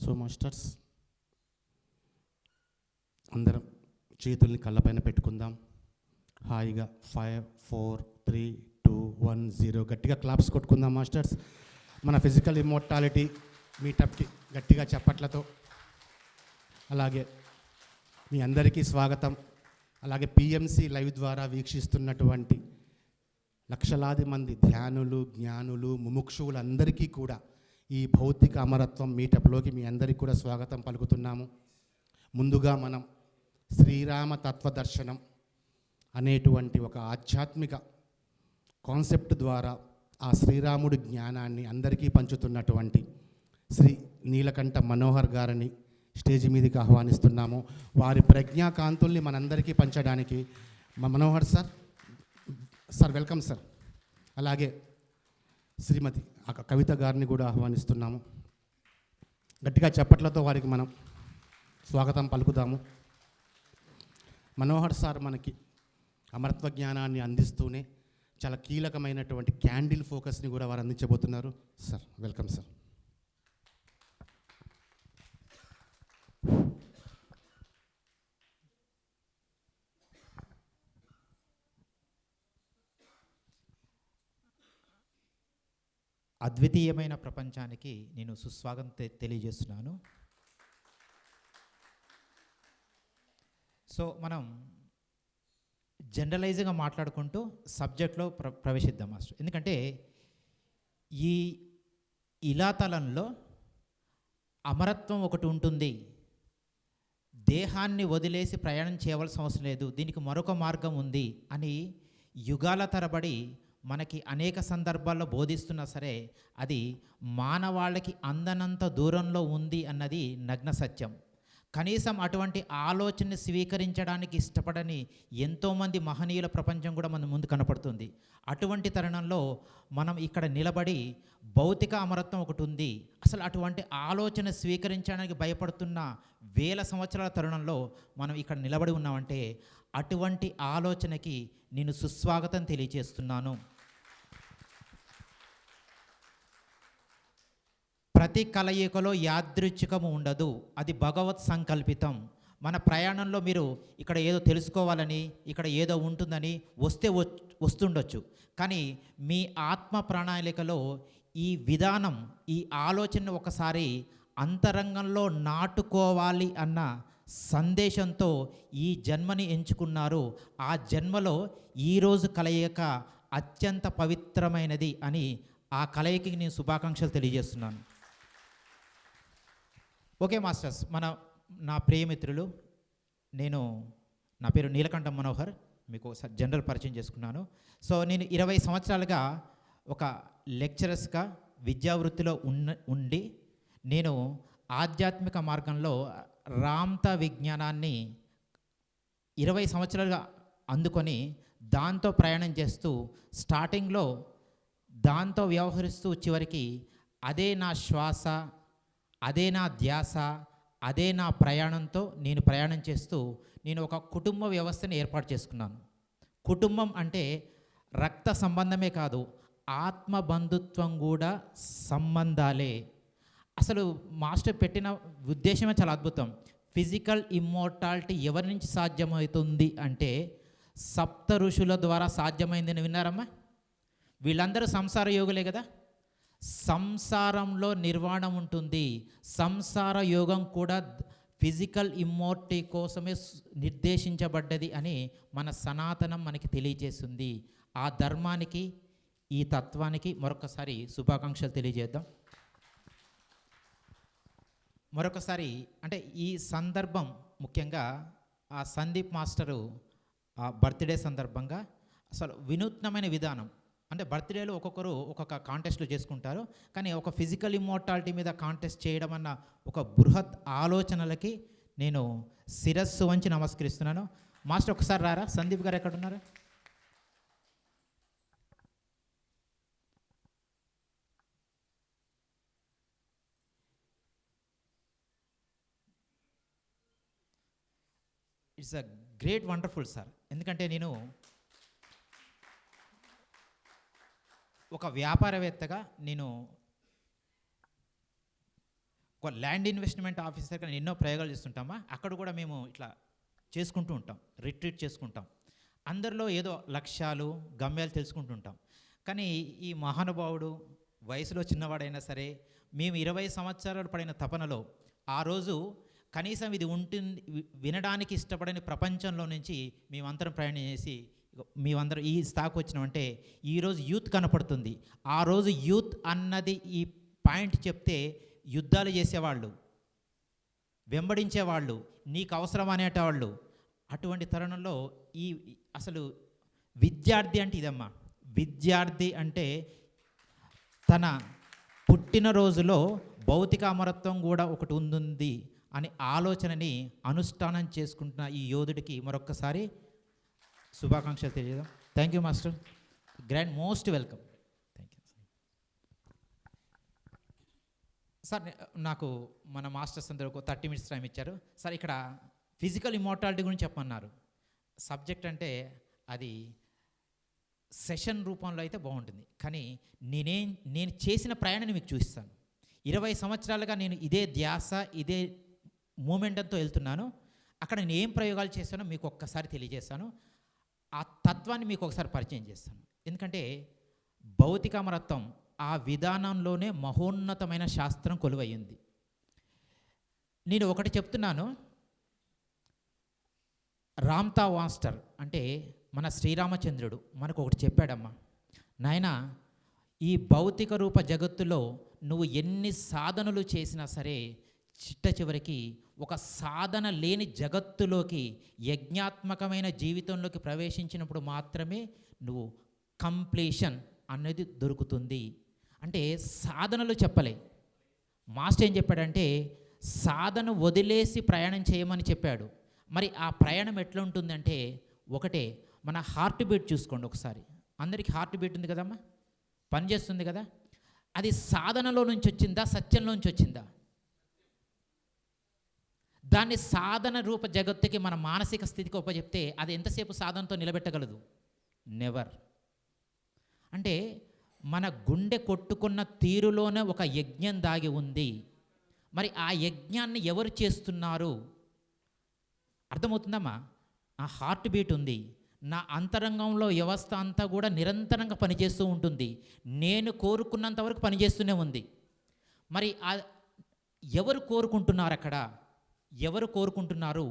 So masters అందరం చేతుల్ని కళ్ళపైన పెట్టుకుందాం. హాయిగా 5 4 3 2 1 0 గట్టిగా క్లాప్స్ కొట్టుకుందాం మాస్టర్స్. మన ఫిజికల్ ఇమ్మోర్టాలిటీ మీటప్కి గట్టిగా చప్పట్లతో. అలాగే మీ అందరికీ స్వాగతం. అలాగే పిఎంసి లైవ్ ద్వారా వీక్షిస్తున్నటువంటి లక్షలాది మంది ధ్యానులు, జ్ఞానులు, ముముక్షువులందరికీ కూడా ఈ భౌతిక అమరత్వం మీటప్లోకి మీ అందరికీ కూడా స్వాగతం పలుకుతున్నాము. ముందుగా మనం శ్రీరామ తత్వదర్శనం అనేటువంటి ఒక ఆధ్యాత్మిక కాన్సెప్ట్ ద్వారా ఆ శ్రీరాముడి జ్ఞానాన్ని అందరికీ పంచుతున్నటువంటి శ్రీ నీలకంఠ మనోహర్ గారిని స్టేజ్ మీదకి ఆహ్వానిస్తున్నాము. వారి ప్రజ్ఞాకాంతుల్ని మనందరికీ పంచడానికి మనోహర్ సార్ వెల్కమ్ సార్. అలాగే శ్రీమతి కవిత గారిని కూడా ఆహ్వానిస్తున్నాము. గట్టిగా చప్పట్లతో వారికి మనం స్వాగతం పలుకుదాము. మనోహర్ సార్ మనకి అమరత్వ జ్ఞానాన్ని అందిస్తూనే చాలా కీలకమైనటువంటి క్యాండిల్ ఫోకస్ని కూడా వారు అందించబోతున్నారు. Sir welcome sir. అద్వితీయమైన ప్రపంచానికి నేను సుస్వాగతం తెలియజేస్తున్నాను. సో మనం జనరలైజ్గా మాట్లాడుకుంటూ సబ్జెక్ట్లో ప్రవేశిద్దాం మాస్టర్. ఎందుకంటే ఈ ఇలాతలంలో అమరత్వం ఒకటి ఉంటుంది. దేహాన్ని వదిలేసి ప్రయాణం చేయవలసిన అవసరం లేదు, దీనికి మరొక మార్గం ఉంది అని యుగాల తరబడి మనకి అనేక సందర్భాల్లో బోధిస్తున్నా సరే అది మానవాళికి అందనంత దూరంలో ఉంది అన్నది నగ్న సత్యం. కనీసం అటువంటి ఆలోచనని స్వీకరించడానికి ఇష్టపడని ఎంతోమంది మహనీయుల ప్రపంచం కూడా మన ముందు కనపడుతుంది. అటువంటి తరుణంలో మనం ఇక్కడ నిలబడి భౌతిక అమరత్వం ఒకటి ఉంది, అసలు అటువంటి ఆలోచన స్వీకరించడానికి భయపడుతున్న వేల సంవత్సరాల తరుణంలో మనం ఇక్కడ నిలబడి ఉన్నామంటే అటువంటి ఆలోచనకి నేను సుస్వాగతం తెలియజేస్తున్నాను. ప్రతి కలయికలో యాదృచ్ఛికము ఉండదు, అది భగవత్ సంకల్పితం. మన ప్రయాణంలో మీరు ఇక్కడ ఏదో తెలుసుకోవాలని, ఇక్కడ ఏదో ఉంటుందని వస్తుండొచ్చు, కానీ మీ ఆత్మ ప్రణాళికలో ఈ విధానం, ఈ ఆలోచన ఒకసారి అంతరంగంలో నాటుకోవాలి అన్న సందేశంతో ఈ జన్మని ఎంచుకున్నారు. ఆ జన్మలో ఈరోజు కలయిక అత్యంత పవిత్రమైనది అని ఆ కలయికకి నేను శుభాకాంక్షలు తెలియజేస్తున్నాను. ఓకే మాస్టర్స్, నా ప్రియమిత్రులు, నా పేరు నీలకంఠ మనోహర్. మీకు ఒకసారి జనరల్ పరిచయం చేసుకున్నాను. సో నేను 20 సంవత్సరాలుగా ఒక లెక్చరర్స్గా విద్యావృత్తిలో ఉండి నేను ఆధ్యాత్మిక మార్గంలో రామ్త విజ్ఞానాన్ని 20 సంవత్సరాలుగా అందుకొని దాంతో ప్రయాణం చేస్తూ స్టార్టింగ్లో దాంతో వ్యవహరిస్తూ చివరికి అదే నా శ్వాస, అదే నా ధ్యాస, అదే నా ప్రయాణంతో నేను ప్రయాణం చేస్తూ నేను ఒక కుటుంబ వ్యవస్థని ఏర్పాటు చేసుకున్నాను. కుటుంబం అంటే రక్త సంబంధమే కాదు, ఆత్మ బంధుత్వం కూడా సంబంధాలే. అసలు మాస్టర్ పెట్టిన ఉద్దేశమే చాలా అద్భుతం. ఫిజికల్ ఇమ్మోర్టాలిటీ ఎవరి నుంచి సాధ్యమవుతుంది అంటే సప్త ఋషుల ద్వారా సాధ్యమైందని విన్నారమ్మా? వీళ్ళందరూ సంసార యోగులే కదా. సంసారంలో నిర్వాణం ఉంటుంది. సంసార యోగం కూడా ఫిజికల్ ఇమ్మోర్టీ కోసమే నిర్దేశించబడ్డది అని మన సనాతనం మనకి తెలియజేస్తుంది. ఆ ధర్మానికి, ఈ తత్వానికి మరొకసారి శుభాకాంక్షలు తెలియజేద్దాం. మరొకసారి అంటే ఈ సందర్భం ముఖ్యంగా ఆ సందీప్ మాస్టరు ఆ బర్త్డే సందర్భంగా అసలు వినూత్నమైన విధానం. అంటే బర్త్డేలో ఒక్కొక్కరు ఒక్కొక్క కాంటెస్ట్లు చేసుకుంటారు, కానీ ఒక ఫిజికల్ ఇమ్మోర్టాలిటీ మీద కాంటెస్ట్ చేయడం అన్న ఒక బృహత్ ఆలోచనలకి నేను శిరస్సు వంచి నమస్కరిస్తున్నాను. మాస్టర్ ఒకసారి రారా, సందీప్ గారు ఎక్కడున్నారు? It's a great wonderful sir. ఎందుకంటే నేను ఒక వ్యాపారవేత్తగా నేను ఒక ల్యాండ్ ఇన్వెస్ట్మెంట్ ఆఫీసర్గా నేను ఎన్నో ప్రయోగాలు చేస్తుంటామా, అక్కడ కూడా మేము ఇట్లా చేసుకుంటూ ఉంటాం, రిట్రీట్ చేసుకుంటాం. అందరిలో ఏదో లక్ష్యాలు గమ్యాలు తెలుసుకుంటూ ఉంటాం. కానీ ఈ మహానుభావుడు వయసులో చిన్నవాడైనా సరే, మేము 20 సంవత్సరాలు పడిన తపనలో ఆ రోజు కనీసం ఇది ఉంటుంది వినడానికి ఇష్టపడని ప్రపంచంలో నుంచి మేమందరం ప్రయాణం చేసి మేమందరం ఈ స్థాయికి వచ్చినామంటే ఈరోజు యూత్ కనపడుతుంది. ఆ రోజు యూత్ అన్నది ఈ పాయింట్ చెప్తే యుద్ధాలు చేసేవాళ్ళు, వెంబడించేవాళ్ళు, నీకు అవసరం అనేటవాళ్ళు. అటువంటి తరుణంలో ఈ అసలు విద్యార్థి అంటే ఇదమ్మా. విద్యార్థి అంటే తన పుట్టినరోజులో భౌతిక అమరత్వం కూడా ఒకటి ఉంది అనే ఆలోచనని అనుష్ఠానం చేసుకుంటున్న ఈ యోధుడికి మరొక్కసారి శుభాకాంక్షలు తెలియజేద్దాం. Thank you master, grand most welcome. Thank you sir. నాకు మన మాస్టర్స్ అందరూ ఒక 30 minutes టైం ఇచ్చారు సార్. ఇక్కడ ఫిజికల్ ఇమ్మోర్టాలిటీ గురించి చెప్పమన్నారు. సబ్జెక్ట్ అంటే అది సెషన్ రూపంలో అయితే బాగుంటుంది, కానీ నేను చేసిన ప్రయాణాన్ని మీకు చూపిస్తాను. 20 సంవత్సరాలుగా నేను ఇదే ధ్యాస, ఇదే మూమెంటంతో వెళ్తున్నాను. అక్కడ నేను ఏం ప్రయోగాలు చేశానో మీకు ఒక్కసారి తెలియజేస్తాను. ఆ తత్వాన్ని మీకు ఒకసారి పరిచయం చేస్తాను. ఎందుకంటే భౌతిక అమరత్వం ఆ విధానంలోనే మహోన్నతమైన శాస్త్రం కొలువయ్యింది. నేను ఒకటి చెప్తున్నాను, రామ్తా వాస్టర్ అంటే మన శ్రీరామచంద్రుడు మనకు ఒకటి చెప్పాడమ్మా. నాయనా, ఈ భౌతిక రూప జగత్తులో నువ్వు ఎన్ని సాధనలు చేసినా సరే చిట్ట చివరికి ఒక సాధన లేని జగత్తులోకి, యజ్ఞాత్మకమైన జీవితంలోకి ప్రవేశించినప్పుడు మాత్రమే నువ్వు కంప్లీషన్ అనేది దొరుకుతుంది. అంటే సాధనలు చెప్పలే. మాస్టర్ ఏం చెప్పాడంటే సాధన వదిలేసి ప్రయాణం చేయమని చెప్పాడు. మరి ఆ ప్రయాణం ఎట్లా ఉంటుందంటే ఒకటే, మన హార్ట్ బీట్ చూసుకోండి ఒకసారి. అందరికీ హార్ట్ బీట్ ఉంది కదమ్మా, పనిచేస్తుంది కదా. అది సాధనలో నుంచి వచ్చిందా, సత్యంలో నుంచి వచ్చిందా? దాన్ని సాధన రూప జగత్తుకి మన మానసిక స్థితికి ఒప్పచెప్తే అది ఎంతసేపు సాధనతో నిలబెట్టగలదు? నెవర్. అంటే మన గుండె కొట్టుకున్న తీరులోనే ఒక యజ్ఞం దాగి ఉంది. మరి ఆ యజ్ఞాన్ని ఎవరు చేస్తున్నారు? అర్థమవుతుందమ్మా? ఆ హార్ట్ బీట్ ఉంది, నా అంతరంగంలో వ్యవస్థ అంతా కూడా నిరంతరంగా పనిచేస్తూ ఉంటుంది. నేను కోరుకున్నంత వరకు పనిచేస్తూనే ఉంది. మరి ఎవరు కోరుకుంటున్నారు అక్కడ? ఎవరు కోరుకుంటున్నారు?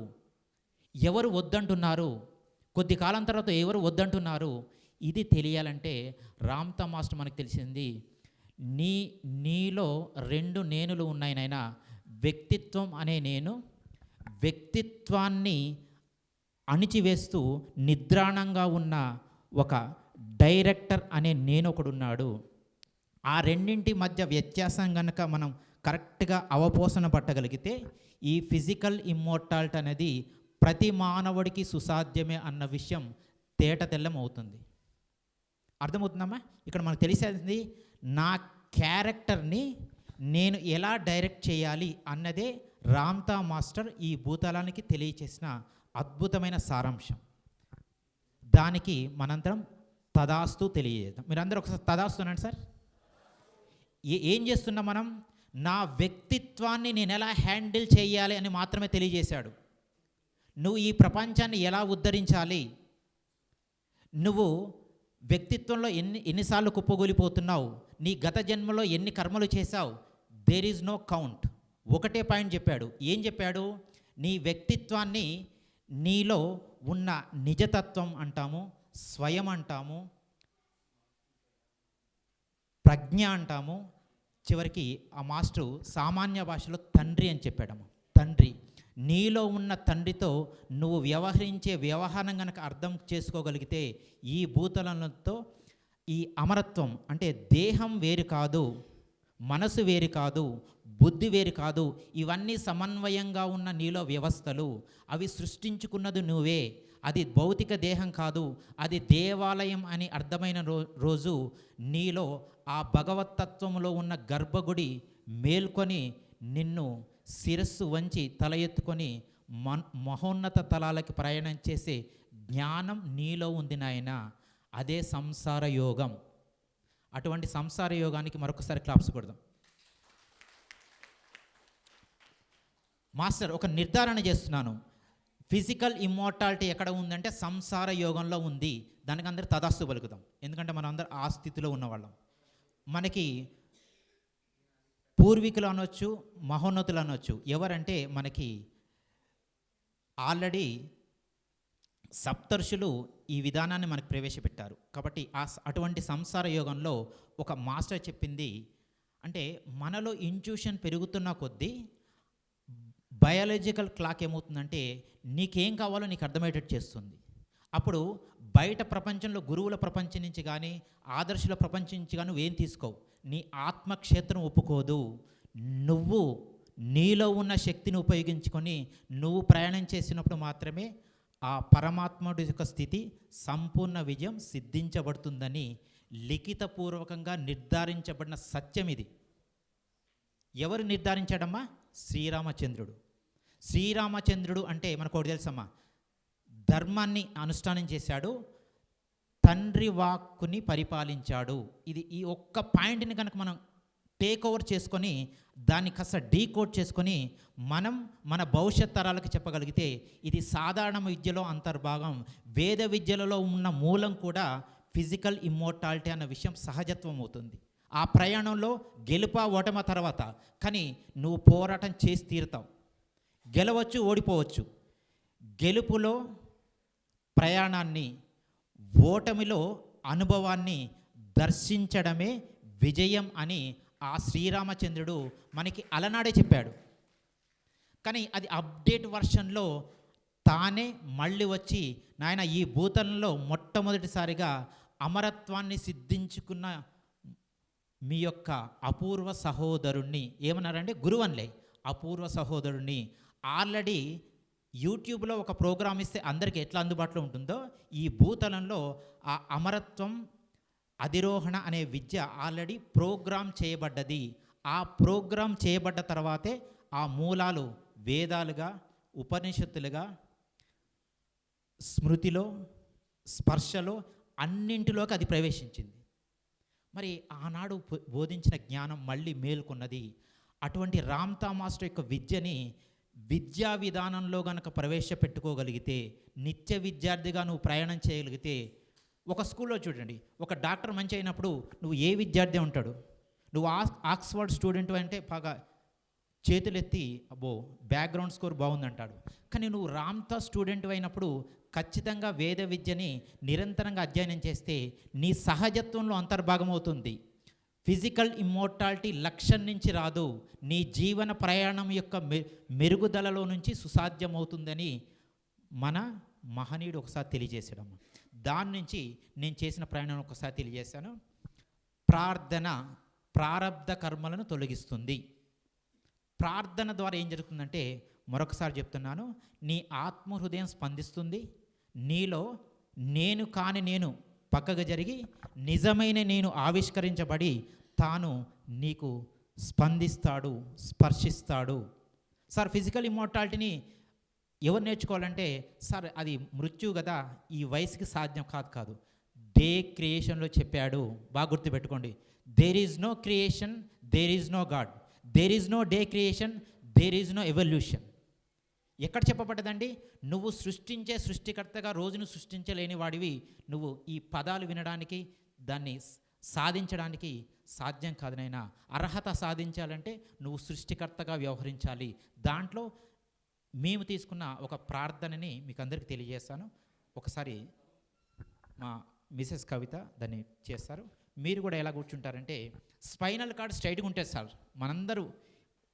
ఎవరు వద్దంటున్నారు? కొద్ది కాలం తర్వాత ఎవరు వద్దంటున్నారు? ఇది తెలియాలంటే రామ్తా మాస్టర్ మనకు తెలిసింది, నీలో 2 నేనులు ఉన్నాయి నాయనా. వ్యక్తిత్వం అనే నేను, వ్యక్తిత్వాన్ని అణిచివేస్తూ నిద్రాణంగా ఉన్న ఒక డైరెక్టర్ అనే నేను ఒకడున్నాడు. ఆ రెండింటి మధ్య వ్యత్యాసం కనుక మనం కరెక్ట్గా అవపోసన పట్టగలిగితే ఈ ఫిజికల్ ఇమ్మోర్టాలిటీ అనేది ప్రతి మానవుడికి సుసాధ్యమే అన్న విషయం తేట తెల్లం అవుతుంది. అర్థమవుతుందమ్మా? ఇక్కడ మనకు తెలిసేది నా క్యారెక్టర్ని నేను ఎలా డైరెక్ట్ చేయాలి అన్నదే రామ్తా మాస్టర్ ఈ భూతలానికి తెలియచేసిన అద్భుతమైన సారాంశం. దానికి మనందరం తదాస్తు తెలియజేద్దాం. మీరందరూ ఒకసారి తదాస్తు అనండి సార్. ఏం చేస్తున్నాం మనం? నా వ్యక్తిత్వాన్ని నేను ఎలా హ్యాండిల్ చేయాలి అని మాత్రమే తెలియజేశాడు. నువ్వు ఈ ప్రపంచాన్ని ఎలా ఉద్ధరించాలి, నువ్వు వ్యక్తిత్వంలో ఎన్నిసార్లు కుప్పగూలిపోతున్నావు, నీ గత జన్మలో ఎన్ని కర్మలు చేశావు, దేర్ ఈజ్ నో కౌంట్. ఒకటే పాయింట్ చెప్పాడు. ఏం చెప్పాడు? నీ వ్యక్తిత్వాన్ని, నీలో ఉన్న నిజతత్వం అంటాము, స్వయం అంటాము, ప్రజ్ఞ అంటాము, చివరికి ఆ మాస్టరు సామాన్య భాషలో తండ్రి అని చెప్పాడమ్మ. తండ్రి, నీలో ఉన్న తండ్రితో నువ్వు వ్యవహరించే వ్యవహారం కనుక అర్థం చేసుకోగలిగితే ఈ భూతలంతో ఈ అమరత్వం అంటే దేహం వేరు కాదు, మనసు వేరు కాదు, బుద్ధి వేరు కాదు, ఇవన్నీ సమన్వయంగా ఉన్న నీలో వ్యవస్థలు, అవి సృష్టించుకున్నది నువ్వే. అది భౌతిక దేహం కాదు, అది దేవాలయం అని అర్థమైన రోజు నీలో ఆ భగవతత్వంలో ఉన్న గర్భగుడి మేల్కొని నిన్ను శిరస్సు వంచి తల ఎత్తుకొని మహోన్నత తలాలకి ప్రయాణం చేసే జ్ఞానం నీలో ఉంది నాయన. అదే సంసార యోగం. అటువంటి సంసార యోగానికి మరొకసారి క్లాప్స్ కొడదాం. మాస్టర్ ఒక నిర్ధారణ చేస్తున్నాను, ఫిజికల్ ఇమ్మోర్టాలిటీ ఎక్కడ ఉందంటే సంసార యోగంలో ఉంది. దానికి అందరూ తదాస్తు పలుకుతాం, ఎందుకంటే మనం అందరూ ఆ స్థితిలో ఉన్నవాళ్ళం. మనకి పూర్వీకులు అనొచ్చు, మహోన్నతులు అనొచ్చు. ఎవరంటే మనకి ఆల్రెడీ సప్తర్షులు ఈ విధానాన్ని మనకు ప్రవేశపెట్టారు. కాబట్టి అటువంటి సంసార యోగంలో ఒక మాస్టర్ చెప్పింది అంటే, మనలో ఇంట్యూషన్ పెరుగుతున్న కొద్దీ బయాలజికల్ క్లాక్ ఏమవుతుందంటే నీకేం కావాలో నీకు అర్థమయ్యేటట్టు చేస్తుంది. అప్పుడు బయట ప్రపంచంలో గురువుల ప్రపంచం నుంచి కానీ ఆదర్శుల ప్రపంచం నుంచి కానీ నువ్వేం తీసుకోవు. నీ ఆత్మక్షేత్రం ఒప్పుకోదు. నువ్వు నీలో ఉన్న శక్తిని ఉపయోగించుకొని నువ్వు ప్రయాణం చేసినప్పుడు మాత్రమే ఆ పరమాత్ముడి యొక్క స్థితి సంపూర్ణ విజయం సిద్ధించబడుతుందని లిఖితపూర్వకంగా నిర్ధారించబడిన సత్యం ఇది. ఎవరు నిర్ధారించాడమ్మా? శ్రీరామచంద్రుడు. శ్రీరామచంద్రుడు అంటే మనకు ఒకటి తెలుసమ్మా, ధర్మాన్ని అనుష్ఠానం చేశాడు, తండ్రి వాక్కుని పరిపాలించాడు. ఇది ఈ ఒక్క పాయింట్ని కనుక మనం టేక్ ఓవర్ చేసుకొని దాన్ని కాస్త డీకోడ్ చేసుకొని మనం మన భవిష్యత్ తరాలకు చెప్పగలిగితే ఇది సాధారణ విద్యలో అంతర్భాగం. వేద విద్యలలో ఉన్న మూలం కూడా ఫిజికల్ ఇమ్మోర్టాలిటీ అన్న విషయం సహజత్వం అవుతుంది. ఆ ప్రయాణంలో గెలుపా ఓటమ తర్వాత కానీ నువ్వు పోరాటం చేసి తీరుతావు. గెలవచ్చు, ఓడిపోవచ్చు. గెలుపులో ప్రయాణాన్ని, ఓటమిలో అనుభవాన్ని దర్శించడమే విజయం అని ఆ శ్రీరామచంద్రుడు మనకి అలనాడే చెప్పాడు. కానీ అది అప్డేట్ వర్షన్లో తానే మళ్ళీ వచ్చి, నాయన ఈ భూతలంలో మొట్టమొదటిసారిగా అమరత్వాన్ని సిద్ధించుకున్న మీ యొక్క అపూర్వ సహోదరుణ్ణి ఏమన్నారంటే, గురువన్లే అపూర్వ సహోదరుణ్ణి. ఆల్రెడీ యూట్యూబ్లో ఒక ప్రోగ్రామ్ ఇస్తే అందరికీ ఎట్లా అందుబాటులో ఉంటుందో ఈ భూతలంలో ఆ అమరత్వం అధిరోహణ అనే విద్య ఆల్రెడీ ప్రోగ్రామ్ చేయబడ్డది. ఆ ప్రోగ్రామ్ చేయబడ్డ తర్వాతే ఆ మూలాలు వేదాలుగా, ఉపనిషత్తులుగా, స్మృతిలో, స్పర్శలో అన్నింటిలోకి అది ప్రవేశించింది. మరి ఆనాడు బోధించిన జ్ఞానం మళ్ళీ మేల్కొన్నది. అటువంటి రామ్తా మాస్టర్ యొక్క విద్యని విద్యా విధానంలో గనక ప్రవేశపెట్టుకోగలిగితే, నిత్య విద్యార్థిగా నువ్వు ప్రయాణం చేయగలిగితే, ఒక స్కూల్లో చూడండి, ఒక డాక్టర్ మంచి అయినప్పుడు నువ్వు ఏ విద్యార్థి ఉంటాడు? నువ్వు ఆక్స్ఫర్డ్ స్టూడెంట్ అంటే బాగా చేతులెత్తి అబ్బో బ్యాక్గ్రౌండ్ స్కోర్ బాగుందంటాడు. కానీ నువ్వు రామ్తా స్టూడెంట్ అయినప్పుడు ఖచ్చితంగా వేద విద్యని నిరంతరంగా అధ్యయనం చేస్తే నీ సహజత్వంలో అంతర్భాగం అవుతుంది. ఫిజికల్ ఇమ్మోర్టాలిటీ లక్ష్యం నుంచి రాదు, నీ జీవన ప్రయాణం యొక్క మెరుగుదలలో నుంచి సుసాధ్యమవుతుందని మన మహనీయుడు ఒకసారి తెలియజేసాడమ్మ. దాని నుంచి నేను చేసిన ప్రయాణం ఒకసారి తెలియజేశాను. ప్రార్థన ప్రారబ్ధ కర్మలను తొలగిస్తుంది. ప్రార్థన ద్వారా ఏం జరుగుతుందంటే, మరొకసారి చెప్తున్నాను, నీ ఆత్మహృదయం స్పందిస్తుంది. నీలో నేను కాని నేను పక్కగా జరిగి నిజమైన నేను ఆవిష్కరించబడి తాను నీకు స్పందిస్తాడు, స్పర్శిస్తాడు. సార్ ఫిజికల్ ఇమ్మోర్టాలిటీని ఎవరు నేర్చుకోవాలంటే, సార్ అది మృత్యు కదా, ఈ వయసుకి సాధ్యం కాదు. డే క్రియేషన్లో చెప్పాడు, బాగా గుర్తుపెట్టుకోండి. There is no creation, there is no God. There is no day creation, there is no evolution. ఎక్కడ చెప్పబడ్డదండి? నువ్వు సృష్టించే సృష్టికర్తగా రోజును సృష్టించలేని వాడివి. నువ్వు ఈ పదాలు వినడానికి, దాన్ని సాధించడానికి సాధ్యం కాదు నైనా. అర్హత సాధించాలంటే నువ్వు సృష్టికర్తగా వ్యవహరించాలి. దాంట్లో మేము తీసుకున్న ఒక ప్రార్థనని మీకు అందరికీ తెలియజేస్తాను. ఒకసారి మా మిసెస్ కవిత దాన్ని చేస్తారు. మీరు కూడా ఎలా కూర్చుంటారంటే, స్పైనల్ కార్డ్ స్ట్రైట్గా ఉంటుంది సార్. మనందరూ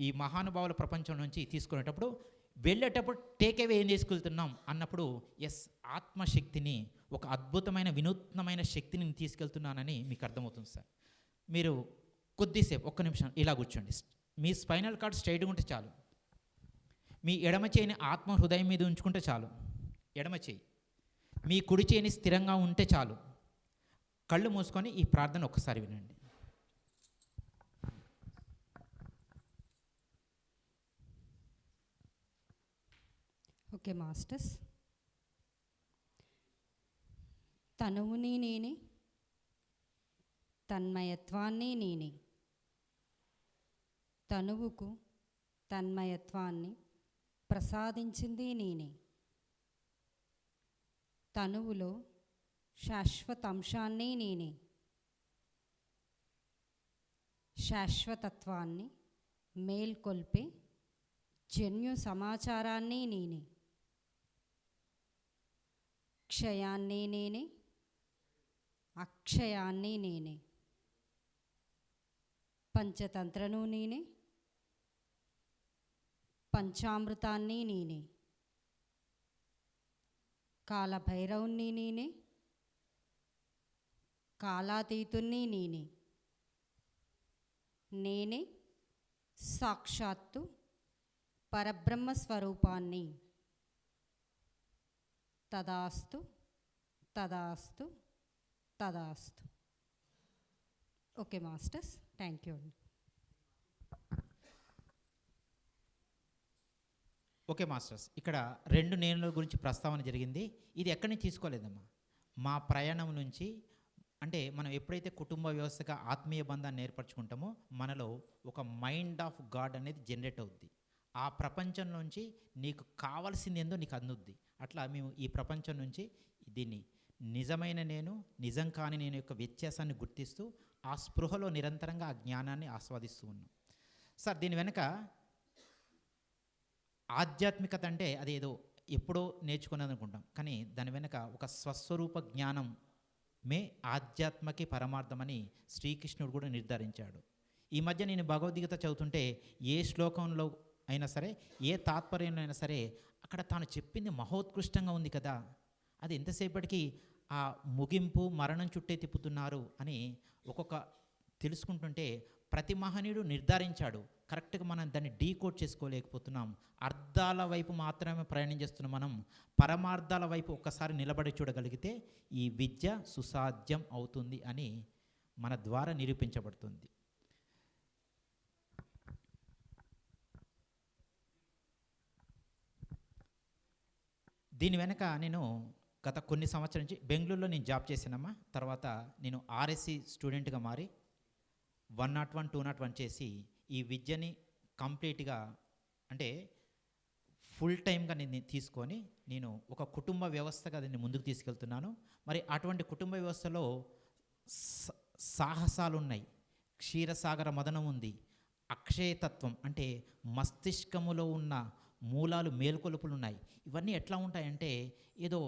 ఈ మహానుభావుల ప్రపంచం నుంచి తీసుకునేటప్పుడు వెళ్ళేటప్పుడు టేక్ అవే ఏం తీసుకెళ్తున్నాం అన్నప్పుడు, ఎస్ ఆత్మశక్తిని, ఒక అద్భుతమైన వినూత్నమైన శక్తిని నేను తీసుకెళ్తున్నానని మీకు అర్థమవుతుంది సార్. మీరు కొద్దిసేపు ఒక్క నిమిషం ఇలా కూర్చోండి. మీ స్పైనల్ కార్డ్ స్ట్రైట్గా ఉంటే చాలు. మీ ఎడమ చేయిని ఆత్మ హృదయం మీద ఉంచుకుంటే చాలు. ఎడమ చేయి మీ కుడి చేయిని స్థిరంగా ఉంటే చాలు. కళ్ళు మూసుకొని ఈ ప్రార్థన ఒక్కసారి వినండి. Okay masters. తనువుని నేనే, తన్మయత్వాన్ని నేనే. తనువుకు తన్మయత్వాన్ని ప్రసాదించింది నేనే. తనువులో శాశ్వతాంశాన్ని నేనే. శాశ్వతత్వాన్ని మేల్కొల్పే జన్యు సమాచారాన్ని నేనే. క్షయాన్ని నేనే, అక్షయాన్ని నేనే. పంచతంత్రను నేనే, పంచామృతాన్ని నేనే. కాలభైరవుణ్ణి నేనే, కాలాతీతుణ్ణి నేనే. నేనే సాక్షాత్తు పరబ్రహ్మ స్వరూపాన్ని. తదాస్తు తదాస్తు తదాస్తు. ఓకే మాస్టర్స్, థ్యాంక్ యూ అండి. ఓకే మాస్టర్స్, ఇక్కడ 2 నేనుల గురించి ప్రస్తావన జరిగింది. ఇది ఎక్కడి నుంచి తీసుకోలేదమ్మా, మా ప్రయాణం నుంచి. అంటే మనం ఎప్పుడైతే కుటుంబ వ్యవస్థగా ఆత్మీయ బంధాన్ని ఏర్పరచుకుంటామో మనలో ఒక మైండ్ ఆఫ్ గాడ్ అనేది జనరేట్ అవుద్ది. ఆ ప్రపంచం నుంచి నీకు కావాల్సింది ఏందో నీకు అందుద్ది. అట్లా మేము ఈ ప్రపంచం నుంచి దీన్ని నిజమైన నేను, నిజం కాని నేను యొక్క వ్యత్యాసాన్ని గుర్తిస్తూ ఆ స్పృహలో నిరంతరంగా ఆ జ్ఞానాన్ని ఆస్వాదిస్తూ ఉన్నాం. సార్, దీని వెనక ఆధ్యాత్మికత అంటే అది ఏదో ఎప్పుడో నేర్చుకున్నది అనుకుంటాం, కానీ దాని వెనక ఒక స్వస్వరూప జ్ఞానం మే ఆధ్యాత్మకి పరమార్థమని శ్రీకృష్ణుడు కూడా నిర్ధారించాడు. ఈ మధ్య నేను భగవద్గీత చదువుతుంటే ఏ శ్లోకంలో అయినా సరే, ఏ తాత్పర్యంలో అయినా సరే, అక్కడ తాను చెప్పింది మహోత్కృష్టంగా ఉంది కదా, అది ఎంతసేపటికి ఆ ముగింపు మరణం చుట్టే తిప్పుతున్నారు అని ఒక్కొక్క తెలుసుకుంటుంటే ప్రతి మహనీయుడు నిర్ధారించాడు. కరెక్ట్గా మనం దాన్ని డీకోడ్ చేసుకోలేకపోతున్నాం. అర్థాల వైపు మాత్రమే ప్రయాణం చేస్తున్నాం. మనం పరమార్థాల వైపు ఒక్కసారి నిలబడి చూడగలిగితే ఈ విద్య సుసాధ్యం అవుతుంది అని మన ద్వారా నిరూపించబడుతుంది. దీని వెనక నేను గత కొన్ని సంవత్సరాల నుంచి బెంగళూరులో నేను జాబ్ చేశానమ్మా. తర్వాత నేను ఆర్ఎస్సి స్టూడెంట్గా మారి 101, 201 చేసి ఈ విద్యని కంప్లీట్గా అంటే ఫుల్ టైమ్గా నేను తీసుకొని నేను ఒక కుటుంబ వ్యవస్థగా దీన్ని ముందుకు తీసుకెళ్తున్నాను. మరి అటువంటి కుటుంబ వ్యవస్థలో సాహసాలు ఉన్నాయి, క్షీరసాగర మదనం ఉంది, అక్షయతత్వం అంటే మస్తిష్కములో ఉన్న మూలాలు మేల్కొలుపులు ఉన్నాయి. ఇవన్నీ ఎట్లా ఉంటాయంటే ఏదో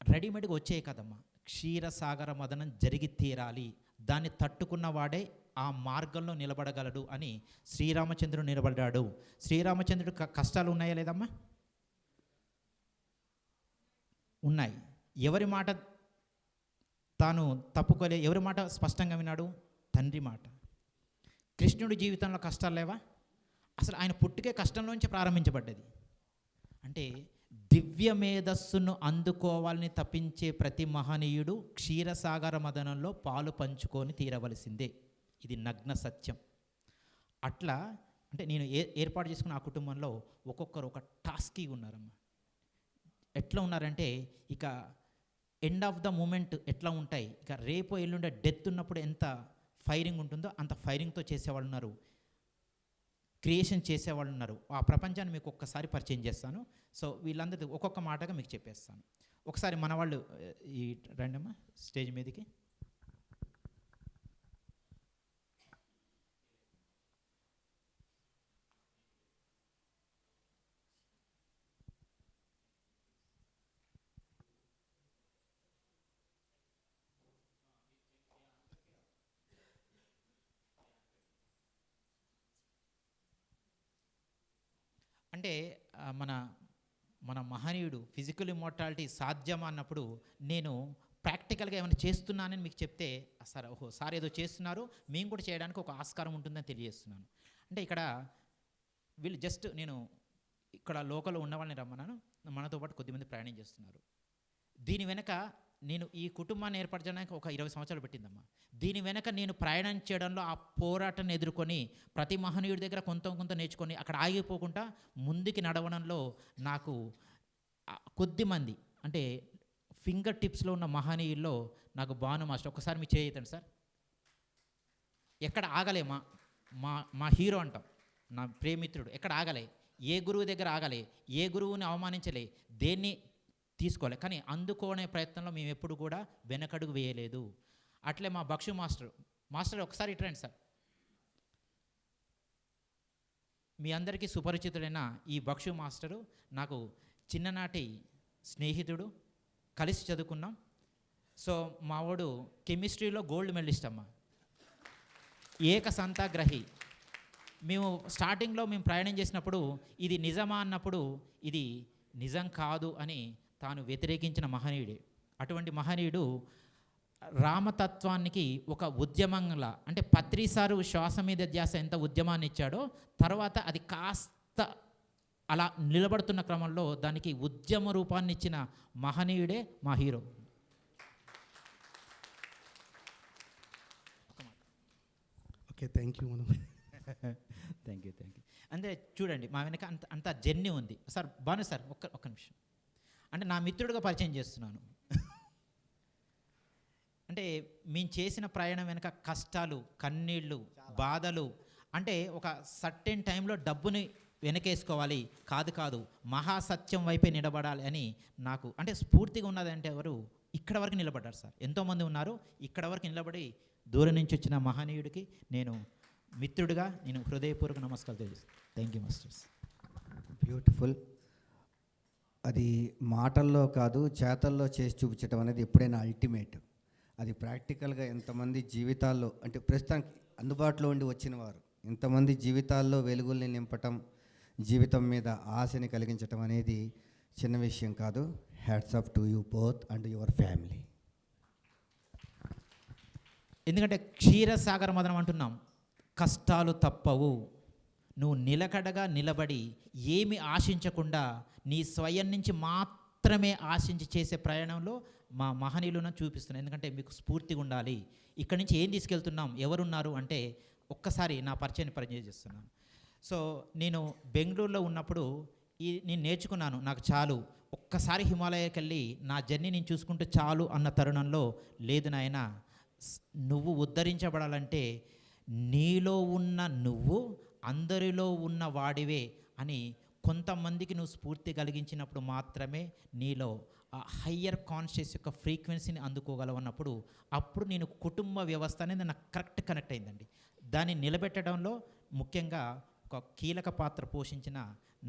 రెడీమేడ్గా వచ్చాయి కదమ్మా. క్షీరసాగర మదనం జరిగి తీరాలి, దాన్ని తట్టుకున్న వాడే ఆ మార్గంలో నిలబడగలడు అని శ్రీరామచంద్రుడు నిలబడ్డాడు. శ్రీరామచంద్రుడు కష్టాలు ఉన్నాయా లేదమ్మా? ఉన్నాయి. ఎవరి మాట తాను తప్పుకోలే, ఎవరి మాట స్పష్టంగా విన్నాడు? తండ్రి మాట. కృష్ణుడి జీవితంలో కష్టాలు లేవా? అసలు ఆయన పుట్టుకే కష్టంలోంచి ప్రారంభించబడ్డది. అంటే దివ్య మేధస్సును అందుకోవాలని తప్పించే ప్రతి మహనీయుడు క్షీరసాగర మదనంలో పాలు పంచుకొని తీరవలసిందే. ఇది నగ్న సత్యం. అట్లా అంటే నేను ఏర్పాటు చేసుకున్న ఆ కుటుంబంలో ఒక్కొక్కరు ఒక టాస్కీ ఉన్నారమ్మా. ఎట్లా ఉన్నారంటే ఇక ఎండ్ ఆఫ్ ద మూమెంట్ ఎట్లా ఉంటాయి, ఇక రేపు ఎల్లుండే డెత్ ఉన్నప్పుడు ఎంత ఫైరింగ్ ఉంటుందో అంత ఫైరింగ్తో చేసేవాళ్ళు ఉన్నారు, క్రియేషన్ చేసేవాళ్ళు ఉన్నారు. ఆ ప్రపంచాన్ని మీకు ఒక్కసారి పరిచయం చేస్తాను. సో వీళ్ళందరూ ఒక్కొక్క మాటగా మీకు చెప్పేస్తాను. ఒకసారి మన వాళ్ళు ఈ రండమ్మా స్టేజ్ మీదకి. అంటే మన మహనీయుడు ఫిజికల్ ఇమ్మోర్టాలిటీ సాధ్యమా అన్నప్పుడు నేను ప్రాక్టికల్గా ఏమైనా చేస్తున్నానని మీకు చెప్తే సార్ ఓహో సార్ ఏదో చేస్తున్నారు, మేము కూడా చేయడానికి ఒక ఆస్కారం ఉంటుందని తెలియజేస్తున్నాను. అంటే ఇక్కడ వీళ్ళు జస్ట్ నేను ఇక్కడ లోకల్లో ఉన్న వాళ్ళని రమ్మన్నాను, మనతో పాటు కొద్దిమంది ప్రయాణం చేస్తున్నారు. దీని వెనక నేను ఈ కుటుంబాన్ని ఏర్పరచడానికి ఒక 20 సంవత్సరాలు పెట్టిందమ్మా. దీని వెనక నేను ప్రయాణం చేయడంలో ఆ పోరాటాన్ని ఎదుర్కొని ప్రతి మహనీయుడి దగ్గర కొంత నేర్చుకొని అక్కడ ఆగిపోకుండా ముందుకి నడవడంలో నాకు కొద్దిమంది అంటే ఫింగర్ టిప్స్లో ఉన్న మహనీయుల్లో నాకు భాను మాస్టర్. ఒకసారి మీ చేయతండి సార్. ఎక్కడ ఆగలే మా హీరో అంటాం, నా ప్రేమిత్రుడు ఎక్కడ ఆగలే. ఏ గురువు దగ్గర ఆగలే, ఏ గురువుని అవమానించలే, దేన్ని తీసుకోలే, కానీ అందుకోనే ప్రయత్నంలో మేము ఎప్పుడు కూడా వెనకడుగు వేయలేదు. అట్లే మా బక్షు మాస్టర్ ఒకసారి ఇట్రండి సార్. మీ అందరికీ సుపరిచితుడైన ఈ బక్షు మాస్టరు నాకు చిన్ననాటి స్నేహితుడు, కలిసి చదువుకున్నాం. సో మావాడు కెమిస్ట్రీలో గోల్డ్ మెడలిస్ట్ అమ్మ, ఏకసంతాగ్రహి. మేము స్టార్టింగ్లో మేము ప్రయాణం చేసినప్పుడు ఇది నిజమా అన్నప్పుడు ఇది నిజం కాదు అని తాను వ్యతిరేకించిన మహనీయుడే. అటువంటి మహనీయుడు రామతత్వానికి ఒక ఉద్యమంలా, అంటే పత్రిసారు శ్వాస మీద ధ్యాస ఎంత ఉద్యమాన్ని ఇచ్చాడో, తర్వాత అది కాస్త అలా నిలబడుతున్న క్రమంలో దానికి ఉద్యమ రూపాన్ని ఇచ్చిన మహనీయుడే మా హీరో. ఓకే, థ్యాంక్ యూ మనం. Thank you. అంటే చూడండి మా వెనక అంత జర్నీ ఉంది సార్. బాను సార్ ఒక్క నిమిషం, అంటే నా మిత్రుడిగా పరిచయం చేస్తున్నాను. అంటే మేము చేసిన ప్రయాణం వెనక కష్టాలు, కన్నీళ్ళు, బాధలు, అంటే ఒక సర్టెన్ టైంలో డబ్బుని వెనకేసుకోవాలి కాదు మహాసత్యం వైపే నిలబడాలి అని నాకు అంటే స్ఫూర్తిగా ఉన్నదంటే ఎవరు ఇక్కడ వరకు నిలబడ్డారు సార్. ఎంతోమంది ఉన్నారు, ఇక్కడ వరకు నిలబడి దూరం నుంచి వచ్చిన మహనీయుడికి నేను మిత్రుడిగా నేను హృదయపూర్వక నమస్కారాలు తెలియజేస్తాను. Thank you masters. బ్యూటిఫుల్. అది మాటల్లో కాదు చేతల్లో చేసి చూపించడం అనేది ఎప్పుడైనా అల్టిమేట్. అది ప్రాక్టికల్గా ఎంతమంది జీవితాల్లో, అంటే ప్రస్తుతానికి అందుబాటులో ఉండి వచ్చిన వారు ఎంతమంది జీవితాల్లో వెలుగుల్ని నింపటం, జీవితం మీద ఆశని కలిగించటం అనేది చిన్న విషయం కాదు. Hats off to you both and your family. ఎందుకంటే క్షీరసాగర మదనం అంటున్నాం, కష్టాలు తప్పవు. నువ్వు నిలకడగా నిలబడి ఏమి ఆశించకుండా నీ స్వయం నుంచి మాత్రమే ఆశించి చేసే ప్రయాణంలో మా మహనీయులను చూపిస్తున్నాను. ఎందుకంటే మీకు స్ఫూర్తిగా ఉండాలి. ఇక్కడి నుంచి ఏం తీసుకెళ్తున్నాం, ఎవరున్నారు అంటే ఒక్కసారి నా పరిచయం చేస్తున్నాను. సో నేను బెంగళూరులో ఉన్నప్పుడు నేను నేర్చుకున్నాను, నాకు చాలు, ఒక్కసారి హిమాలయాకి వెళ్ళి నా జర్నీ నేను చూసుకుంటే చాలు అన్న తరుణంలో, లేదు నాయన, నువ్వు ఉద్ధరించబడాలంటే నీలో ఉన్న నువ్వు అందరిలో ఉన్న వాడివే అని కొంతమందికి నువ్వు స్ఫూర్తి కలిగించినప్పుడు మాత్రమే నీలో ఆ హయ్యర్ కాన్షియస్ యొక్క ఫ్రీక్వెన్సీని అందుకోగలవన్నప్పుడు అప్పుడు నేను కుటుంబ వ్యవస్థ అనేది నాకు కరెక్ట్ కనెక్ట్ అయిందండి. దాన్ని నిలబెట్టడంలో ముఖ్యంగా ఒక కీలక పాత్ర పోషించిన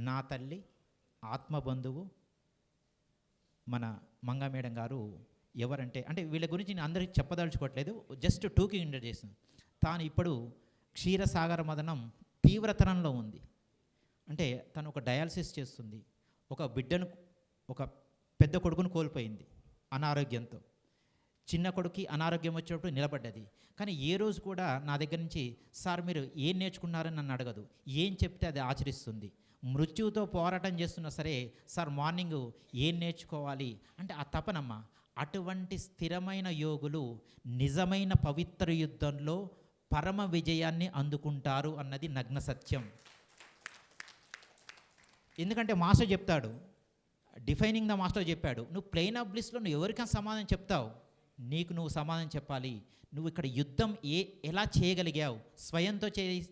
నా తల్లి, ఆత్మబంధువు మన మంగా మేడం గారు ఎవరంటే, అంటే వీళ్ళ గురించి నేను అందరికీ చెప్పదలుచుకోవట్లేదు, జస్ట్ టూకి ఇంటర్ చేసింది. తాను ఇప్పుడు క్షీరసాగర మదనం తీవ్రతరంలో ఉంది. అంటే తను ఒక డయాలసిస్ చేస్తుంది, ఒక బిడ్డను, ఒక పెద్ద కొడుకును కోల్పోయింది అనారోగ్యంతో. చిన్న కొడుకు అనారోగ్యం వచ్చినప్పుడు నిలబడ్డది. కానీ ఏ రోజు కూడా నా దగ్గర నుంచి సార్ మీరు ఏం నేర్చుకున్నారని నన్ను అడగదు, ఏం చెప్తే అది ఆచరిస్తుంది. మృత్యువుతో పోరాటం చేస్తున్నా సరే సార్ మార్నింగ్ ఏం నేర్చుకోవాలి అంటే ఆ తపనమ్మ. అటువంటి స్థిరమైన యోగులు నిజమైన పవిత్ర యుద్ధంలో పరమ విజయాన్ని అందుకుంటారు అన్నది నగ్న సత్యం. ఎందుకంటే మాస్టర్ చెప్తాడు, డిఫైనింగ్ ద మాస్టర్ చెప్పాడు, నువ్వు ప్లెయిన్ ఆఫ్ బ్లిస్లో నువ్వు ఎవరికైనా సమాధానం చెప్తావు, నీకు నువ్వు సమాధానం చెప్పాలి. నువ్వు ఇక్కడ యుద్ధం ఎలా చేయగలిగావు, స్వయంతో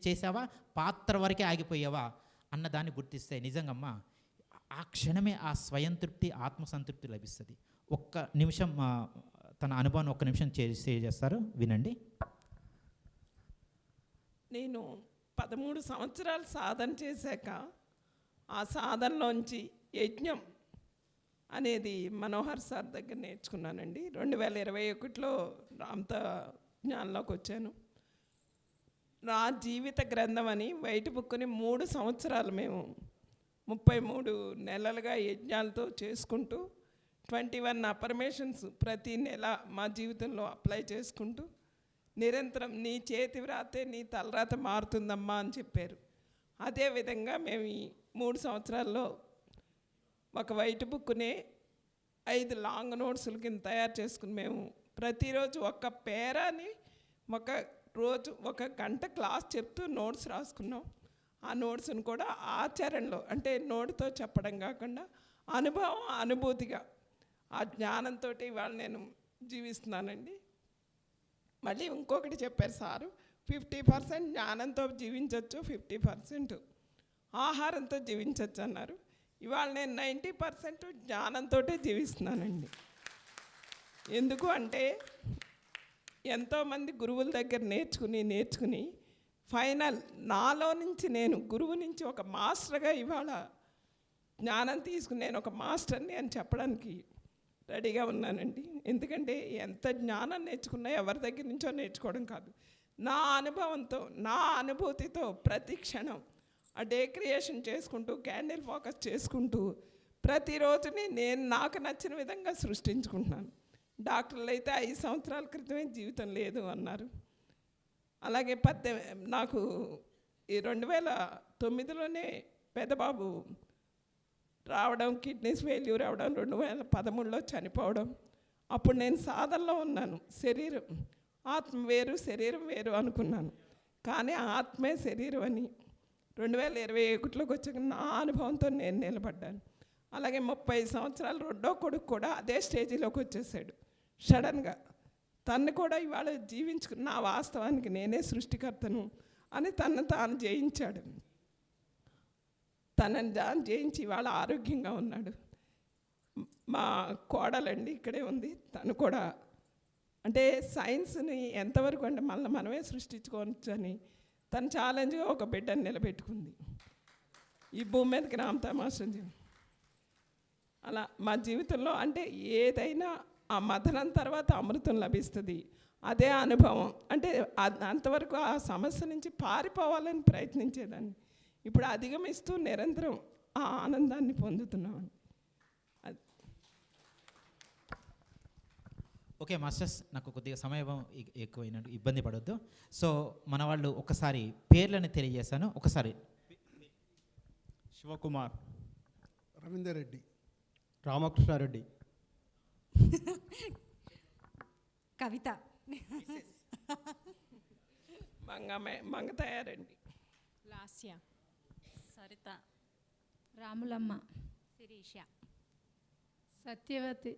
చేసావా, పాత్ర వరకే ఆగిపోయావా అన్న దాన్ని గుర్తిస్తే నిజంగమ్మా ఆ క్షణమే ఆ స్వయం తృప్తి, ఆత్మసంతృప్తి లభిస్తుంది. ఒక్క నిమిషం తన అనుభవాన్ని ఒక్క నిమిషం షేర్ చేస్తారు, వినండి. నేను 13 సంవత్సరాలు సాధన చేశాక ఆ సాధనలోంచి యజ్ఞం అనేది మనోహర్ సార్ దగ్గర నేర్చుకున్నానండి. 2021లో రామత జ్ఞానంలోకి వచ్చాను. నా జీవిత గ్రంథం అని వైట్ బుక్ని 3 సంవత్సరాలు మేము 33 నెలలుగా యజ్ఞాలతో చేసుకుంటూ 21 అఫర్మేషన్స్ ప్రతి నెల మా జీవితంలో అప్లై చేసుకుంటూ నిరంతరం నీ చేతి వ్రాతే నీ తలరాత మారుతుందమ్మా అని చెప్పారు. అదేవిధంగా మేము ఈ 3 సంవత్సరాల్లో ఒక వైట్ బుక్నే 5 లాంగ్ నోట్స్ల కింద తయారు చేసుకుని మేము ప్రతిరోజు ఒక పేరాని ఒక రోజు 1 గంట క్లాస్ చెప్తూ నోట్స్ రాసుకున్నాం. ఆ నోట్స్ని కూడా ఆచరణలో, అంటే నోటితో చెప్పడం కాకుండా అనుభవం, అనుభూతిగా ఆ జ్ఞానంతో ఇవాళ నేను జీవిస్తున్నానండి. మళ్ళీ ఇంకొకటి చెప్పారు సారు, 50% జ్ఞానంతో జీవించవచ్చు, 50% ఆహారంతో జీవించవచ్చు అన్నారు. ఇవాళ నేను 90% జ్ఞానంతో జీవిస్తున్నానండి. ఎందుకు అంటే ఎంతోమంది గురువుల దగ్గర నేర్చుకుని ఫైనల్ నాలో నుంచి నేను గురువు నుంచి ఒక మాస్టర్గా ఇవాళ జ్ఞానం తీసుకుని నేను ఒక మాస్టర్ని అని చెప్పడానికి రెడీగా ఉన్నానండి. ఎందుకంటే ఎంత జ్ఞానం నేర్చుకున్నా ఎవరి దగ్గర నుంచో నేర్చుకోవడం కాదు, నా అనుభవంతో నా అనుభూతితో ప్రతి క్షణం ఆ డే క్రియేషన్ చేసుకుంటూ క్యాండిల్ ఫోకస్ చేసుకుంటూ ప్రతిరోజుని నేను నాకు నచ్చిన విధంగా సృష్టించుకుంటున్నాను. డాక్టర్లు అయితే 5 సంవత్సరాల క్రితమే జీవితం లేదు అన్నారు. అలాగే నాకు ఈ 2009లోనే పెద్దబాబు రావడం, కిడ్నీస్ ఫెయిల్యూర్ అవ్వడం, 2013లో చనిపోవడం. అప్పుడు నేను సాధనలో ఉన్నాను. ఆత్మ వేరు శరీరం వేరు అనుకున్నాను, కానీ ఆత్మే శరీరం అని 2021లోకి వచ్చాక నా అనుభవంతో నేను నిలబడ్డాను. అలాగే 30 సంవత్సరాలు రెండో కొడుకు కూడా అదే స్టేజీలోకి వచ్చేసాడు సడన్గా. తను కూడా ఇవాళ జీవించుకున్న నా వాస్తవానికి నేనే సృష్టికర్తను అని తను తాను జయించాడు. తనని దాన్ని జయించి ఇవాళ ఆరోగ్యంగా ఉన్నాడు. మా కోడలండి ఇక్కడే ఉంది, తను కూడా అంటే సైన్స్ని ఎంతవరకు అంటే మనమే సృష్టించుకోవచ్చు అని తను ఛాలెంజ్గా ఒక బిడ్డని నిలబెట్టుకుంది. ఈ భూమి మీదకి రామతమాషం. అలా మా జీవితంలో అంటే ఏదైనా ఆ మథనం తర్వాత అమృతం లభిస్తుంది, అదే అనుభవం. అంటే అంతవరకు ఆ సమస్య నుంచి పారిపోవాలని ప్రయత్నించేదాన్ని. ఇప్పుడు అధిగమిస్తూ నిరంతరం ఆ ఆనందాన్ని పొందుతున్నామని. ఓకే మాస్టర్స్, నాకు కొద్దిగా సమయం ఎక్కువైనట్టు ఇబ్బంది పడొద్దు. సో మన వాళ్ళు ఒకసారి పేర్లను తెలియజేశాను. ఒకసారి శివకుమార్, రవీందర్ రెడ్డి, రామకృష్ణారెడ్డి, కవిత, మంగ తయారండి, లాస్య, సరిత, రాములమ్మ, శిరీష, సత్యవతి,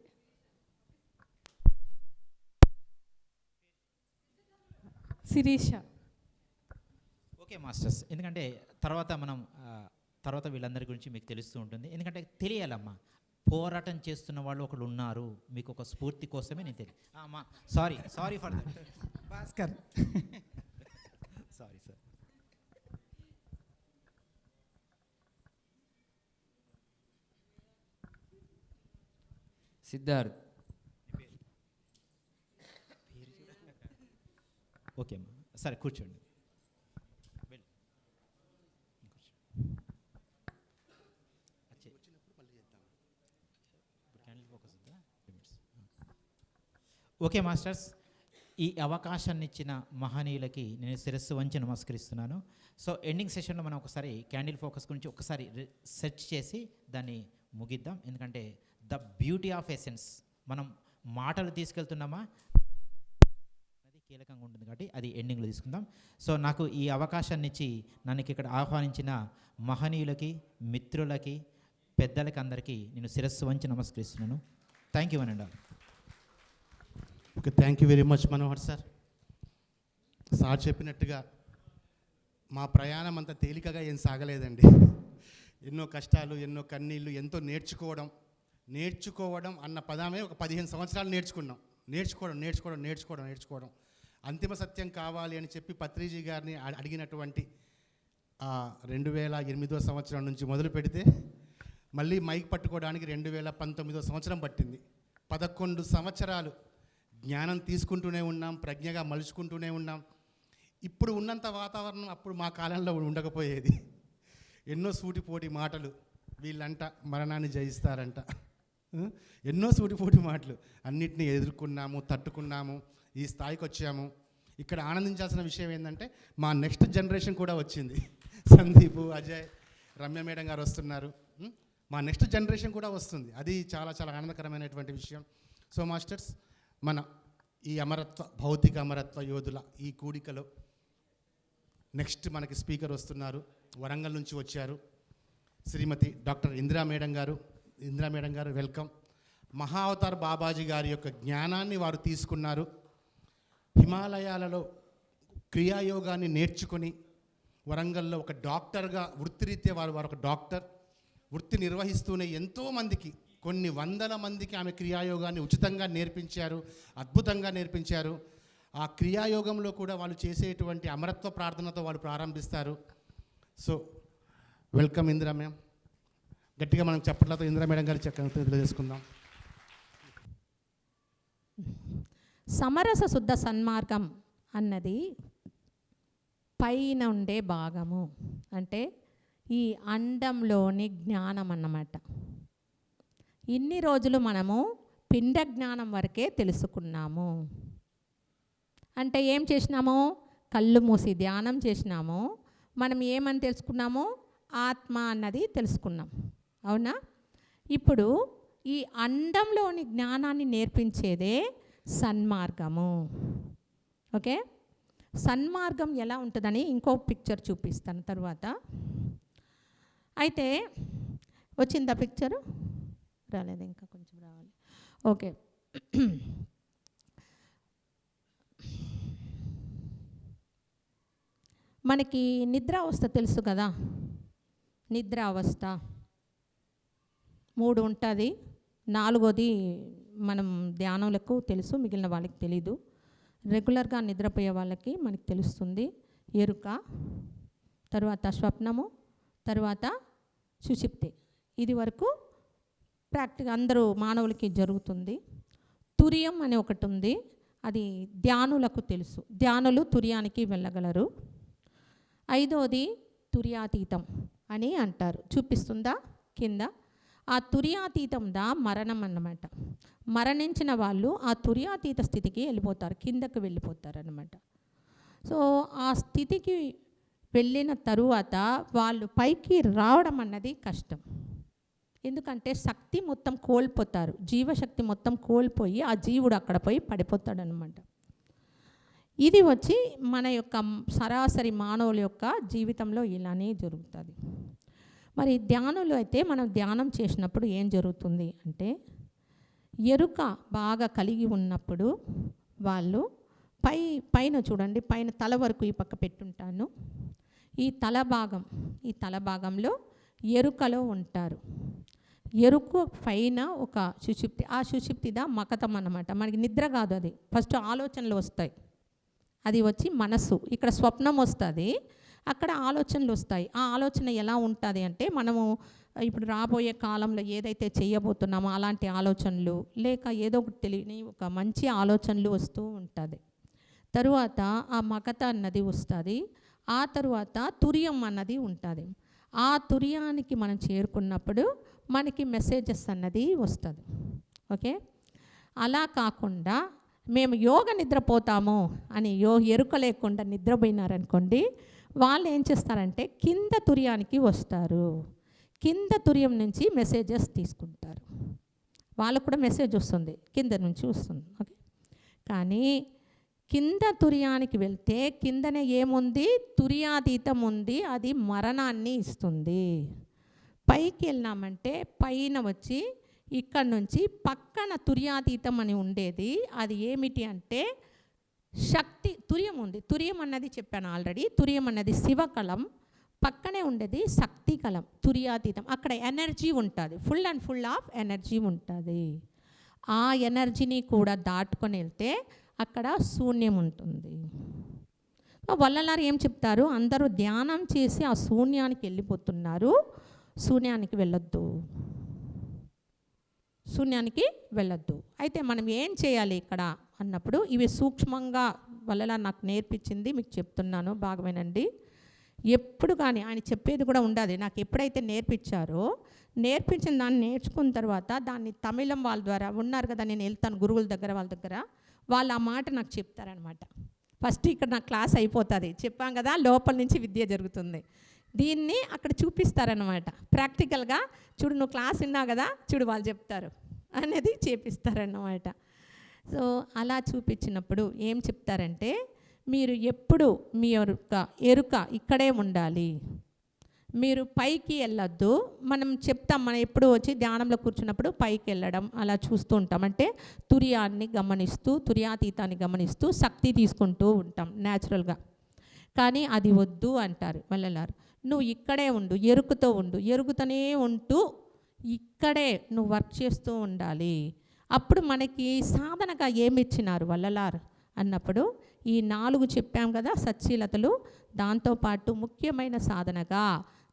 శిరీష. ఓకే మాస్టర్స్, ఎందుకంటే తర్వాత వీళ్ళందరి గురించి మీకు తెలుస్తూ ఉంటుంది. ఎందుకంటే తెలియాలమ్మా, పోరాటం చేస్తున్న వాళ్ళు ఒకళ్ళు ఉన్నారు, మీకు ఒక స్ఫూర్తి కోసమే నేను అమ్మా sorry for that Bhaskar, sorry sir. Siddharth, okay అమ్మా, సరే కూర్చోండి. ఓకే మాస్టర్స్, ఈ అవకాశాన్ని ఇచ్చిన మహనీయులకి నేను శిరస్సు వంచి నమస్కరిస్తున్నాను. సో ఎండింగ్ సెషన్లో మనం ఒకసారి క్యాండిల్ ఫోకస్ గురించి ఒకసారి సెర్చ్ చేసి దాన్ని ముగిద్దాం. ఎందుకంటే ద బ్యూటీ ఆఫ్ ఎసెన్స్, మనం మాటలు తీసుకెళ్తున్నామా అది కీలకంగా ఉంటుంది కాబట్టి అది ఎండింగ్లో తీసుకుందాం. సో నాకు ఈ అవకాశాన్ని ఇచ్చి నన్ను ఇక్కడ ఆహ్వానించిన మహనీయులకి, మిత్రులకి, పెద్దలకి అందరికీ నేను శిరస్సు వంచి నమస్కరిస్తున్నాను. థ్యాంక్ యూ అనండి. Okay, thank you very much Manohar sir. Sir చెప్పినట్టుగా మా ప్రయాణం అంత తేలికగా ఏం సాగలేదండి. ఎన్నో కష్టాలు, ఎన్నో కన్నీళ్ళు, ఎంతో నేర్చుకోవడం అన్న పదమే ఒక 15 సంవత్సరాలు నేర్చుకోవడం. అంతిమ సత్యం కావాలి అని చెప్పి పత్రిజీ గారిని అడిగినటువంటి 2008వ సంవత్సరం నుంచి మొదలు పెడితే మళ్ళీ మైక్ పట్టుకోవడానికి 2019వ సంవత్సరం పట్టింది. 11 సంవత్సరాలు జ్ఞానం తీసుకుంటూనే ఉన్నాం, ప్రజ్ఞగా మలుచుకుంటూనే ఉన్నాం. ఇప్పుడు ఉన్నంత వాతావరణం అప్పుడు మా కాలంలో ఉండకపోయేది. ఎన్నో సూటిపోటి మాటలు, వీళ్ళంట మరణాన్ని జయిస్తారంట, ఎన్నో సూటిపోటి మాటలు అన్నిటినీ ఎదుర్కొన్నాము, తట్టుకున్నాము, ఈ స్థాయికి వచ్చాము. ఇక్కడ ఆనందించాల్సిన విషయం ఏంటంటే మా నెక్స్ట్ జనరేషన్ కూడా వచ్చింది. సందీప్, అజయ్, రమ్య మేడం గారు వస్తున్నారు. మా నెక్స్ట్ జనరేషన్ కూడా వస్తుంది. అది చాలా చాలా ఆనందకరమైనటువంటి విషయం. సో మాస్టర్స్, మన ఈ భౌతిక అమరత్వ యోధుల ఈ కూడికలో నెక్స్ట్ మనకి స్పీకర్ వస్తున్నారు. వరంగల్ నుంచి వచ్చారు శ్రీమతి డాక్టర్ ఇందిరా మేడం గారు వెల్కమ్. మహావతార్ బాబాజీ గారి యొక్క జ్ఞానాన్ని వారు తీసుకున్నారు. హిమాలయాలలో క్రియాయోగాన్ని నేర్చుకుని వరంగల్లో ఒక డాక్టర్గా వృత్తిరీత్యా వారు ఒక డాక్టర్ వృత్తి నిర్వహిస్తూనే ఎంతోమందికి కొన్ని వందల మందికి ఆమె క్రియాయోగాన్ని ఉచితంగా నేర్పించారు, అద్భుతంగా నేర్పించారు. ఆ క్రియాయోగంలో కూడా వాళ్ళు చేసేటువంటి అమరత్వ ప్రార్థనతో వాళ్ళు ప్రారంభిస్తారు. So welcome Indira ma'am. గట్టిగా మనం చెప్పట్లతో ఇందిరా మేడం గారి చక్కగా తెలియజేసుకుందాం. సమరస శుద్ధ సన్మార్గం అన్నది పైన ఉండే భాగము, అంటే ఈ అండంలోని జ్ఞానం అన్నమాట. ఇన్ని రోజులు మనము పిండ జ్ఞానం వరకే తెలుసుకున్నాము. అంటే ఏం చేసినాము? కళ్ళు మూసి ధ్యానం చేసినాము. మనం ఏమని తెలుసుకున్నాము? ఆత్మ అన్నది తెలుసుకున్నాం, అవునా? ఇప్పుడు ఈ అండంలోని జ్ఞానాన్ని నేర్పించేదే సన్మార్గము. ఓకే, సన్మార్గం ఎలా ఉంటుందని ఇంకో పిక్చర్ చూపిస్తాను తర్వాత. అయితే వచ్చిందా పిక్చరు? రాలేదు, ఇంకా కొంచెం రావాలి. ఓకే, మనకి నిద్రావస్థ తెలుసు కదా. నిద్రావస్థ 3 ఉంటుంది, 4వది మనం ధ్యానంలకు తెలుసు, మిగిలిన వాళ్ళకి తెలీదు. రెగ్యులర్గా నిద్రపోయే వాళ్ళకి మనకి తెలుస్తుంది. ఎరుక, తర్వాత స్వప్నము, తర్వాత సుషుప్తి. ఇది వరకు ప్రాక్టికల్ అందరూ మానవులకి జరుగుతుంది. తురియం అనే ఒకటి ఉంది, అది ధ్యానులకు తెలుసు. ధ్యానులు తురియానికి వెళ్ళగలరు. 5వది తుర్యాతీతం అని అంటారు, చూపిస్తుందా కింద? ఆ తుర్యాతీతం మరణం అన్నమాట. మరణించిన వాళ్ళు ఆ తుర్యాతీత స్థితికి వెళ్ళిపోతారు, కిందకు వెళ్ళిపోతారు అన్నమాట. సో ఆ స్థితికి వెళ్ళిన తరువాత వాళ్ళు పైకి రావడం అన్నది కష్టం. ఎందుకంటే శక్తి మొత్తం కోల్పోతారు, జీవశక్తి మొత్తం కోల్పోయి ఆ జీవుడు అక్కడ పోయి పడిపోతాడు అన్నమాట. ఇది వచ్చి మన యొక్క సరాసరి మానవుల యొక్క జీవితంలో ఇలానే జరుగుతుంది. మరి ధ్యానులు అయితే మనం ధ్యానం చేసినప్పుడు ఏం జరుగుతుంది అంటే, ఎరుక బాగా కలిగి ఉన్నప్పుడు వాళ్ళు పైన చూడండి, పైన తల వరకు ఈ పక్క పెట్టుంటాను. ఈ తల భాగంలో ఎరుకలో ఉంటారు. ఎరుకు పైన ఒక సుషుప్తి, ఆ సుషుప్తిదా మకతం అన్నమాట. మనకి నిద్ర కాదు, అది ఫస్ట్ ఆలోచనలు వస్తాయి. అది వచ్చి మనసు, ఇక్కడ స్వప్నం వస్తుంది, అక్కడ ఆలోచనలు వస్తాయి. ఆ ఆలోచన ఎలా ఉంటుంది అంటే, మనము ఇప్పుడు రాబోయే కాలంలో ఏదైతే చేయబోతున్నామో అలాంటి ఆలోచనలు, లేక ఏదో ఒకటి తెలియని ఒక మంచి ఆలోచనలు వస్తూ ఉంటుంది. తరువాత ఆ మకత అన్నది వస్తుంది. ఆ తరువాత తురియం అన్నది ఉంటుంది. ఆ తురియానికి మనం చేరుకున్నప్పుడు మనకి మెసేజెస్ అన్నది వస్తుంది. ఓకే, అలా కాకుండా మేము యోగ నిద్రపోతాము అని ఎరుక లేకుండా నిద్రపోయినారనుకోండి, వాళ్ళు ఏం చేస్తారంటే కింద తుర్యానికి వస్తారు. కింద తుర్యం నుంచి మెసేజెస్ తీసుకుంటారు. వాళ్ళకు కూడా మెసేజ్ వస్తుంది, కింద నుంచి వస్తుంది. ఓకే, కానీ కింద తుర్యానికి వెళ్తే కిందనే ఏముంది? తుర్యాతీతం ఉంది, అది మరణాన్ని ఇస్తుంది. పైకి వెళ్ళామంటే పైన వచ్చి ఇక్కడ నుంచి పక్కన తుర్యాతీతం అని ఉండేది, అది ఏమిటి అంటే శక్తి. తుర్యం ఉంది, తుర్యం అన్నది చెప్పాను ఆల్రెడీ. తుర్యం అన్నది శివకలం, పక్కనే ఉండేది శక్తి కలం, తుర్యాతీతం. అక్కడ ఎనర్జీ ఉంటుంది, full and full of energy ఉంటుంది. ఆ ఎనర్జీని కూడా దాటుకొని వెళ్తే అక్కడ శూన్యం ఉంటుంది. వల్లలారు ఏం చెప్తారు? అందరూ ధ్యానం చేసి ఆ శూన్యానికి వెళ్ళిపోతున్నారు, శూన్యానికి వెళ్ళొద్దు, శూన్యానికి వెళ్ళొద్దు. అయితే మనం ఏం చేయాలి ఇక్కడ అన్నప్పుడు, ఇవి సూక్ష్మంగా వల్లలా నాకు నేర్పించింది మీకు చెప్తున్నాను, బాగా వినండి. ఎప్పుడు కానీ ఆయన చెప్పేది కూడా ఉండాలి. నాకు ఎప్పుడైతే నేర్పించారో, నేర్పించిన దాన్ని నేర్చుకున్న తర్వాత దాన్ని తమిళం వాళ్ళ ద్వారా ఉన్నారు కదా, నేను వెళ్తాను గురువుల దగ్గర, వాళ్ళ దగ్గర వాళ్ళు ఆ మాట నాకు చెప్తారనమాట. ఫస్ట్ ఇక్కడ నా క్లాస్ అయిపోతుంది, చెప్పాం కదా లోపల నుంచి విద్య జరుగుతుంది. దీన్ని అక్కడ చూపిస్తారనమాట ప్రాక్టికల్గా. చూడు నువ్వు క్లాస్ విన్నావు కదా, చూడు వాళ్ళు చెప్తారు అనేది చేపిస్తారన్నమాట. సో అలా చూపించినప్పుడు ఏం చెప్తారంటే, మీరు ఎప్పుడు మీ ఎరుక ఇక్కడే ఉండాలి, మీరు పైకి వెళ్ళొద్దు. మనం చెప్తాం, మనం ఎప్పుడు వచ్చి ధ్యానంలో కూర్చున్నప్పుడు పైకి వెళ్ళడం అలా చూస్తూ ఉంటాం. అంటే తుర్యాన్ని గమనిస్తూ, తుర్యాతీతాన్ని గమనిస్తూ శక్తి తీసుకుంటూ ఉంటాం న్యాచురల్గా. కానీ అది వద్దు అంటారు వల్లలారు. నువ్వు ఇక్కడే ఉండు, ఎరుకుతో ఉండు, ఎరుగుతూనే ఉంటూ ఇక్కడే నువ్వు వర్క్ చేస్తూ ఉండాలి. అప్పుడు మనకి సాధనగా ఏమి ఇచ్చినారు వల్లలారు అన్నప్పుడు ఈ 4 చెప్పాం కదా సచ్చీలతలు. దాంతోపాటు ముఖ్యమైన సాధనగా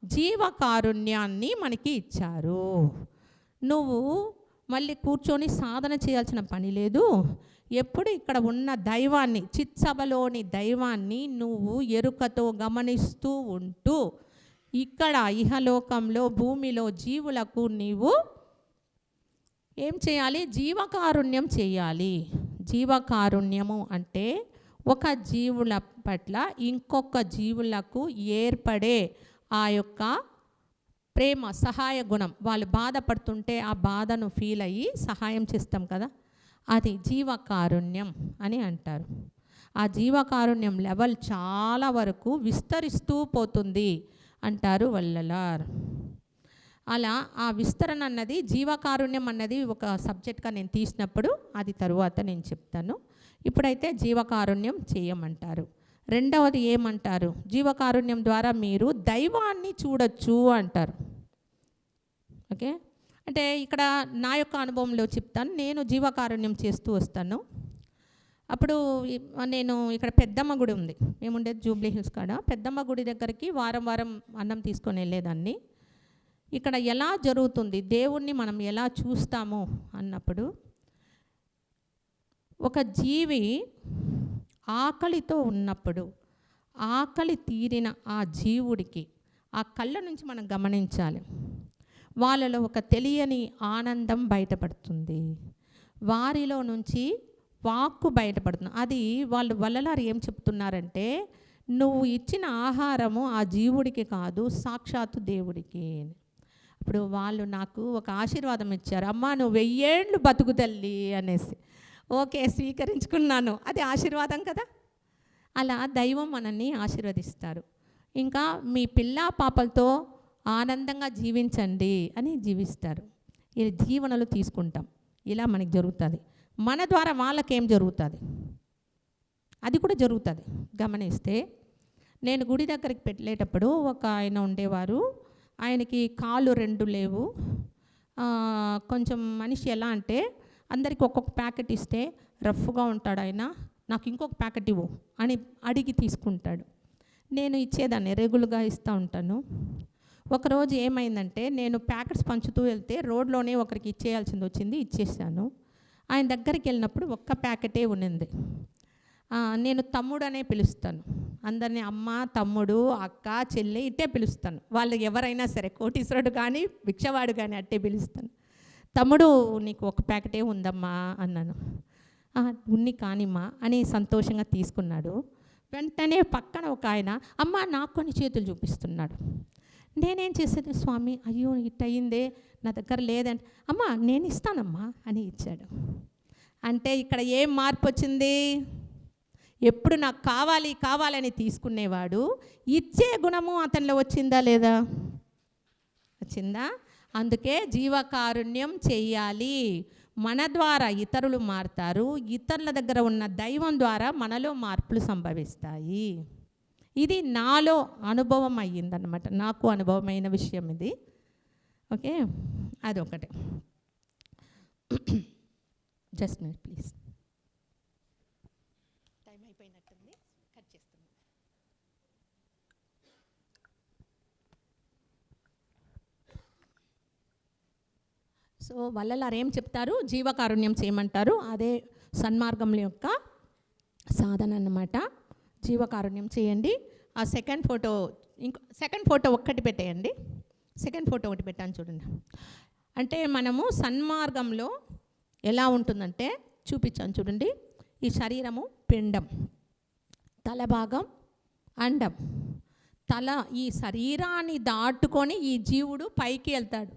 జీవకారుణ్యాన్ని మనకి ఇచ్చారు. నువ్వు మళ్ళీ కూర్చొని సాధన చేయాల్సిన పని లేదు. ఎప్పుడు ఇక్కడ ఉన్న దైవాన్ని, చిత్సభలోని దైవాన్ని నువ్వు ఎరుకతో గమనిస్తూ ఉంటూ ఇక్కడ ఇహలోకంలో భూమిలో జీవులకు నీవు ఏం చేయాలి? జీవకారుణ్యం చేయాలి. జీవకారుణ్యము అంటే ఒక జీవుల పట్ల ఇంకొక జీవులకు ఏర్పడే ఆ యొక్క ప్రేమ, సహాయ గుణం. వాళ్ళు బాధపడుతుంటే ఆ బాధను ఫీల్ అయ్యి సహాయం చేస్తాం కదా, అది జీవకారుణ్యం అని అంటారు. ఆ జీవకారుణ్యం లెవెల్ చాలా వరకు విస్తరిస్తూ పోతుంది అంటారు వల్లలార్. అలా ఆ విస్తరణ అన్నది, జీవకారుణ్యం అన్నది ఒక సబ్జెక్ట్గా నేను తీసినప్పుడు అది తరువాత నేను చెప్తాను. ఇప్పుడైతే జీవకారుణ్యం చేయమంటారు. రెండవది ఏమంటారు? జీవకారుణ్యం ద్వారా మీరు దైవాన్ని చూడొచ్చు అంటారు. ఓకే, అంటే ఇక్కడ నా యొక్క అనుభవంలో చెప్తాను. నేను జీవకారుణ్యం చేస్తూ వస్తాను. అప్పుడు నేను ఇక్కడ పెద్దమ్మ గుడి ఉంది, మేము ఉండేది జూబ్లీ హిల్స్ కాడ. పెద్దమ్మ గుడి దగ్గరికి వారం వారం అన్నం తీసుకొని వెళ్ళేదాన్ని. ఇక్కడ ఎలా జరుగుతుంది, దేవుణ్ణి మనం ఎలా చూస్తాము అన్నప్పుడు, ఒక జీవి ఆకలితో ఉన్నప్పుడు ఆకలి తీరిన ఆ జీవుడికి ఆ కళ్ళ నుంచి మనం గమనించాలి. వాళ్ళలో ఒక తెలియని ఆనందం బయటపడుతుంది, వారిలో నుంచి వాక్కు బయటపడుతుంది. అది వాళ్ళు వల్లలారు ఏం చెప్తున్నారంటే, నువ్వు ఇచ్చిన ఆహారము ఆ జీవుడికి కాదు, సాక్షాత్తు దేవుడికి. అప్పుడు వాళ్ళు నాకు ఒక ఆశీర్వాదం ఇచ్చారు, అమ్మ నువ్వు 1000 ఏళ్ళు బతుకు తల్లి అనేసి. ఓకే, స్వీకరించుకున్నాను, అది ఆశీర్వాదం కదా. అలా దైవం మనల్ని ఆశీర్వదిస్తారు. ఇంకా మీ పిల్ల పాపలతో ఆనందంగా జీవించండి అని జీవిస్తారు. ఈ జీవనలు తీసుకుంటాం, ఇలా మనకి జరుగుతుంది. మన ద్వారా వాళ్ళకేం జరుగుతుంది, అది కూడా జరుగుతుంది. గమనిస్తే నేను గుడి దగ్గరికి వెళ్ళేటప్పుడు ఒక ఆయన ఉండేవారు, ఆయనకి కాళ్ళు 2 లేవు. కొంచెం మనిషి ఎలా అంటే అందరికి ఒక్కొక్క ప్యాకెట్ ఇస్తే రఫ్గా ఉంటాడు ఆయన, నాకు ఇంకొక ప్యాకెట్ ఇవ్వు అని అడిగి తీసుకుంటాడు. నేను ఇచ్చేదాన్ని, రెగ్యులర్గా ఇస్తూ ఉంటాను. ఒకరోజు ఏమైందంటే నేను ప్యాకెట్స్ పంచుతూ వెళ్తే రోడ్లోనే ఒకరికి ఇచ్చేయాల్సింది వచ్చింది, ఇచ్చేసాను. ఆయన దగ్గరికి వెళ్ళినప్పుడు ఒక్క ప్యాకెటే ఉన్నింది. నేను తమ్ముడు అనే పిలుస్తాను అందరినీ, అమ్మ, తమ్ముడు, అక్క, చెల్లి ఇట్టే పిలుస్తాను. వాళ్ళు ఎవరైనా సరే, కోటీశ్వరుడు కానీ భిక్షవాడు కానీ అట్టే పిలుస్తాను. తమ్ముడు నీకు ఒక ప్యాకెటే ఉందమ్మా అన్నాను. ఉన్ని కానిమ్మా అని సంతోషంగా తీసుకున్నాడు. వెంటనే పక్కన ఒక ఆయన, అమ్మ నాకు కొన్ని చేతులు చూపిస్తున్నాడు. నేనేం చేసేది స్వామి, అయ్యో ఇట్ అయ్యిందే, నా దగ్గర లేదంటే, అమ్మ నేను ఇస్తానమ్మా అని ఇచ్చాడు. అంటే ఇక్కడ ఏం మార్పు వచ్చింది? ఎప్పుడు నాకు కావాలి కావాలని తీసుకునేవాడు, ఇచ్చే గుణము అతనిలో వచ్చిందా లేదా? వచ్చిందా? అందుకే జీవకారుణ్యం చెయ్యాలి. మన ద్వారా ఇతరులు మారుతారు, ఇతరుల దగ్గర ఉన్న దైవం ద్వారా మనలో మార్పులు సంభవిస్తాయి. ఇది నాలో అనుభవం అయ్యిందన్నమాట, నాకు అనుభవమైన విషయం ఇది. ఓకే, అదొకటి. Just minute please. టైం అయిపోయినట్టుంది, కట్ చేస్తున్నాను. సో వల్లలారు ఏం చెప్తారు? జీవకారుణ్యం చేయమంటారు. అదే సన్మార్గం యొక్క సాధన అన్నమాట. జీవకారుణ్యం చేయండి. ఆ సెకండ్ ఫోటో ఒక్కటి పెట్టేయండి. సెకండ్ ఫోటో ఒకటి పెట్టాను చూడండి. అంటే మనము సన్మార్గంలో ఎలా ఉంటుందంటే చూపించాను చూడండి. ఈ శరీరము పిండం, తల భాగం అండం. తల, ఈ శరీరాన్ని దాటుకొని ఈ జీవుడు పైకి వెళ్తాడు.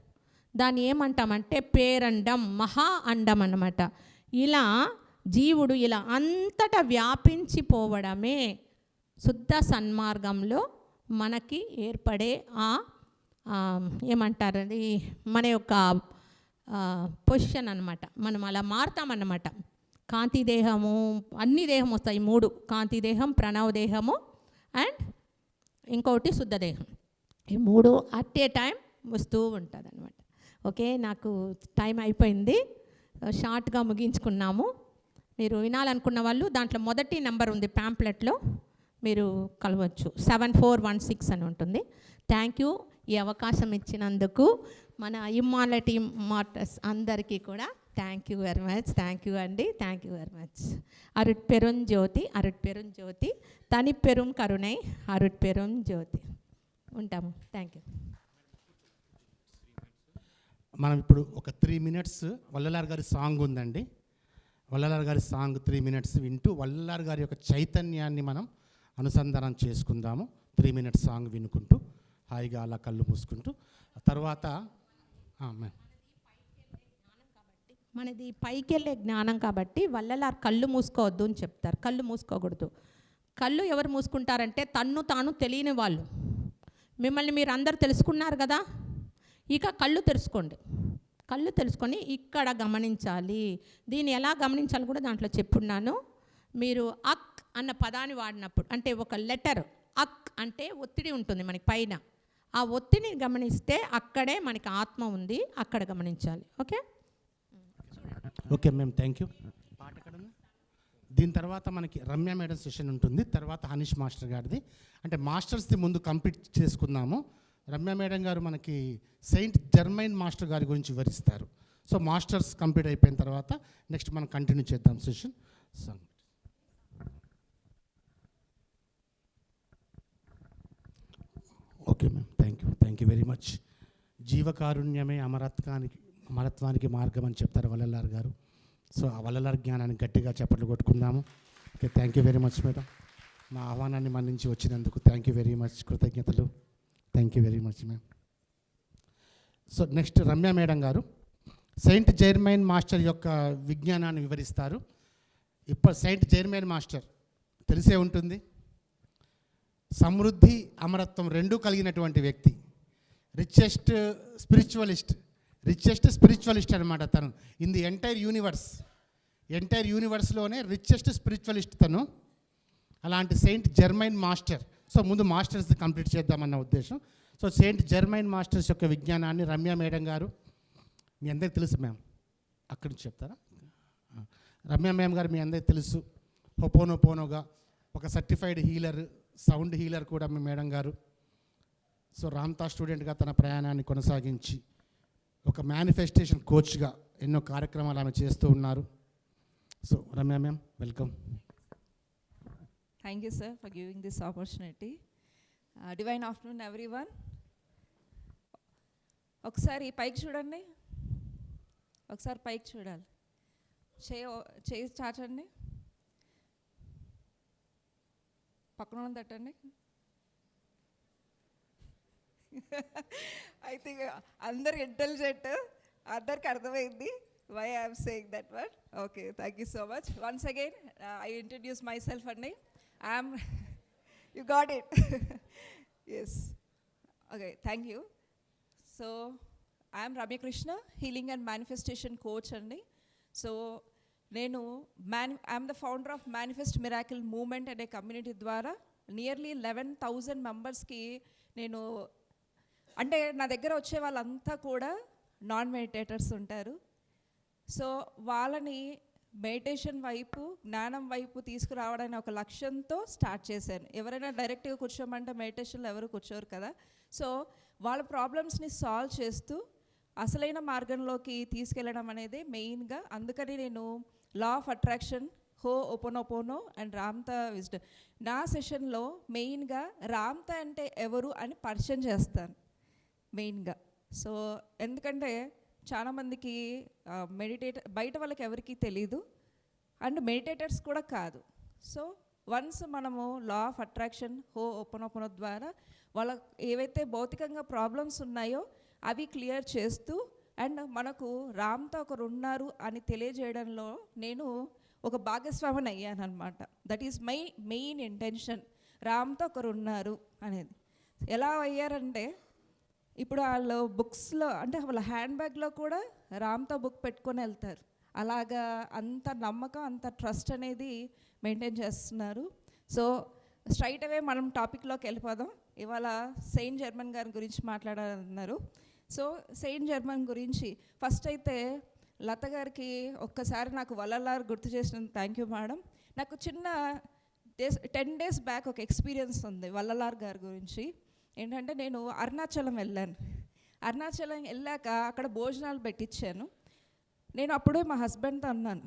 దాన్ని ఏమంటామంటే పేరండం, మహా అండం అన్నమాట. ఇలా జీవుడు ఇలా అంతటా వ్యాపించిపోవడమే శుద్ధ సన్మార్గంలో మనకి ఏర్పడే ఏమంటారు, అది మన యొక్క పొజిషన్ అన్నమాట. మనం అలా మారుతామన్నమాట. కాంతి దేహము, అన్ని దేహం వస్తాయి, 3 కాంతి దేహం, ప్రణవ దేహము, అండ్ ఇంకొకటి శుద్ధదేహం. ఈ 3 అట్ ఏ టైం వస్తూ ఉంటుంది అనమాట. ఓకే, నాకు టైం అయిపోయింది, షార్ట్గా ముగించుకున్నాము. మీరు వినాలనుకున్న వాళ్ళు దాంట్లో మొదటి నెంబర్ ఉంది ప్యాంప్లెట్లో, మీరు కలవచ్చు, 7416 అని ఉంటుంది. థ్యాంక్ యూ ఈ అవకాశం ఇచ్చినందుకు మన ఇమ్మాలిటీ మార్టర్స్ అందరికీ కూడా thank you very much. Thank you అండి, థ్యాంక్ యూ వెరీ మచ్. అరుట్పెరుంజ్యోతి తనిపెరుం కరుణై అరుట్పెరుంజ్యోతి. ఉంటాము. Thank you. మనం ఇప్పుడు ఒక 3 minutes వల్లలార్ గారి సాంగ్ ఉందండి. వల్లలార్ గారి సాంగ్ 3 minutes వింటూ వల్లలార్ గారి యొక్క చైతన్యాన్ని మనం అనుసంధానం చేసుకుందాము. 3 minutes సాంగ్ వినుకుంటూ హాయిగా అలా కళ్ళు మూసుకుంటూ. తర్వాత మనది పైకి వెళ్ళే జ్ఞానం కాబట్టి వల్లలార్ కళ్ళు మూసుకోవద్దు అని చెప్తారు. కళ్ళు మూసుకోకూడదు. కళ్ళు ఎవరు మూసుకుంటారంటే తన్ను తాను తెలియని వాళ్ళు. మిమ్మల్ని మీరు అందరు తెలుసుకున్నారు కదా, ఇక కళ్ళు తెరుచుకోండి. కళ్ళు తెలుసుకొని ఇక్కడ గమనించాలి. దీన్ని ఎలా గమనించాలి కూడా దాంట్లో చెప్పున్నాను. మీరు అక్ అన్న పదాన్ని వాడినప్పుడు, అంటే ఒక లెటర్ అక్ అంటే ఒత్తిడి ఉంటుంది మనకి పైన, ఆ ఒత్తిడిని గమనిస్తే అక్కడే మనకి ఆత్మ ఉంది, అక్కడ గమనించాలి. Okay okay ma'am, thank you. పాట ఎక్కడ ఉంది? దీని తర్వాత మనకి రమ్య మేడం సెషన్ ఉంటుంది, తర్వాత హనీష్ మాస్టర్ గారిది. అంటే మాస్టర్స్ది ముందు కంప్లీట్ చేసుకుందాము. రమ్య మేడం గారు మనకి సెయింట్ జర్మైన్ మాస్టర్ గారి గురించి వివరిస్తారు. సో మాస్టర్స్ కంప్లీట్ అయిపోయిన తర్వాత నెక్స్ట్ మనం కంటిన్యూ చేద్దాం session. Okay ma'am, thank you very much. జీవకారుణ్యమే అమరత్వానికి మార్గం అని చెప్తారు వల్లలార్ గారు. సో ఆ వల్లలార్ జ్ఞానాన్ని గట్టిగా చప్పట్లు కొట్టుకుందాము. Okay, thank you very much madam. మా ఆహ్వానాన్ని మన్నించి వచ్చినందుకు థ్యాంక్ యూ వెరీ మచ్, కృతజ్ఞతలు. Thank you very much ma'am. So next Ramya madam గారు సెయింట్ జర్మైన్ మాస్టర్ యొక్క విజ్ఞానాన్ని వివరిస్తారు. ఇప్పుడు సెయింట్ జర్మైన్ మాస్టర్ తెలిసే ఉంటుంది, సమృద్ధి అమరత్వం రెండూ కలిగినటువంటి వ్యక్తి. రిచెస్ట్ స్పిరిచువలిస్ట్ అనమాట తను. ఇన్ ది ఎంటైర్ యూనివర్స్లోనే రిచెస్ట్ స్పిరిచువలిస్ట్ తను. అలాంటి సెయింట్ జర్మైన్ మాస్టర్. సో ముందు మాస్టర్స్ కంప్లీట్ చేద్దామన్న ఉద్దేశం. సో సెయింట్ జర్మైన్ మాస్టర్స్ యొక్క విజ్ఞానాన్ని రమ్య మేడం గారు, మీ అందరికీ తెలుసు మ్యామ్, అక్కడి నుంచి చెప్తారా? రమ్య మ్యామ్ గారు మీ అందరికీ తెలుసు, హొపోనోపోనోగా ఒక సర్టిఫైడ్ హీలర్, సౌండ్ హీలర్ కూడా మీ మేడం గారు. సో రామ్తా స్టూడెంట్గా తన ప్రయాణాన్ని కొనసాగించి ఒక మేనిఫెస్టేషన్ కోచ్గా ఎన్నో కార్యక్రమాలు ఆమె చేస్తూ ఉన్నారు. So Ramya ma'am, welcome. Thank you, sir, for giving this opportunity. Divine afternoon, everyone. ఒకసారి పైకి చూడండి, ఒకసారి పైకి చూడాలి. చేయి చాచండి, పక్కన తట్టండి. ఐ థింక్ అందరు ఇంటెలిజెంట్, అందరికి అర్థమైంది why I am saying that word. Okay, thank you so much. Once again, I introduce myself అండి. You got it. Yes. Okay, thank you. So, I am Ramya Krishna, healing and manifestation coach అండి. So, I am the founder of Manifest Miracle Movement అనే community ద్వారా nearly 11,000 మెంబర్స్కి నేను, అంటే నా దగ్గర వచ్చే వాళ్ళంతా కూడా నాన్ మెడిటేటర్స్ ఉంటారు. సో వాళ్ళని మెడిటేషన్ వైపు, జ్ఞానం వైపు తీసుకురావడానికి ఒక లక్ష్యంతో స్టార్ట్ చేశాను. ఎవరైనా డైరెక్ట్గా కూర్చోమంటే మెడిటేషన్లో ఎవరు కూర్చోరు కదా. సో వాళ్ళ ప్రాబ్లమ్స్ని సాల్వ్ చేస్తూ అసలైన మార్గంలోకి తీసుకెళ్ళడం అనేది మెయిన్గా. అందుకని నేను law of attraction, Ho'oponopono and Ramtha wisdom నా సెషన్లో మెయిన్గా రామ్తా అంటే ఎవరు అని పరిచయం చేస్తాను మెయిన్గా. సో ఎందుకంటే చాలామందికి బయట వాళ్ళకి ఎవరికి తెలీదు, అండ్ మెడిటేటర్స్ కూడా కాదు. సో వన్స్ మనము లా ఆఫ్ అట్రాక్షన్, హోపోనోపోనో ద్వారా వాళ్ళ ఏవైతే భౌతికంగా ప్రాబ్లమ్స్ ఉన్నాయో అవి క్లియర్ చేస్తూ, అండ్ మనకు రామ్తో ఒకరు ఉన్నారు అని తెలియజేయడంలో నేను ఒక భాగస్వామిని అయ్యాను అనమాట. That is my main intention, రామ్తో ఒకరు ఉన్నారు అనేది. ఎలా అయ్యారంటే, ఇప్పుడు వాళ్ళు బుక్స్లో, అంటే వాళ్ళ హ్యాండ్ బ్యాగ్లో కూడా రామ్తో బుక్ పెట్టుకొని వెళ్తారు. అలాగా అంత నమ్మకం, అంత ట్రస్ట్ అనేది మెయింటైన్ చేస్తున్నారు. సో స్ట్రైట్ అవే మనం టాపిక్లోకి వెళ్ళిపోదాం. ఇవాళ సెయింట్ జర్మన్ గారి గురించి మాట్లాడాలన్నారు. సో సెయింట్ జర్మన్ గురించి ఫస్ట్ అయితే లత గారికి ఒక్కసారి నాకు వల్లలార్ గుర్తు చేసినందుకు థ్యాంక్ యూ మేడం. నాకు చిన్న 10 days బ్యాక్ ఒక ఎక్స్పీరియన్స్ ఉంది వల్లలార్ గారి గురించి. ఏంటంటే నేను అరుణాచలం వెళ్ళాను. అరుణాచలం వెళ్ళాక అక్కడ భోజనాలు పెట్టించాను. నేను అప్పుడే మా హస్బెండ్తో అన్నాను,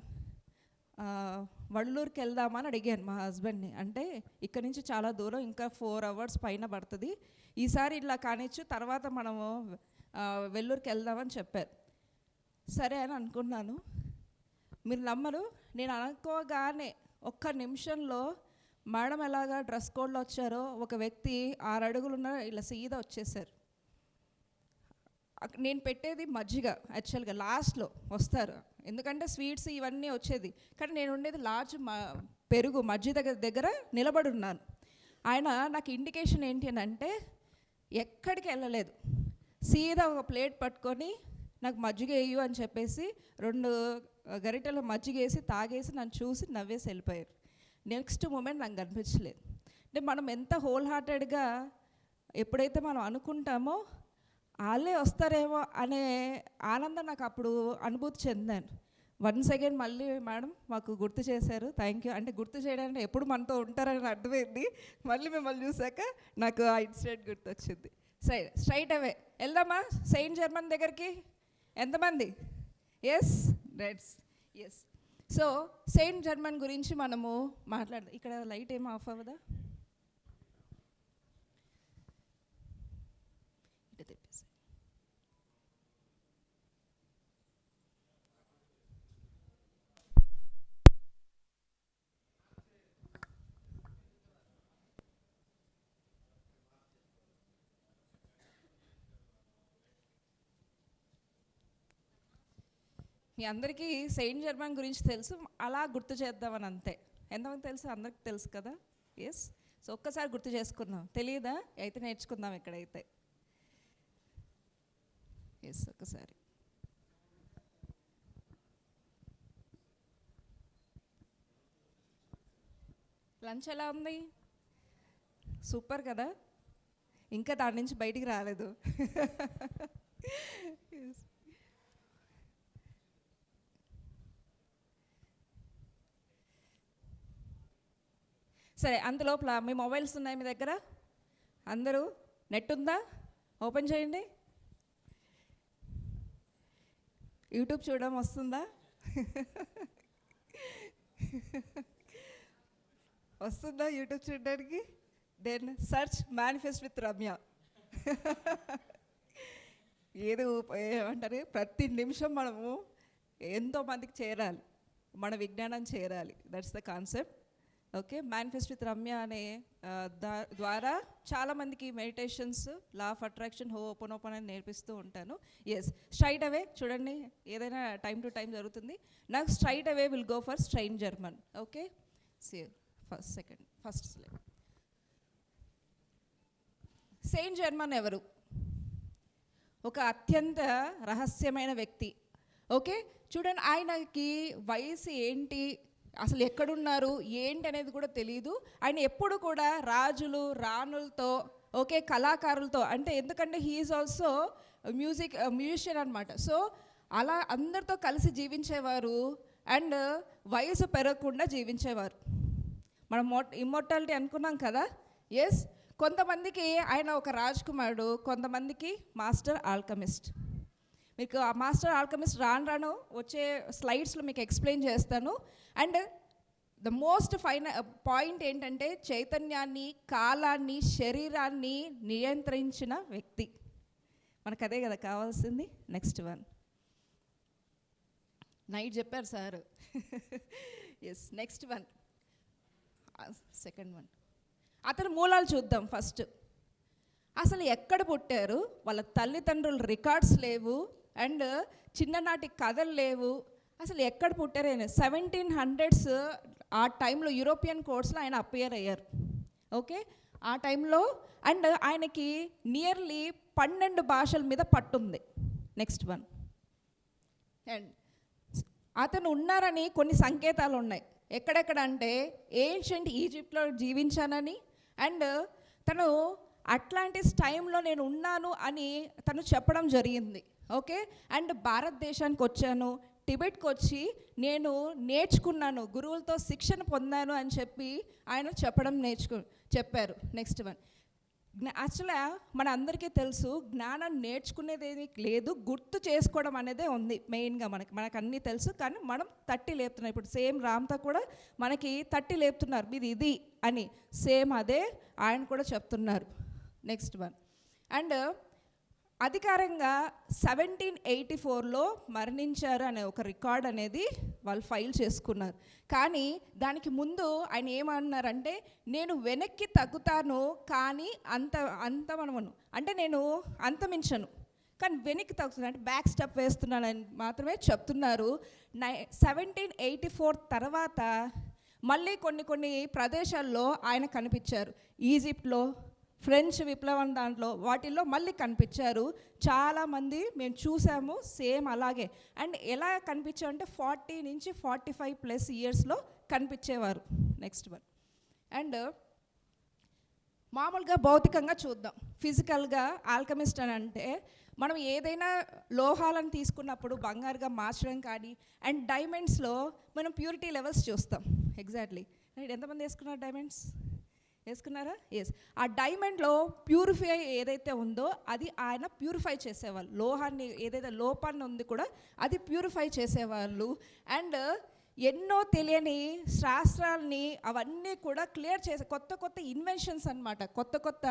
వళ్ళూరుకి వెళ్దామని అడిగాను మా హస్బెండ్ని. అంటే ఇక్కడ నుంచి చాలా దూరం, ఇంకా 4 hours పైన పడుతుంది, ఈసారి ఇలా కానిచ్చు, తర్వాత మనము వెల్లూరుకి వెళ్దామని చెప్పారు. సరే అని అనుకున్నాను. మీరు నమ్మరు, నేను అనుకోగానే ఒక్క నిమిషంలో మేడం ఎలాగా డ్రెస్ కోడ్లో వచ్చారో ఒక వ్యక్తి 6 అడుగులున్న ఇలా సీదా వచ్చేసారు. నేను పెట్టేది మజ్జిగ, యాక్చువల్గా లాస్ట్లో వస్తారు, ఎందుకంటే స్వీట్స్ ఇవన్నీ వచ్చేది, కానీ నేను ఉండేది లార్జ్ పెరుగు మజ్జిగ దగ్గర నిలబడి ఉన్నాను. ఆయన నాకు ఇండికేషన్ ఏంటి అని అంటే ఎక్కడికి వెళ్ళలేదు, సీదా ఒక ప్లేట్ పట్టుకొని నాకు మజ్జిగ వేయు అని చెప్పేసి 2 గరిటెలు మజ్జిగ వేసి తాగేసి నన్ను చూసి నవ్వేసి వెళ్ళిపోయారు. నెక్స్ట్ మూమెంట్ నాకు కనిపించలేదు. అంటే మనం ఎంత హోల్ హార్టెడ్గా ఎప్పుడైతే మనం అనుకుంటామో వాళ్ళే వస్తారేమో అనే ఆనందం నాకు అప్పుడు అనుభూతి చెందాను. వన్స్ అగైన్ మళ్ళీ మేడం మాకు గుర్తు చేశారు, థ్యాంక్ యూ. అంటే గుర్తు చేయడానికి ఎప్పుడు మనతో ఉంటారని అర్థమైంది. మళ్ళీ మిమ్మల్ని చూసాక నాకు ఆ ఇన్సిడెంట్ గుర్తొచ్చింది. స్ట్రైట్ అవే వెళ్దామా సెయింట్ జర్మన్ దగ్గరికి? ఎంతమంది? Yes, rights, yes. So Saint Germain గురించి మనము మాట్లాడదాం. ఇక్కడ లైట్ ఏమో ఆఫ్ అవ్వదా? తెప్పేసి మీ అందరికీ సెయింట్ జర్మన్ గురించి తెలుసు, అలా గుర్తు చేద్దామని అంతే. ఎంతమంది తెలుసు? అందరికి తెలుసు కదా. ఎస్. సో ఒక్కసారి గుర్తు చేసుకుందాం. తెలియదా? అయితే నేర్చుకుందాం ఇక్కడైతే. ఎస్, ఒక్కసారి. లంచ్ ఎలా ఉంది? సూపర్ కదా. ఇంకా దాని నుంచి బయటికి రాలేదు. సరే, అంతలోపల మీ మొబైల్స్ ఉన్నాయి మీ దగ్గర? అందరూ నెట్ ఉందా? ఓపెన్ చేయండి. యూట్యూబ్ చూడడం వస్తుందా? వస్తుందా యూట్యూబ్ చూడడానికి? Then search manifest with Ramya. ఏమంటారు, ప్రతి నిమిషం మనము ఎంతోమందికి చేరాలి, మన విజ్ఞానం చేరాలి. That's the concept. Okay, manifest with Ramya అనే ద్వారా చాలామందికి meditations, law of attraction, open అని నేర్పిస్తూ ఉంటాను. ఎస్, స్ట్రైట్ అవే చూడండి, ఏదైనా టైం టు టైం జరుగుతుంది. నాకు straight away will go for Saint German. Okay, first slide. Saint German ఎవరు? ఒక అత్యంత రహస్యమైన వ్యక్తి. ఓకే, చూడండి, ఆయనకి వయసు ఏంటి, అసలు ఎక్కడున్నారు ఏంటి అనేది కూడా తెలియదు. ఆయన ఎప్పుడు కూడా రాజులు రాణులతో, ఓకే, కళాకారులతో, అంటే ఎందుకంటే హీఈస్ ఆల్సో మ్యూజిషియన్ అనమాట. సో అలా అందరితో కలిసి జీవించేవారు అండ్ వయసు పెరగకుండా జీవించేవారు. మనం ఇమ్మోర్టాలిటీ అనుకున్నాం కదా. ఎస్, కొంతమందికి ఆయన ఒక రాజకుమారుడు, కొంతమందికి మాస్టర్ ఆల్కమిస్ట్. మీకు ఆ మాస్టర్ ఆల్కమిస్ట్ రాను వచ్చే స్లైడ్స్లో మీకు ఎక్స్ప్లెయిన్ చేస్తాను. అండ్ ద మోస్ట్ పాయింట్ ఏంటంటే చైతన్యాన్ని, కాలాన్ని, శరీరాన్ని నియంత్రించిన వ్యక్తి. మనకు అదే కదా కావాల్సింది. నెక్స్ట్ వన్, నైట్ చెప్పారు sir. Yes, next one, second one. అతని మూలాలు చూద్దాం ఫస్ట్. అసలు ఎక్కడ పుట్టారు, వాళ్ళ తల్లిదండ్రుల రికార్డ్స్ లేవు, అండ్ చిన్ననాటి కథలు లేవు, అసలు ఎక్కడ పుట్టారు. 1700s ఆ టైంలో యూరోపియన్ కోర్ట్స్లో ఆయన అపియర్ అయ్యారు. ఓకే, ఆ టైంలో. అండ్ ఆయనకి నియర్లీ 12 భాషల మీద పట్టుంది. Next one. అండ్ అతను ఉన్నారని కొన్ని సంకేతాలు ఉన్నాయి. ఎక్కడెక్కడ అంటే ఏన్షియంట్ ఈజిప్ట్లో జీవించానని, అండ్ తను అట్లాంటిస్ టైంలో నేను ఉన్నాను అని తను చెప్పడం జరిగింది. ఓకే, అండ్ భారతదేశానికి వచ్చాను, టిబెట్కి వచ్చి నేను నేర్చుకున్నాను, గురువులతో శిక్షణ పొందాను అని చెప్పి ఆయన చెప్పారు. నెక్స్ట్ వన్, యాక్చువల్గా మన అందరికీ తెలుసు, జ్ఞానం నేర్చుకునేది లేదు, గుర్తు చేసుకోవడం అనేదే ఉంది మెయిన్గా. మనకు అన్నీ తెలుసు, కానీ మనం తట్టి లేపుతున్నాం. ఇప్పుడు సేమ్ రామ్తో కూడా మనకి తట్టి లేపుతున్నారు, మీది ఇది అని. సేమ్ అదే ఆయన కూడా చెప్తున్నారు. నెక్స్ట్ వన్, అండ్ అధికారంగా 1784లో మరణించారు అనే ఒక రికార్డ్ అనేది వాళ్ళు ఫైల్ చేసుకున్నారు. కానీ దానికి ముందు ఆయన ఏమన్నారంటే, నేను వెనక్కి తగ్గుతాను కానీ అంతమనను, అంటే నేను అంతమించను కానీ వెనక్కి తగ్గుతున్నాను, అంటే బ్యాక్ స్టెప్ వేస్తున్నానని మాత్రమే చెప్తున్నారు. 1784 తర్వాత మళ్ళీ కొన్ని ప్రదేశాల్లో ఆయన కనిపించారు. ఈజిప్ట్లో, ఫ్రెంచ్ విప్లవం దాంట్లో వాటిల్లో మళ్ళీ కనిపించారు. చాలామంది మేము చూసాము సేమ్ అలాగే. అండ్ ఎలా కనిపించారు అంటే 40 నుంచి 45+ ఇయర్స్లో కనిపించేవారు. నెక్స్ట్ వన్, అండ్ మామూలుగా భౌతికంగా చూద్దాం. ఫిజికల్గా ఆల్కమిస్ట్ అని అంటే మనం ఏదైనా లోహాలను తీసుకున్నప్పుడు బంగారుగా మార్చడం కానీ, అండ్ డైమండ్స్లో మనం ప్యూరిటీ లెవెల్స్ చూస్తాం. ఎగ్జాక్ట్లీ ఎంతమంది వేసుకున్నారు డైమండ్స్? వేసుకున్నారా? ఎస్. ఆ డైమండ్లో ప్యూరిఫై ఏదైతే ఉందో అది ఆయన ప్యూరిఫై చేసేవాళ్ళు. లోహాన్ని ఏదైతే లోపాన్ని ఉంది కూడా అది ప్యూరిఫై చేసేవాళ్ళు. అండ్ ఎన్నో తెలియని శాస్త్రాలని అవన్నీ కూడా క్లియర్ చేసే కొత్త ఇన్వెన్షన్స్ అన్నమాట. కొత్త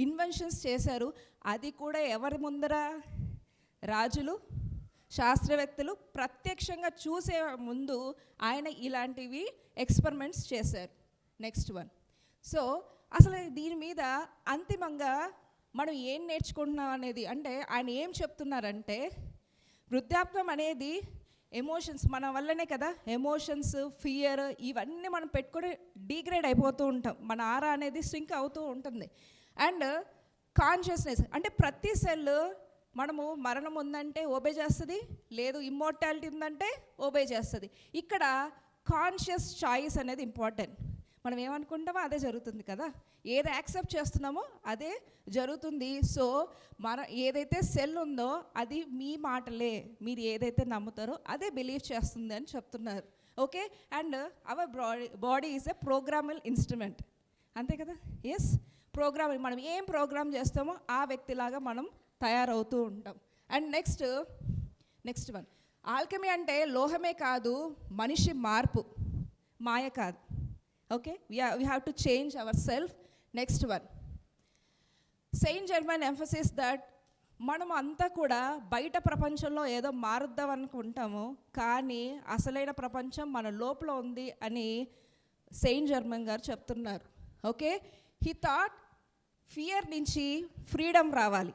ఇన్వెన్షన్స్ చేశారు. అది కూడా ఎవరి ముందర? రాజులు, శాస్త్రవేత్తలు ప్రత్యక్షంగా చూసే ముందు ఆయన ఇలాంటివి ఎక్స్పెరిమెంట్స్ చేశారు. నెక్స్ట్ వన్, సో అసలు దీని మీద అంతిమంగా మనం ఏం నేర్చుకుంటున్నాం అనేది, అంటే ఆయన ఏం చెప్తున్నారంటే, వృద్ధాప్యం అనేది ఎమోషన్స్ మన వల్లనే కదా, ఎమోషన్స్, ఫియర్ ఇవన్నీ మనం పెట్టుకొని డీగ్రేడ్ అయిపోతూ ఉంటాం. మన ఆరా అనేది సింక్ అవుతూ ఉంటుంది. అండ్ కాన్షియస్నెస్ అంటే ప్రతి సెల్ మనము మరణం ఉందంటే ఓబే చేస్తుంది, లేదు ఇమ్మోర్టాలిటీ ఉందంటే ఓబే చేస్తుంది. ఇక్కడ కాన్షియస్ చాయిస్ అనేది ఇంపార్టెంట్. మనం ఏమనుకుంటామో అదే జరుగుతుంది కదా, ఏది యాక్సెప్ట్ చేస్తున్నామో అదే జరుగుతుంది. సో ఏదైతే సెల్ ఉందో అది మీ మాటలే, మీరు ఏదైతే నమ్ముతారో అదే బిలీవ్ చేస్తుంది అని చెప్తున్నారు. Okay, and our body is a programmable instrument, అంతే కదా. ఎస్, ప్రోగ్రామ్, మనం ఏం ప్రోగ్రామ్ చేస్తామో ఆ వ్యక్తిలాగా మనం తయారవుతూ ఉంటాం. అండ్ నెక్స్ట్ వన్, ఆల్కెమీ అంటే లోహమే కాదు, మనిషి మార్పు, మాయ కాదు. Okay, we have to change ourselves. Next one, Saint German emphasis that మనం అంతా కూడా బయట ప్రపంచంలో ఏదో మారుద్దాం అనుకుంటాము, కానీ అసలైన ప్రపంచం మన లోపల ఉంది అని సెయింట్ జర్మన్ గారు చెప్తున్నారు. ఓకే, హీ థాట్ ఫియర్ నుంచి ఫ్రీడమ్ రావాలి.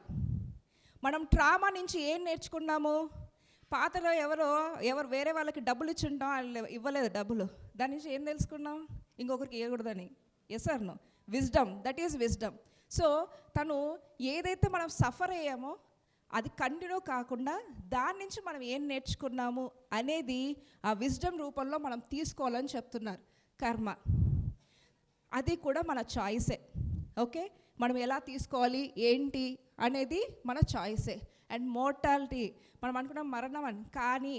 మనం ట్రామా నుంచి ఏం నేర్చుకున్నాము? పాతలో ఎవరు వేరే వాళ్ళకి డబ్బులు ఇచ్చుంటాం, వాళ్ళు ఇవ్వలేదు డబ్బులు, దాని నుంచి ఏం తెలుసుకున్నాం? ఇంకొకరికి ఇవ్వకూడదని. Yes or no? Wisdom, that is wisdom. So తను ఏదైతే మనం సఫర్ అయ్యామో అది కంటిన్యూ కాకుండా దాని నుంచి మనం ఏం నేర్చుకున్నాము అనేది ఆ విజ్డమ్ రూపంలో మనం తీసుకోవాలని చెప్తున్నారు. కర్మ అది కూడా మన చాయిసే. ఓకే, మనం ఎలా తీసుకోవాలి ఏంటి అనేది మన చాయిసే. అండ్ మోర్టాలిటీ, మనం అనుకున్నాం మరణం అని, కానీ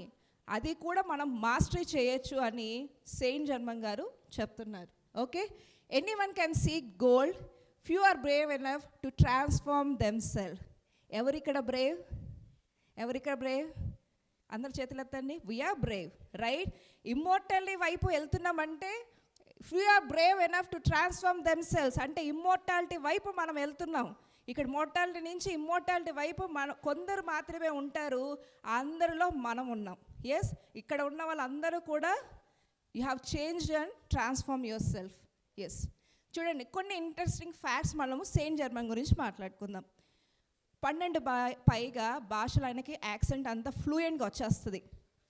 అది కూడా మనం మాస్టరీ చేయొచ్చు అని సెయింట్ జర్మన్ గారు చెప్తున్నారు. Okay, anyone can seek gold, few are brave enough to transform themselves. ఎవరిక్కడ బ్రేవ్? అందరు చేతులు ఎత్తండి. We're brave, right? ఇమ్మోర్టాలిటీ వైపు వెళ్తున్నామంటే few are brave enough to transform themselves అంటే ఇమ్మోర్టాలిటీ వైపు మనం వెళ్తున్నాం. ఇక్కడ మోర్టాలిటీ నుంచి ఇమ్మోర్టాలిటీ వైపు కొందరు మాత్రమే ఉంటారు, అందరిలో మనం ఉన్నాం. ఎస్, ఇక్కడ ఉన్న వాళ్ళందరూ కూడా you have changed and transform your self. Yes, చూడండి కొన్ని ఇంట్రెస్టింగ్ ఫ్యాక్ట్స్ మనము సెయింట్ జర్మన్ గురించి మాట్లాడుకుందాం. 12 పైగా భాషలు ఆయనకి యాక్సెంట్ అంతా ఫ్లూయెంట్గా వచ్చేస్తుంది.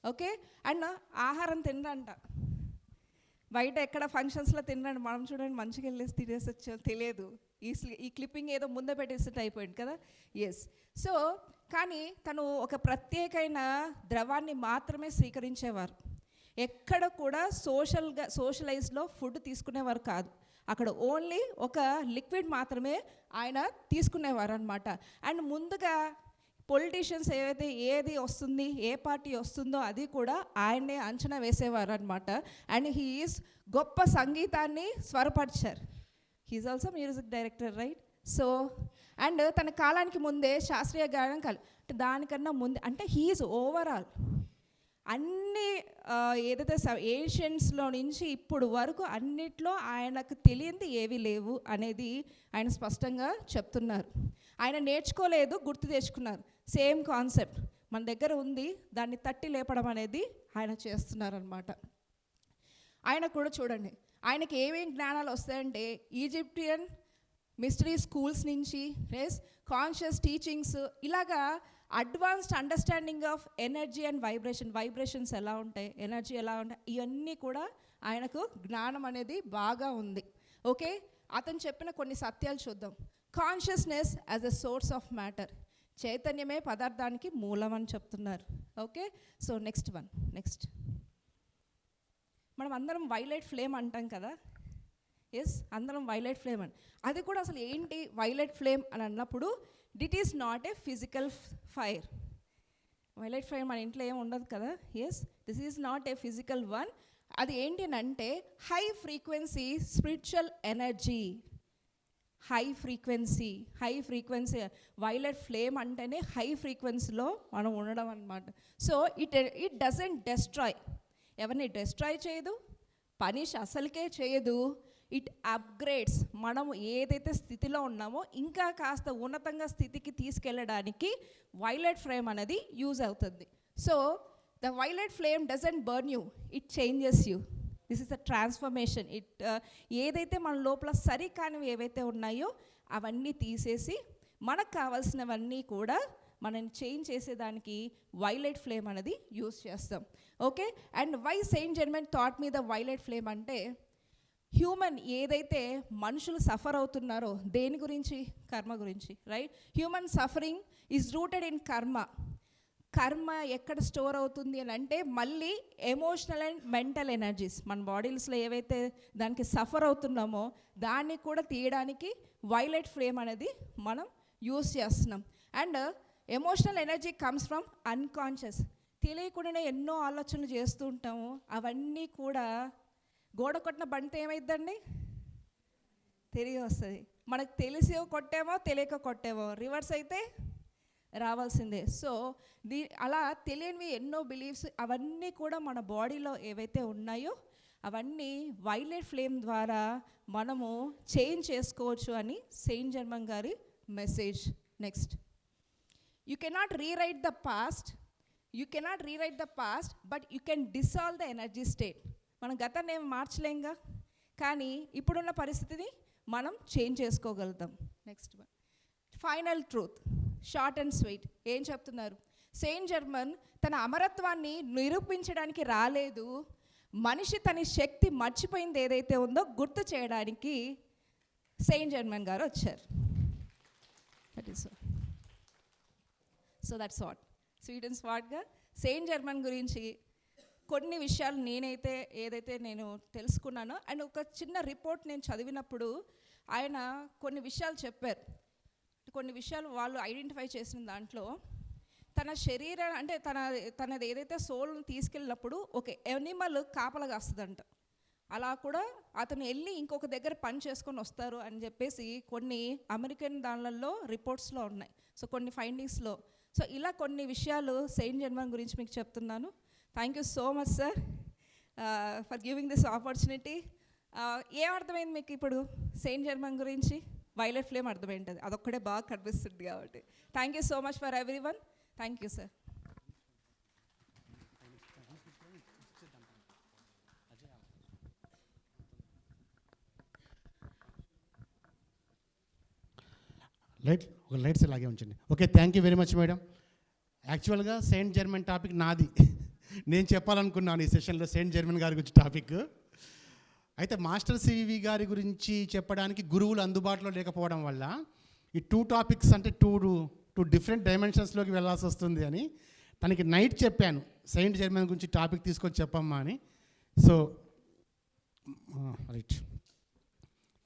ఓకే, అండ్ ఆహారం తినరంట, బయట ఎక్కడ ఫంక్షన్స్లో తినరండి. మనం చూడండి మంచిగా వెళ్ళేసి తినేసి వచ్చాం, తెలియదు. ఈ క్లిప్పింగ్ ఏదో ముందే పెట్టేసినట్టు అయిపోయింది కదా. ఎస్, సో కానీ తను ఒక ప్రత్యేకమైన ద్రవాన్ని మాత్రమే స్వీకరించేవారు. ఎక్కడ కూడా సోషలైజ్లో ఫుడ్ తీసుకునేవారు కాదు. అక్కడ ఓన్లీ ఒక లిక్విడ్ మాత్రమే ఆయన తీసుకునేవారు అనమాట. అండ్ ముందుగా పొలిటీషియన్స్ ఏదైతే ఏది వస్తుంది, ఏ పార్టీ వస్తుందో అది కూడా ఆయన్నే అంచనా వేసేవారు అనమాట. అండ్ హీఈస్ గొప్ప సంగీతాన్ని స్వరపరిచారు. He is also music director, right? So and తన కాలానికి ముందే శాస్త్రీయ గానం దానికన్నా ముందే, అంటే హీఈస్ ఓవరాల్ అన్ని ఏదైతే ఏషియన్స్లో నుంచి ఇప్పుడు వరకు అన్నిట్లో ఆయనకు తెలియంది ఏవి లేవు అనేది ఆయన స్పష్టంగా చెప్తున్నారు. ఆయన నేర్చుకోలేదు, గుర్తు తెచ్చుకున్నారు. సేమ్ కాన్సెప్ట్ మన దగ్గర ఉంది, దాన్ని తట్టి లేపడం అనేది ఆయన చేస్తున్నారనమాట. ఆయన కూడా చూడండి, ఆయనకి ఏమేం జ్ఞానాలు వస్తాయంటే ఈజిప్టియన్ మిస్టరీ స్కూల్స్ నుంచి కాన్షియస్ టీచింగ్స్, ఇలాగా advanced understanding of energy and vibrations ఎలా ఉంటాయి, ఎనర్జీ ఎలా ఉంటాయి, ఇవన్నీ కూడా ఆయనకు జ్ఞానం అనేది బాగా ఉంది. ఓకే, అతను చెప్పిన కొన్ని సత్యాలు చూద్దాం. Consciousness as a source of matter, చైతన్యమే పదార్థానికి మూలం అని చెప్తున్నారు. ఓకే, సో నెక్స్ట్ మనం అందరం వైలెట్ ఫ్లేమ్ అంటాం కదా. ఎస్, అందరం వైలెట్ ఫ్లేమ్ అని. అది కూడా అసలు ఏంటి వైలెట్ ఫ్లేమ్ అని అన్నప్పుడు, it is not a physical fire. Violet flame మన ఇంట్లో ఏమి ఉండదు కదా. Yes, this is not a physical one. అది ఏంటి అని అంటే high frequency spiritual energy. High frequency violet flame అంటేనే హై ఫ్రీక్వెన్సీలో మనం ఉండడం అన్నమాట. సో ఇట్ డజంట్ డెస్ట్రాయ్, ఎవరిని డెస్ట్రాయ్ చేయదు, పనిష్ అసలుకే చేయదు. ఇట్ అప్గ్రేడ్స్, మనం ఏదైతే స్థితిలో ఉన్నామో ఇంకా కాస్త ఉన్నతంగా స్థితికి తీసుకెళ్ళడానికి వైలెట్ ఫ్లేమ్ అనేది యూజ్ అవుతుంది. So the violet flame doesn't burn you, it changes you. This is a transformation. ఏదైతే మన లోపల సరికానివి ఏవైతే ఉన్నాయో అవన్నీ తీసేసి మనకు కావాల్సినవన్నీ కూడా మనం చేంజ్ చేసేదానికి వైలెట్ ఫ్లేమ్ అనేది యూజ్ చేస్తాం. Okay, and why Saint Germain thought మీద వైలెట్ ఫ్లేమ్ అంటే, హ్యూమన్ ఏదైతే మనుషులు సఫర్ అవుతున్నారో దేని గురించి, కర్మ గురించి, right? Human suffering is rooted in karma. కర్మ ఎక్కడ స్టోర్ అవుతుంది అని అంటే మళ్ళీ ఎమోషనల్ అండ్ మెంటల్ ఎనర్జీస్, మన బాడీస్లో ఏవైతే దానికి సఫర్ అవుతున్నామో దాన్ని కూడా తీయడానికి వైలెట్ ఫ్లేమ్ అనేది మనం యూస్ చేస్తున్నాం. And emotional energy comes from unconscious. తెలియకుండానే ఎన్నో ఆలోచనలు చేస్తూ ఉంటాము. అవన్నీ కూడా గోడ కొట్టిన బండితో ఏమైద్దండి, తిరిగి వస్తుంది. మనకు తెలిసి కొట్టేమో తెలియక కొట్టేమో, రివర్స్ అయితే రావాల్సిందే. సో అలా తెలియనివి ఎన్నో బిలీఫ్స్ అవన్నీ కూడా మన బాడీలో ఏవైతే ఉన్నాయో అవన్నీ వైలెట్ ఫ్లేమ్ ద్వారా మనము చేంజ్ చేసుకోవచ్చు అని సెయింట్ జర్మన్ గారి message. Next, you cannot rewrite the past, but you can dissolve the energy state. మనం గతాన్ని ఏమి మార్చలేంగా, కానీ ఇప్పుడున్న పరిస్థితిని మనం చేంజ్ చేసుకోగలుగుతాం. Next one, final truth, short and sweet. ఏం చెప్తున్నారు? సెయింట్ జర్మన్ తన అమరత్వాన్ని నిరూపించడానికి రాలేదు, మనిషి తన శక్తి మర్చిపోయింది ఏదైతే ఉందో గుర్తు చేయడానికి సెయింట్ జర్మన్ గారు వచ్చారు. That is so that's what sweet and స్వాట్గా సెయింట్ జర్మన్ గురించి కొన్ని విషయాలు ఏదైతే నేను తెలుసుకున్నానో, అండ్ ఒక చిన్న రిపోర్ట్ నేను చదివినప్పుడు ఆయన కొన్ని విషయాలు చెప్పారు. కొన్ని విషయాలు వాళ్ళు ఐడెంటిఫై చేసిన దాంట్లో తన శరీరం అంటే తనది ఏదైతే సోల్ని తీసుకెళ్ళినప్పుడు ఒక ఎనిమల్ కాపలా కాస్తుందంట. అలా కూడా అతను వెళ్ళి ఇంకొక దగ్గర పని చేసుకొని వస్తారు అని చెప్పేసి కొన్ని అమెరికన్ దానిలలో రిపోర్ట్స్లో ఉన్నాయి. సో కొన్ని ఫైండింగ్స్లో, సో ఇలా కొన్ని విషయాలు సెయింట్ జర్మన్ గురించి మీకు చెప్తున్నాను. Thank you so much sir for giving this opportunity. ఏం అర్థమైంది మీకు ఇప్పుడు సెయింట్ జర్మన్ గురించి? వైలెట్ ఫ్లేమ్ అర్థమైంటుంది, అదొక్కడే బాగా కనిపిస్తుంది కాబట్టి. Thank you so much for every one. Thank you sir. Lights ఇలాగే ఉంచండి. Okay, thank you very much madam. యాక్చువల్గా సెయింట్ జర్మన్ టాపిక్ నాది, నేను చెప్పాలనుకున్నాను ఈ సెషన్లో సెయింట్ జర్మన్ గారి గురించి టాపిక్. అయితే మాస్టర్ సివి గారి గురించి చెప్పడానికి గురువులు అందుబాటులో లేకపోవడం వల్ల ఈ టూ టాపిక్స్ అంటే టూ డిఫరెంట్ డైమెన్షన్స్లోకి వెళ్ళాల్సి వస్తుంది అని తనకి నైట్ చెప్పాను సెయింట్ జర్మన్ గురించి టాపిక్ తీసుకొని చెప్పమ్మా అని. సో రైట్,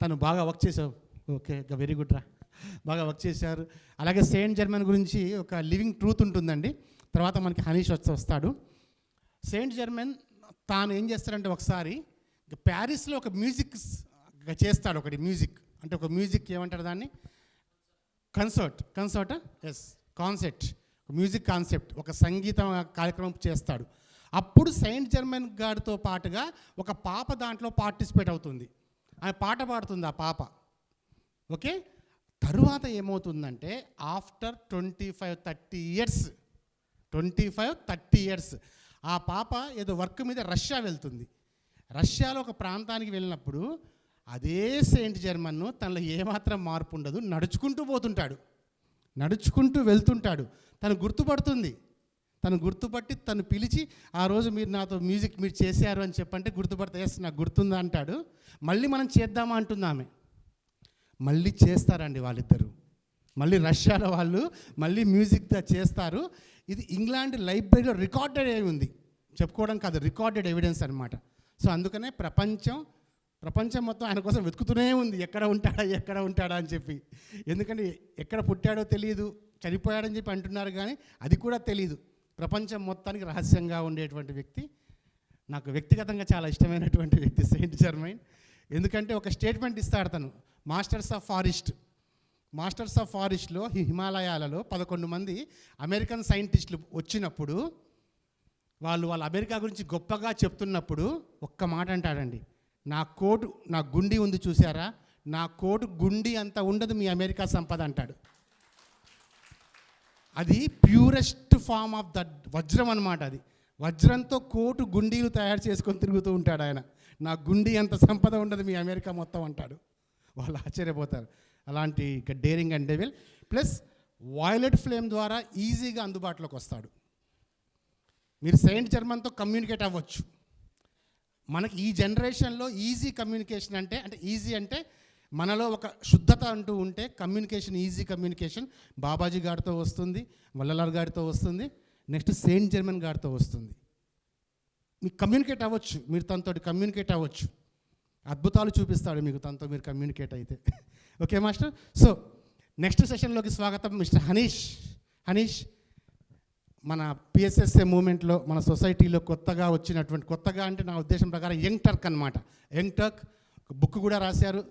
తను బాగా వర్క్ చేసావు. ఓకే, వెరీ గుడ్ రా, బాగా వర్క్ చేశారు. అలాగే సెయింట్ జర్మన్ గురించి ఒక లివింగ్ ట్రూత్ ఉంటుందండి. తర్వాత మనకి హనీష్ వస్తాడు. సెయింట్ జర్మన్ తాను ఏం చేస్తాడంటే ఒకసారి ప్యారిస్లో ఒక మ్యూజిక్ చేస్తాడు. ఒకటి మ్యూజిక్ అంటే ఒక మ్యూజిక్ ఏమంటారు దాన్ని, concert yes concept, music concept, ఒక సంగీత కార్యక్రమం చేస్తాడు. అప్పుడు సెయింట్ జర్మన్ గారితో పాటుగా ఒక పాప దాంట్లో పార్టిసిపేట్ అవుతుంది. ఆమె పాట పాడుతుంది ఆ పాప. ఓకే, తరువాత ఏమవుతుందంటే ఆఫ్టర్ 25-30 ఇయర్స్ ఆ పాప ఏదో వర్క్ మీద రష్యా వెళ్తుంది. రష్యాలో ఒక ప్రాంతానికి వెళ్ళినప్పుడు అదే సెయింట్ జర్మన్ను తనలో ఏమాత్రం మార్పు ఉండదు, నడుచుకుంటూ వెళ్తుంటాడు. తను గుర్తుపట్టి తను పిలిచి, ఆ రోజు మీరు నాతో మ్యూజిక్ మీరు చేశారు అని చెప్పంటే గుర్తుపడితే ఎస్ నాకు గుర్తుందా అంటాడు. మళ్ళీ మనం చేద్దామా అంటుంది ఆమె. మళ్ళీ చేస్తారండి వాళ్ళిద్దరు. మళ్ళీ రష్యాలో వాళ్ళు మళ్ళీ మ్యూజిక్ చేస్తారు. ఇది ఇంగ్లాండ్ లైబ్రరీలో రికార్డెడ్ అయి ఉంది, చెప్పుకోవడం కాదు, రికార్డెడ్ ఎవిడెన్స్ అనమాట. సో అందుకనే ప్రపంచం మొత్తం ఆయన కోసం వెతుకుతూనే ఉంది, ఎక్కడ ఉంటాడా అని చెప్పి. ఎందుకంటే ఎక్కడ పుట్టాడో తెలియదు, చనిపోయాడని చెప్పి అంటున్నారు కానీ అది కూడా తెలియదు. ప్రపంచం మొత్తానికి రహస్యంగా ఉండేటువంటి వ్యక్తి, నాకు వ్యక్తిగతంగా చాలా ఇష్టమైనటువంటి వ్యక్తి సెయింట్ జర్మైన్. ఎందుకంటే ఒక స్టేట్మెంట్ ఇస్తాడు తను, మాస్టర్స్ ఆఫ్ ఫారెస్ట్లో హిమాలయాలలో 11 మంది అమెరికన్ సైంటిస్టులు వచ్చినప్పుడు వాళ్ళు అమెరికా గురించి గొప్పగా చెప్తున్నప్పుడు ఒక్క మాట అంటాడండి, నా గుండి ఉంది చూసారా, నా కోటు గుండి అంత ఉండదు మీ అమెరికా సంపద అంటాడు. అది ప్యూరెస్ట్ ఫామ్ ఆఫ్ దట్ వజ్రం అనమాట. అది వజ్రంతో కోటు గుండీలు తయారు చేసుకొని తిరుగుతూ ఉంటాడు ఆయన. నా గుండి అంత సంపద ఉండదు మీ అమెరికా మొత్తం అంటాడు. వాళ్ళు ఆశ్చర్యపోతారు. అలాంటి daring and devil, plus violet flame ద్వారా ఈజీగా అందుబాటులోకి వస్తాడు. మీరు సెయింట్ జర్మన్తో కమ్యూనికేట్ అవ్వచ్చు. మనకి ఈ జనరేషన్లో ఈజీ కమ్యూనికేషన్ అంటే ఈజీ అంటే మనలో ఒక శుద్ధత అంటూ ఉంటే కమ్యూనికేషన్, ఈజీ కమ్యూనికేషన్ బాబాజీ గారితో వస్తుంది, వల్లలాల్ గారితో వస్తుంది, నెక్స్ట్ సెయింట్ జర్మన్ గారితో వస్తుంది. మీకు కమ్యూనికేట్ అవ్వచ్చు, మీరు తనతో కమ్యూనికేట్ అవ్వచ్చు, అద్భుతాలు చూపిస్తాడు మీకు తనతో మీరు కమ్యూనికేట్ అయితే. Okay master. సో నెక్స్ట్ సెషన్లోకి స్వాగతం మిస్టర్ హనీష్. మన పిఎస్ఎస్ఏ మూమెంట్లో మన సొసైటీలో కొత్తగా అంటే నా ఉద్దేశం ప్రకారం యంగ్ టర్క్ అనమాట. యంగ్ టర్క్ బుక్ కూడా రాశారు.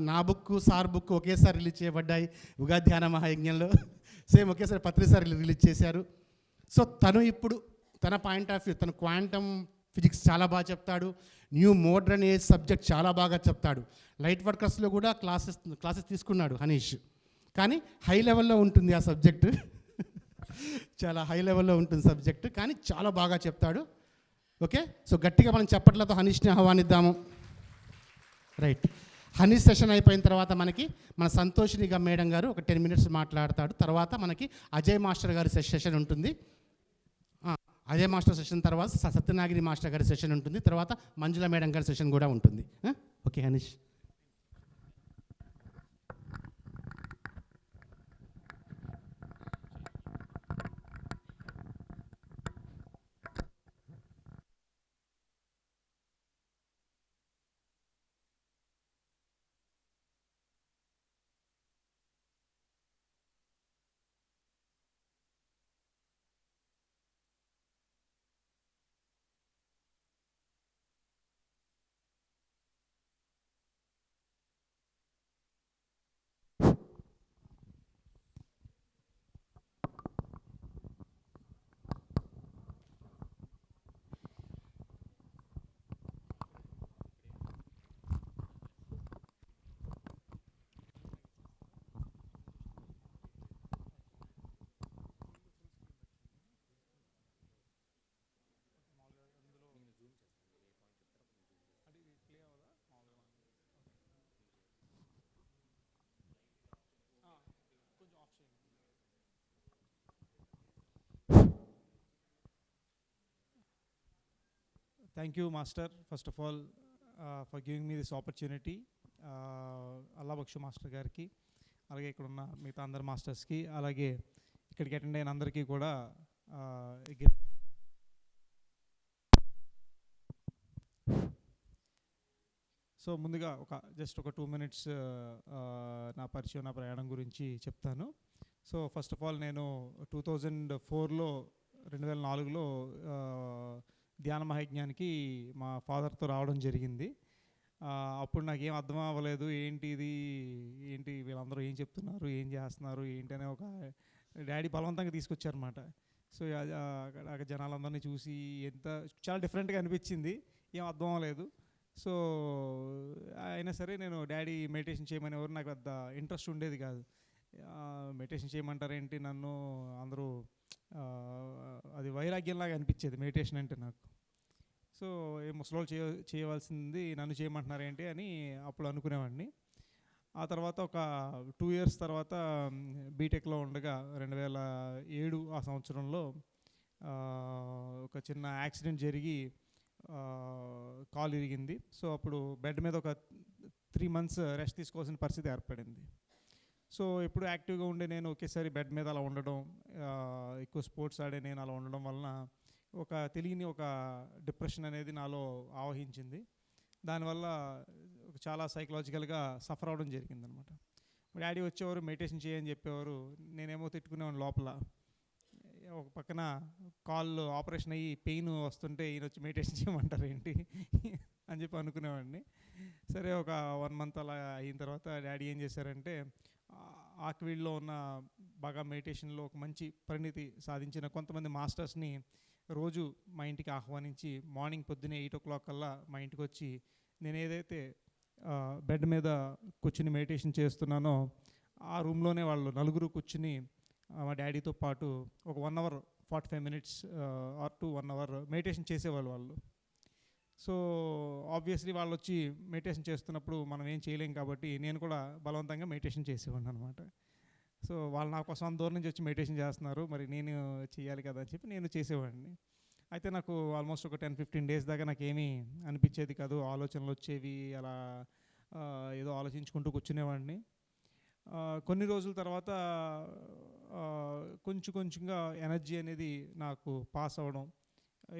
నా బుక్, సార్ బుక్ ఒకేసారి రిలీజ్ చేయబడ్డాయి ఉగాది ధ్యాన మహాయజ్ఞంలో. సేమ్ ఒకేసారి పత్రిసారి రిలీజ్ చేశారు. సో తను ఇప్పుడు తన పాయింట్ ఆఫ్ వ్యూ, తను క్వాంటమ్ ఫిజిక్స్ చాలా బాగా చెప్తాడు, న్యూ మోడ్రన్ ఏజ్ సబ్జెక్ట్ చాలా బాగా చెప్తాడు. లైట్ వర్కర్స్లో కూడా క్లాసెస్ తీసుకున్నాడు హనీష్. కానీ హై లెవెల్లో ఉంటుంది ఆ సబ్జెక్టు, చాలా హై లెవెల్లో ఉంటుంది సబ్జెక్టు, కానీ చాలా బాగా చెప్తాడు. ఓకే, సో గట్టిగా మనం చెప్పట్లతో హనీష్ని ఆహ్వానిద్దాము. రైట్, హనీష్ సెషన్ అయిపోయిన తర్వాత మనకి మన సంతోషినిగా మేడం గారు ఒక 10 minutes మాట్లాడతాడు. తర్వాత మనకి అజయ్ మాస్టర్ గారి సెషన్ ఉంటుంది. అజయ్ మాస్టర్ సెషన్ తర్వాత సత్యనాగిరి మాస్టర్ గారి సెషన్ ఉంటుంది. తర్వాత మంజుల మేడం గారి సెషన్ కూడా ఉంటుంది. Okay Hanish. Thank you, Master, first of all, for giving me this opportunity. Allah Bakshu Master గారికి, అలాగే ఇక్కడ ఉన్న మిగతా అందరు మాస్టర్స్కి, అలాగే ఇక్కడికి అటెండ్ అయిన అందరికీ కూడా సో ముందుగా జస్ట్ ఒక 2 minutes నా పరిచయం, నా ప్రయాణం గురించి చెప్తాను. సో ఫస్ట్ ఆఫ్ ఆల్ నేను 2004లో ధ్యాన మహాయజ్ఞానికి మా ఫాదర్తో రావడం జరిగింది. అప్పుడు నాకేం అర్థం అవ్వలేదు, ఏంటి వీళ్ళందరూ ఏం చెప్తున్నారు, ఏం చేస్తున్నారు ఏంటి అనే ఒక డాడీ బలవంతంగా తీసుకొచ్చారన్నమాట. సో అక్కడ జనాలందరినీ చూసి చాలా డిఫరెంట్గా అనిపించింది, ఏం అర్థం అవ్వలేదు. సో అయినా సరే నేను డాడీ మెడిటేషన్ చేయమనేవారు, నాకు పెద్ద ఇంట్రెస్ట్ ఉండేది కాదు. మెడిటేషన్ చేయమంటారేంటి నన్ను అందరూ, అది వైరాగ్యంలాగా అనిపించేది మెడిటేషన్ అంటే నాకు. సో ముసలోళ్ళు చేయవలసింది నన్ను చేయమంటున్నారేంటి అని అప్పుడు అనుకునేవాడిని. ఆ తర్వాత ఒక 2 years తర్వాత బీటెక్లో ఉండగా 2007 ఆ సంవత్సరంలో ఒక చిన్న యాక్సిడెంట్ జరిగి కాలు ఇరిగింది. సో అప్పుడు బెడ్ మీద ఒక 3 months రెస్ట్ తీసుకోవాల్సిన పరిస్థితి ఏర్పడింది. సో ఎప్పుడు యాక్టివ్గా ఉండే నేను ఒకేసారి బెడ్ మీద అలా ఉండడం, ఎక్కువ స్పోర్ట్స్ ఆడే నేను అలా ఉండడం వలన తెలియని ఒక డిప్రెషన్ అనేది నాలో ఆవహించింది. దానివల్ల చాలా సైకలాజికల్గా సఫర్ అవ్వడం జరిగిందనమాట. మా డాడీ వచ్చేవారు, మెడిటేషన్ చేయని చెప్పేవారు, నేనేమో తిట్టుకునేవాడిని లోపల. ఒక పక్కన కాళ్ళు ఆపరేషన్ అయ్యి పెయిన్ వస్తుంటే ఈయన వచ్చి మెడిటేషన్ చేయమంటారు ఏంటి అని చెప్పి అనుకునేవాడిని. సరే ఒక 1 month అలా అయిన తర్వాత డాడీ ఏం చేశారంటే, ఆక్విడ్లో ఉన్న బాగా మెడిటేషన్లో ఒక మంచి పరిణితి సాధించిన కొంతమంది మాస్టర్స్ని రోజు మా ఇంటికి ఆహ్వానించి మార్నింగ్ పొద్దున్నే 8 o'clock కల్లా మా ఇంటికి వచ్చి నేను ఏదైతే బెడ్ మీద కూర్చుని మెడిటేషన్ చేస్తున్నానో ఆ రూమ్లోనే వాళ్ళు 4 కూర్చుని మా డాడీతో పాటు ఒక 1 hour 45 minutes or to 1 hour meditation చేసేవాళ్ళు వాళ్ళు. సో ఆబ్వియస్లీ వాళ్ళు వచ్చి మెడిటేషన్ చేస్తున్నప్పుడు మనం ఏం చేయలేం కాబట్టి నేను కూడా బలవంతంగా మెడిటేషన్ చేసేవాడిని అనమాట. సో వాళ్ళు నా కోసం దూరం నుంచి వచ్చి మెడిటేషన్ చేస్తున్నారు, మరి నేను చేయాలి కదా అని చెప్పి నేను చేసేవాడిని. అయితే నాకు ఆల్మోస్ట్ ఒక 10-15 days దాకా నాకేమీ అనిపించేది కాదు, ఆలోచనలు వచ్చేవి, అలా ఏదో ఆలోచించుకుంటూ కూర్చునేవాడిని. కొన్ని రోజుల తర్వాత కొంచెంగా ఎనర్జీ అనేది నాకు పాస్ అవ్వడం,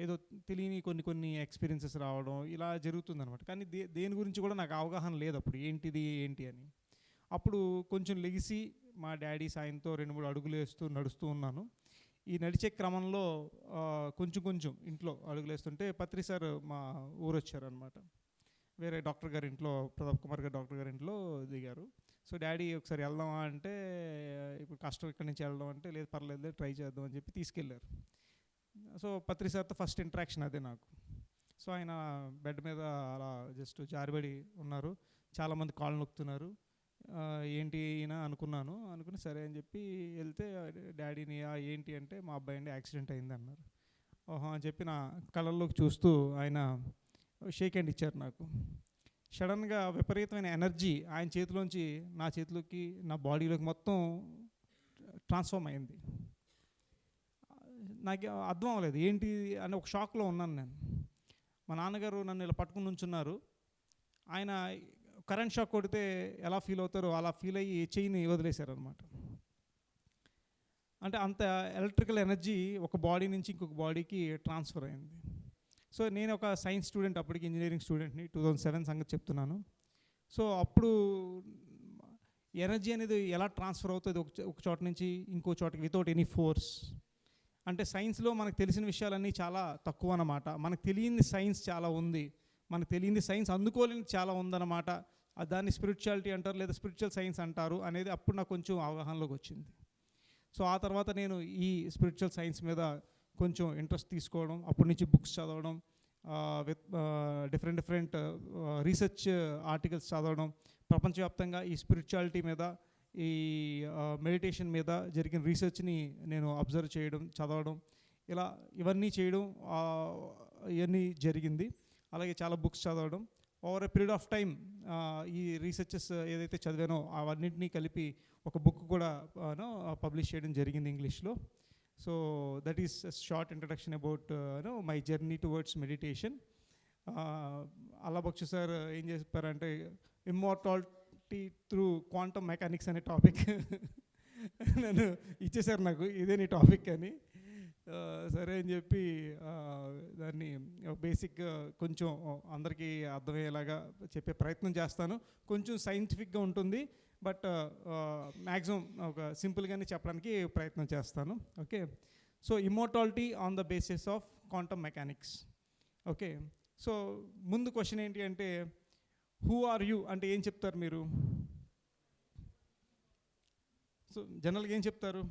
ఏదో తెలియని కొన్ని ఎక్స్పీరియన్సెస్ రావడం ఇలా జరుగుతుందనమాట. కానీ దేని గురించి కూడా నాకు అవగాహన లేదు అప్పుడు, ఏంటి అని. అప్పుడు కొంచెం లెగిసి మా డాడీ సాయంతో 2-3 అడుగులు వేస్తూ నడుస్తూ ఉన్నాను. ఈ నడిచే క్రమంలో కొంచెం ఇంట్లో అడుగులు వేస్తుంటే పత్రి సార్ మా ఊరు వచ్చారనమాట. వేరే డాక్టర్ గారి ఇంట్లో, ప్రతాప్ కుమార్ గారు డాక్టర్ గారి ఇంట్లో దిగారు. సో డాడీ ఒకసారి వెళ్దామా అంటే, ఇప్పుడు కష్టం ఇక్కడి నుంచి వెళ్దాం అంటే, లేదు పర్లేదు ట్రై చేద్దాం అని చెప్పి తీసుకెళ్ళారు. సో పత్రి సార్తో ఫస్ట్ ఇంటరాక్షన్ అదే నాకు. సో ఆయన బెడ్ మీద అలా జస్ట్ జారిబడి ఉన్నారు, చాలామంది కాళ్ళు నొక్కుతున్నారు, ఏంటి ఈయన అనుకుని సరే అని చెప్పి వెళ్తే డాడీని ఏంటి అంటే, మా అబ్బాయి అండి యాక్సిడెంట్ అయింది అన్నారు. ఓహో అని చెప్పి నా కళ్ళల్లోకి చూస్తూ ఆయన షేక్ హ్యాండ్ ఇచ్చారు నాకు. సడన్గా విపరీతమైన ఎనర్జీ ఆయన చేతిలోంచి నా చేతిలోకి, నా బాడీలోకి మొత్తం ట్రాన్స్ఫార్మ్ అయింది. నాకు అర్థం అవ్వలేదు ఏంటి అని, ఒక షాక్లో ఉన్నాను నేను. మా నాన్నగారు నన్ను ఇలా పట్టుకుని ఉంచున్నారు, ఆయన కరెంట్ షాక్ కొడితే ఎలా ఫీల్ అవుతారో అలా ఫీల్ అయ్యి చెయ్యిని వదిలేశారనమాట. అంటే అంత ఎలక్ట్రికల్ ఎనర్జీ ఒక బాడీ నుంచి ఇంకొక బాడీకి ట్రాన్స్ఫర్ అయింది. సో నేను ఒక సైన్స్ స్టూడెంట్, అప్పటికి ఇంజనీరింగ్ స్టూడెంట్ని, 2007 సంగతి చెప్తున్నాను. సో అప్పుడు ఎనర్జీ అనేది ఎలా ట్రాన్స్ఫర్ అవుతుంది ఒక చోట నుంచి ఇంకో చోటకి వితౌట్ ఎనీ ఫోర్స్. అంటే సైన్స్లో మనకు తెలిసిన విషయాలన్నీ చాలా తక్కువ అన్నమాట. మనకు తెలియని సైన్స్ చాలా ఉంది, మనకు తెలియని సైన్స్ అందుకోలేని చాలా ఉందన్నమాట. దాన్ని స్పిరిచువాలిటీ అంటారు, లేదా స్పిరిచువల్ సైన్స్ అంటారు అనేది అప్పుడు నాకు కొంచెం అవగాహనలోకి వచ్చింది. సో ఆ తర్వాత నేను ఈ స్పిరిచువల్ సైన్స్ మీద కొంచెం ఇంట్రెస్ట్ తీసుకోవడం, అప్పటి నుంచి బుక్స్ చదవడం, విత్ డిఫరెంట్ రీసెర్చ్ ఆర్టికల్స్ చదవడం, ప్రపంచవ్యాప్తంగా ఈ స్పిరిచువాలిటీ మీద, ఈ మెడిటేషన్ మీద జరిగిన రీసెర్చ్ని నేను అబ్జర్వ్ చేయడం, చదవడం, ఇవన్నీ చేయడం ఇవన్నీ జరిగింది. అలాగే చాలా బుక్స్ చదవడం, over a period of time ఈ రీసెర్చెస్ ఏదైతే చదివానో అవన్నింటినీ కలిపి ఒక బుక్ కూడా పబ్లిష్ చేయడం జరిగింది ఇంగ్లీష్లో. So that is short introduction about my journey towards meditation. Allah Baksh sir ఏం చెప్పారంటే, ఇమ్మోర్టాలిటీ త్రూ క్వాంటమ్ మెకానిక్స్ అనే టాపిక్ నన్ను ఇచ్చేసారు నాకు, ఇదే నీ టాపిక్ అని. సరే అని చెప్పి దాన్ని బేసిక్గా కొంచెం అందరికీ అర్థమయ్యేలాగా చెప్పే ప్రయత్నం చేస్తాను. కొంచెం సైంటిఫిక్గా ఉంటుంది, బట్ మ్యాక్సిమం ఒక సింపుల్గానే చెప్పడానికి ప్రయత్నం చేస్తాను. Okay, so immortality on the basis of quantum mechanics. Okay, so ముందు క్వశ్చన్ ఏంటి అంటే, హూ ఆర్ యూ అంటే ఏం చెప్తారు మీరు? సో జనరల్గా ఏం చెప్తారు?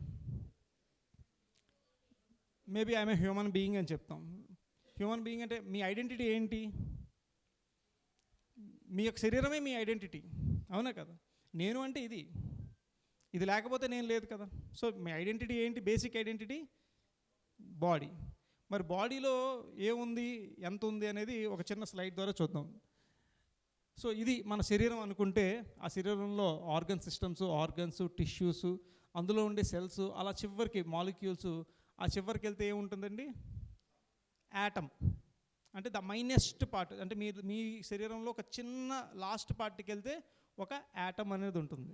Maybe I'm a human being అని చెప్తాం. హ్యూమన్ బీయింగ్ అంటే మీ ఐడెంటిటీ ఏంటి? మీ యొక్క శరీరమే మీ ఐడెంటిటీ, అవునా కదా? నేను అంటే ఇది లేకపోతే నేను లేదు కదా. సో మీ ఐడెంటిటీ ఏంటి? Basic identity body. మరి బాడీలో ఏముంది, ఎంత ఉంది అనేది ఒక చిన్న స్లైడ్ ద్వారా చూద్దాం. సో ఇది మన శరీరం అనుకుంటే, ఆ శరీరంలో ఆర్గన్ సిస్టమ్స్, ఆర్గన్స్, టిష్యూస్, అందులో ఉండే సెల్స్, అలా చివరికి మాలిక్యూల్స్, ఆ చివరికి వెళ్తే ఏముంటుందండి? యాటమ్. అంటే ద మైనెస్ట్ పార్ట్, అంటే మీ శరీరంలో ఒక చిన్న లాస్ట్ పార్ట్కి వెళ్తే ఒక యాటమ్ అనేది ఉంటుంది.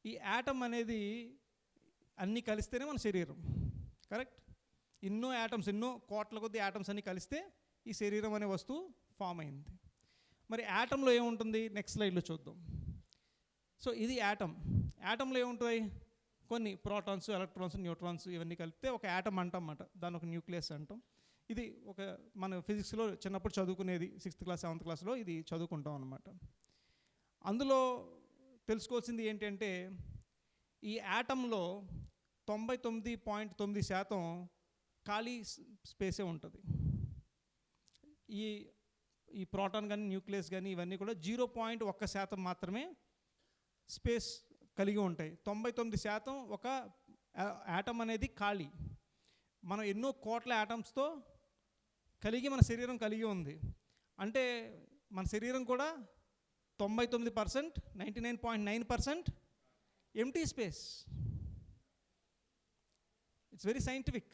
ఈ యాటమ్ అనేది అన్నీ కలిస్తేనే మన శరీరం, కరెక్ట్? ఎన్నో యాటమ్స్, ఎన్నో కోట్ల కొద్ది యాటమ్స్ అన్నీ కలిస్తే ఈ శరీరం అనే వస్తువు ఫామ్ అయింది. మరి యాటంలో ఏముంటుంది? నెక్స్ట్ స్లైడ్లో చూద్దాం. సో ఇది యాటమ్. యాటంలో ఏముంటాయి? కొన్ని ప్రోటాన్స్, ఎలక్ట్రాన్స్, న్యూట్రాన్స్ ఇవన్నీ కలిపితే ఒక యాటమ్ అంటాం అన్నమాట. దాని ఒక న్యూక్లియస్ అంటాం. ఇది ఒక మన ఫిజిక్స్లో చిన్నప్పుడు చదువుకునేది, 6th క్లాస్ 7th క్లాస్లో ఇది చదువుకుంటాం అన్నమాట. అందులో తెలుసుకోవాల్సింది ఏంటంటే, ఈ యాటంలో 99.9% ఖాళీ స్పేసే ఉంటుంది. ఈ ప్రోటాన్ కానీ న్యూక్లియస్ కానీ ఇవన్నీ కూడా 0.1% మాత్రమే స్పేస్ కలిగి ఉంటాయి. 99% ఒక యాటమ్ అనేది ఖాళీ. మనం ఎన్నో కోట్ల యాటమ్స్తో కలిగి మన శరీరం కలిగి ఉంది. అంటే మన శరీరం కూడా 99%, 99.9% empty space. It's very scientific.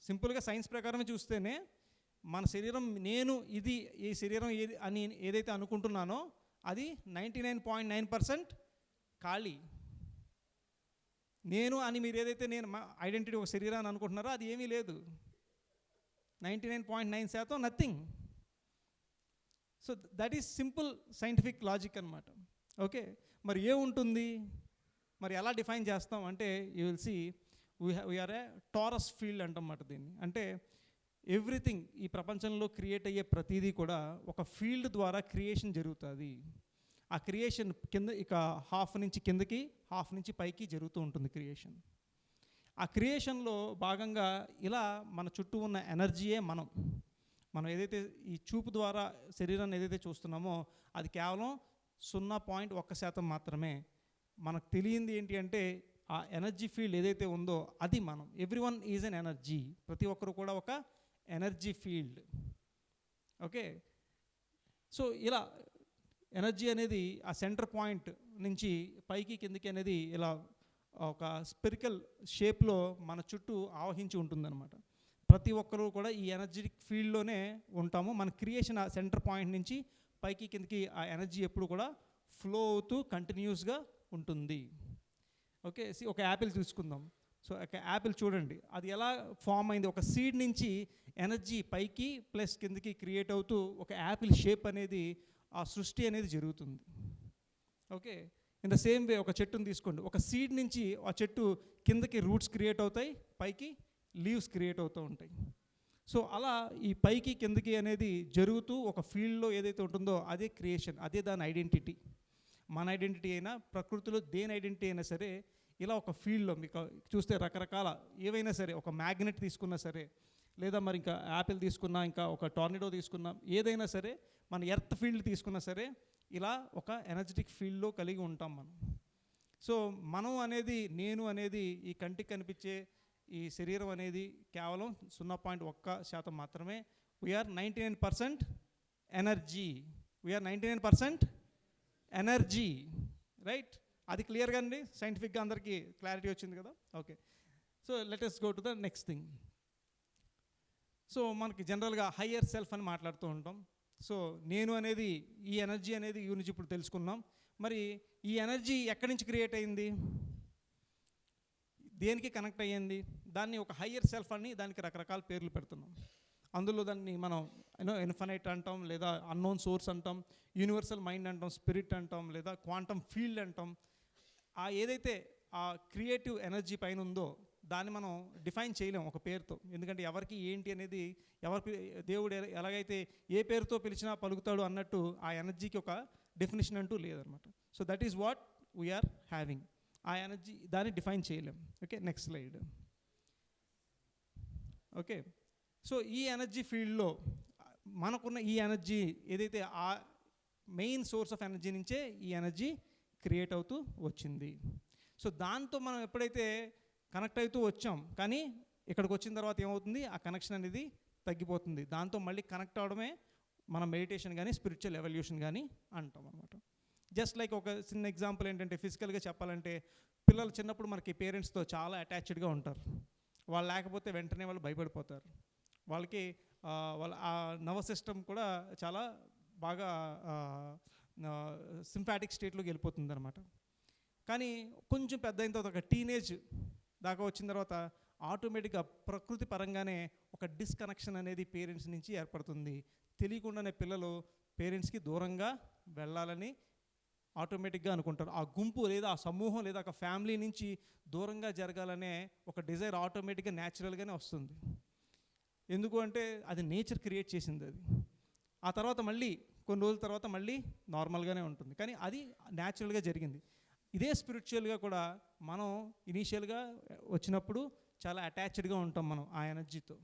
సింపుల్గా సైన్స్ ప్రకారమే చూస్తేనే మన శరీరం, నేను ఈ శరీరం ఏది అని ఏదైతే అనుకుంటున్నానో అది 99.9% ఖాళీ. నేను అని మీరు ఏదైతే నేను ఐడెంటిటీ ఒక శరీరాన్ని అనుకుంటున్నారో అది ఏమీ లేదు. 99.9% nothing. So that is simple scientific logic అనమాట. ఓకే, మరి ఏముంటుంది, మరి ఎలా డిఫైన్ చేస్తాం అంటే, you will see we're a torus field అంటమాట దీన్ని. అంటే ఎవ్రీథింగ్ ఈ ప్రపంచంలో క్రియేట్ అయ్యే ప్రతిదీ కూడా ఒక ఫీల్డ్ ద్వారా క్రియేషన్ జరుగుతుంది. ఆ క్రియేషన్ కింద ఇక హాఫ్ నుంచి కిందకి, హాఫ్ నుంచి పైకి జరుగుతూ ఉంటుంది క్రియేషన్. ఆ క్రియేషన్లో భాగంగా ఇలా మన చుట్టూ ఉన్న ఎనర్జీయే మనం ఏదైతే ఈ చూపు ద్వారా శరీరాన్ని ఏదైతే చూస్తున్నామో అది కేవలం 0.1% మాత్రమే. మనకు తెలియంది ఏంటి అంటే, ఆ ఎనర్జీ ఫీల్డ్ ఏదైతే ఉందో అది మనం. Everyone is an energy. ప్రతి ఒక్కరు కూడా ఒక ఎనర్జీ ఫీల్డ్. ఓకే, సో ఇలా ఎనర్జీ అనేది ఆ సెంటర్ పాయింట్ నుంచి పైకి కిందకి అనేది ఇలా ఒక స్పెరికల్ షేప్లో మన చుట్టూ ఆవహించి ఉంటుందన్నమాట. ప్రతి ఒక్కరూ కూడా ఈ ఎనర్జెటిక్ ఫీల్డ్లోనే ఉంటాము. మన క్రియేషన్ ఆ సెంటర్ పాయింట్ నుంచి పైకి కిందకి ఆ ఎనర్జీ ఎప్పుడు కూడా ఫ్లో అవుతూ కంటిన్యూస్గా ఉంటుంది. ఓకే, ఒక యాపిల్ తీసుకుందాం. సో ఒక యాపిల్ చూడండి, అది ఎలా ఫామ్ అయింది. ఒక సీడ్ నుంచి ఎనర్జీ పైకి ప్లస్ కిందకి క్రియేట్ అవుతూ ఒక యాపిల్ షేప్ అనేది, ఆ సృష్టి అనేది జరుగుతుంది. Okay, in the same way ఒక చెట్టుని తీసుకోండి. ఒక సీడ్ నుంచి ఆ చెట్టు కిందకి రూట్స్ క్రియేట్ అవుతాయి, పైకి లీవ్స్ క్రియేట్ అవుతూ ఉంటాయి. సో అలా ఈ పైకి కిందకి అనేది జరుగుతూ ఒక ఫీల్డ్లో ఏదైతే ఉంటుందో అదే క్రియేషన్, అదే దాని ఐడెంటిటీ. మన ఐడెంటిటీ అయినా, ప్రకృతిలో దేని ఐడెంటిటీ అయినా సరే, ఇలా ఒక ఫీల్డ్లో మీకు చూస్తే రకరకాల ఏవైనా సరే, ఒక మ్యాగ్నెట్ తీసుకున్నా సరే, లేదా మరి ఇంకా యాపిల్ తీసుకున్నా, ఇంకా ఒక టార్నడో తీసుకున్నా, ఏదైనా సరే, మన ఎర్త్ ఫీల్డ్ తీసుకున్నా సరే, ఇలా ఒక ఎనర్జెటిక్ ఫీల్డ్లో కలిగి ఉంటాం మనం. సో మనం అనేది, నేను అనేది, ఈ కంటికి కనిపించే ఈ శరీరం అనేది కేవలం 0.1% మాత్రమే. We are 99% energy. We are 99% energy, right? అది క్లియర్గా అండి, సైంటిఫిక్గా అందరికీ క్లారిటీ వచ్చింది కదా. Okay, so let us go to the next thing. So మనకి జనరల్గా హయ్యర్ సెల్ఫ్ అని మాట్లాడుతూ ఉంటాం. సో నేను అనేది, ఈ ఎనర్జీ అనేది గురించి ఇప్పుడు తెలుసుకున్నాం. మరి ఈ ఎనర్జీ ఎక్కడి నుంచి క్రియేట్ అయింది? దేనికి కనెక్ట్ అయ్యింది, దాన్ని ఒక హయ్యర్ సెల్ఫ్ అని దానికి రకరకాల పేర్లు పెడుతున్నాం. అందులో దాన్ని మనం ఇన్ఫినైట్ అంటాం, లేదా అన్నోన్ సోర్స్ అంటాం, యూనివర్సల్ మైండ్ అంటాం, స్పిరిట్ అంటాం, లేదా క్వాంటమ్ ఫీల్డ్ అంటాం. ఆ ఏదైతే ఆ క్రియేటివ్ ఎనర్జీ పైన ఉందో దాన్ని మనం డిఫైన్ చేయలేం ఒక పేరుతో. ఎందుకంటే ఎవరికి ఏంటి అనేది, ఎవరికి దేవుడు ఎలాగైతే ఏ పేరుతో పిలిచినా పలుకుతాడు అన్నట్టు ఆ ఎనర్జీకి ఒక డెఫినేషన్ అంటూ లేదనమాట. So that is what we are having. ఆ ఎనర్జీ దాన్ని డిఫైన్ చేయలేం. Okay, next slide. Okay, so ఈ ఎనర్జీ ఫీల్డ్లో మనకున్న ఈ ఎనర్జీ ఏదైతే ఆ మెయిన్ సోర్స్ ఆఫ్ ఎనర్జీ నుంచే ఈ ఎనర్జీ క్రియేట్ అవుతూ వచ్చింది. సో దాంతో మనం ఎప్పుడైతే కనెక్ట్ అవుతూ వచ్చాం, కానీ ఇక్కడికి వచ్చిన తర్వాత ఏమవుతుంది, ఆ కనెక్షన్ అనేది తగ్గిపోతుంది. దాంతో మళ్ళీ కనెక్ట్ అవడమే మన మెడిటేషన్ కానీ స్పిరిచువల్ ఎవల్యూషన్ కానీ అంటాం అనమాట. జస్ట్ లైక్ ఒక చిన్న ఎగ్జాంపుల్ ఏంటంటే, ఫిజికల్గా చెప్పాలంటే పిల్లలు చిన్నప్పుడు మనకి పేరెంట్స్తో చాలా అటాచ్డ్గా ఉంటారు. వాళ్ళు లేకపోతే వెంటనే వాళ్ళు భయపడిపోతారు. వాళ్ళకి వాళ్ళ ఆ నర్వస్ సిస్టమ్ కూడా చాలా బాగా సింపాటిక్ స్టేట్లోకి వెళ్ళిపోతుంది అనమాట. కానీ కొంచెం పెద్ద అయిన తర్వాత ఒక టీనేజ్ దాకా వచ్చిన తర్వాత ఆటోమేటిక్గా ప్రకృతి పరంగానే ఒక డిస్కనెక్షన్ అనేది పేరెంట్స్ నుంచి ఏర్పడుతుంది. తెలియకుండానే పిల్లలు పేరెంట్స్కి దూరంగా వెళ్ళాలని ఆటోమేటిక్గా అనుకుంటారు. ఆ గుంపు లేదా ఆ సమూహం లేదా ఒక ఫ్యామిలీ నుంచి దూరంగా జరగాలనే ఒక డిజైర్ ఆటోమేటిక్గా న్యాచురల్గానే వస్తుంది. ఎందుకు అంటే అది నేచర్ క్రియేట్ చేసింది. అది ఆ తర్వాత మళ్ళీ కొన్ని రోజుల తర్వాత మళ్ళీ నార్మల్గానే ఉంటుంది. కానీ అది న్యాచురల్గా జరిగింది. ఇదే స్పిరిచువల్గా కూడా మనం ఇనీషియల్గా వచ్చినప్పుడు చాలా అటాచ్డ్గా ఉంటాం మనం ఆ ఎనర్జీతో.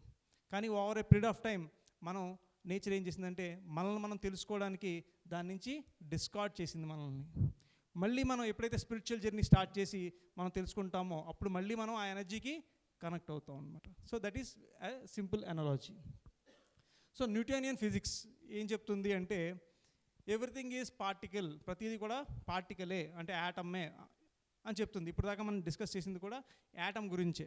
కానీ over a period of time మనం నేచర్ ఏం చేసిందంటే మనల్ని మనం తెలుసుకోవడానికి దాని నుంచి డిస్కార్డ్ చేసింది మనల్ని. మళ్ళీ మనం ఎప్పుడైతే స్పిరిచువల్ జర్నీ స్టార్ట్ చేసి మనం తెలుసుకుంటామో అప్పుడు మళ్ళీ మనం ఆ ఎనర్జీకి కనెక్ట్ అవుతాం అనమాట. So that is a simple analogy. So Newtonian physics ఏం చెప్తుంది అంటే ఎవ్రీథింగ్ ఈజ్ పార్టికల్, ప్రతిదీ కూడా పార్టికలే, అంటే యాటమ్మే అని చెప్తుంది. ఇప్పుడు దాకా మనం డిస్కస్ చేసింది కూడా యాటమ్ గురించే.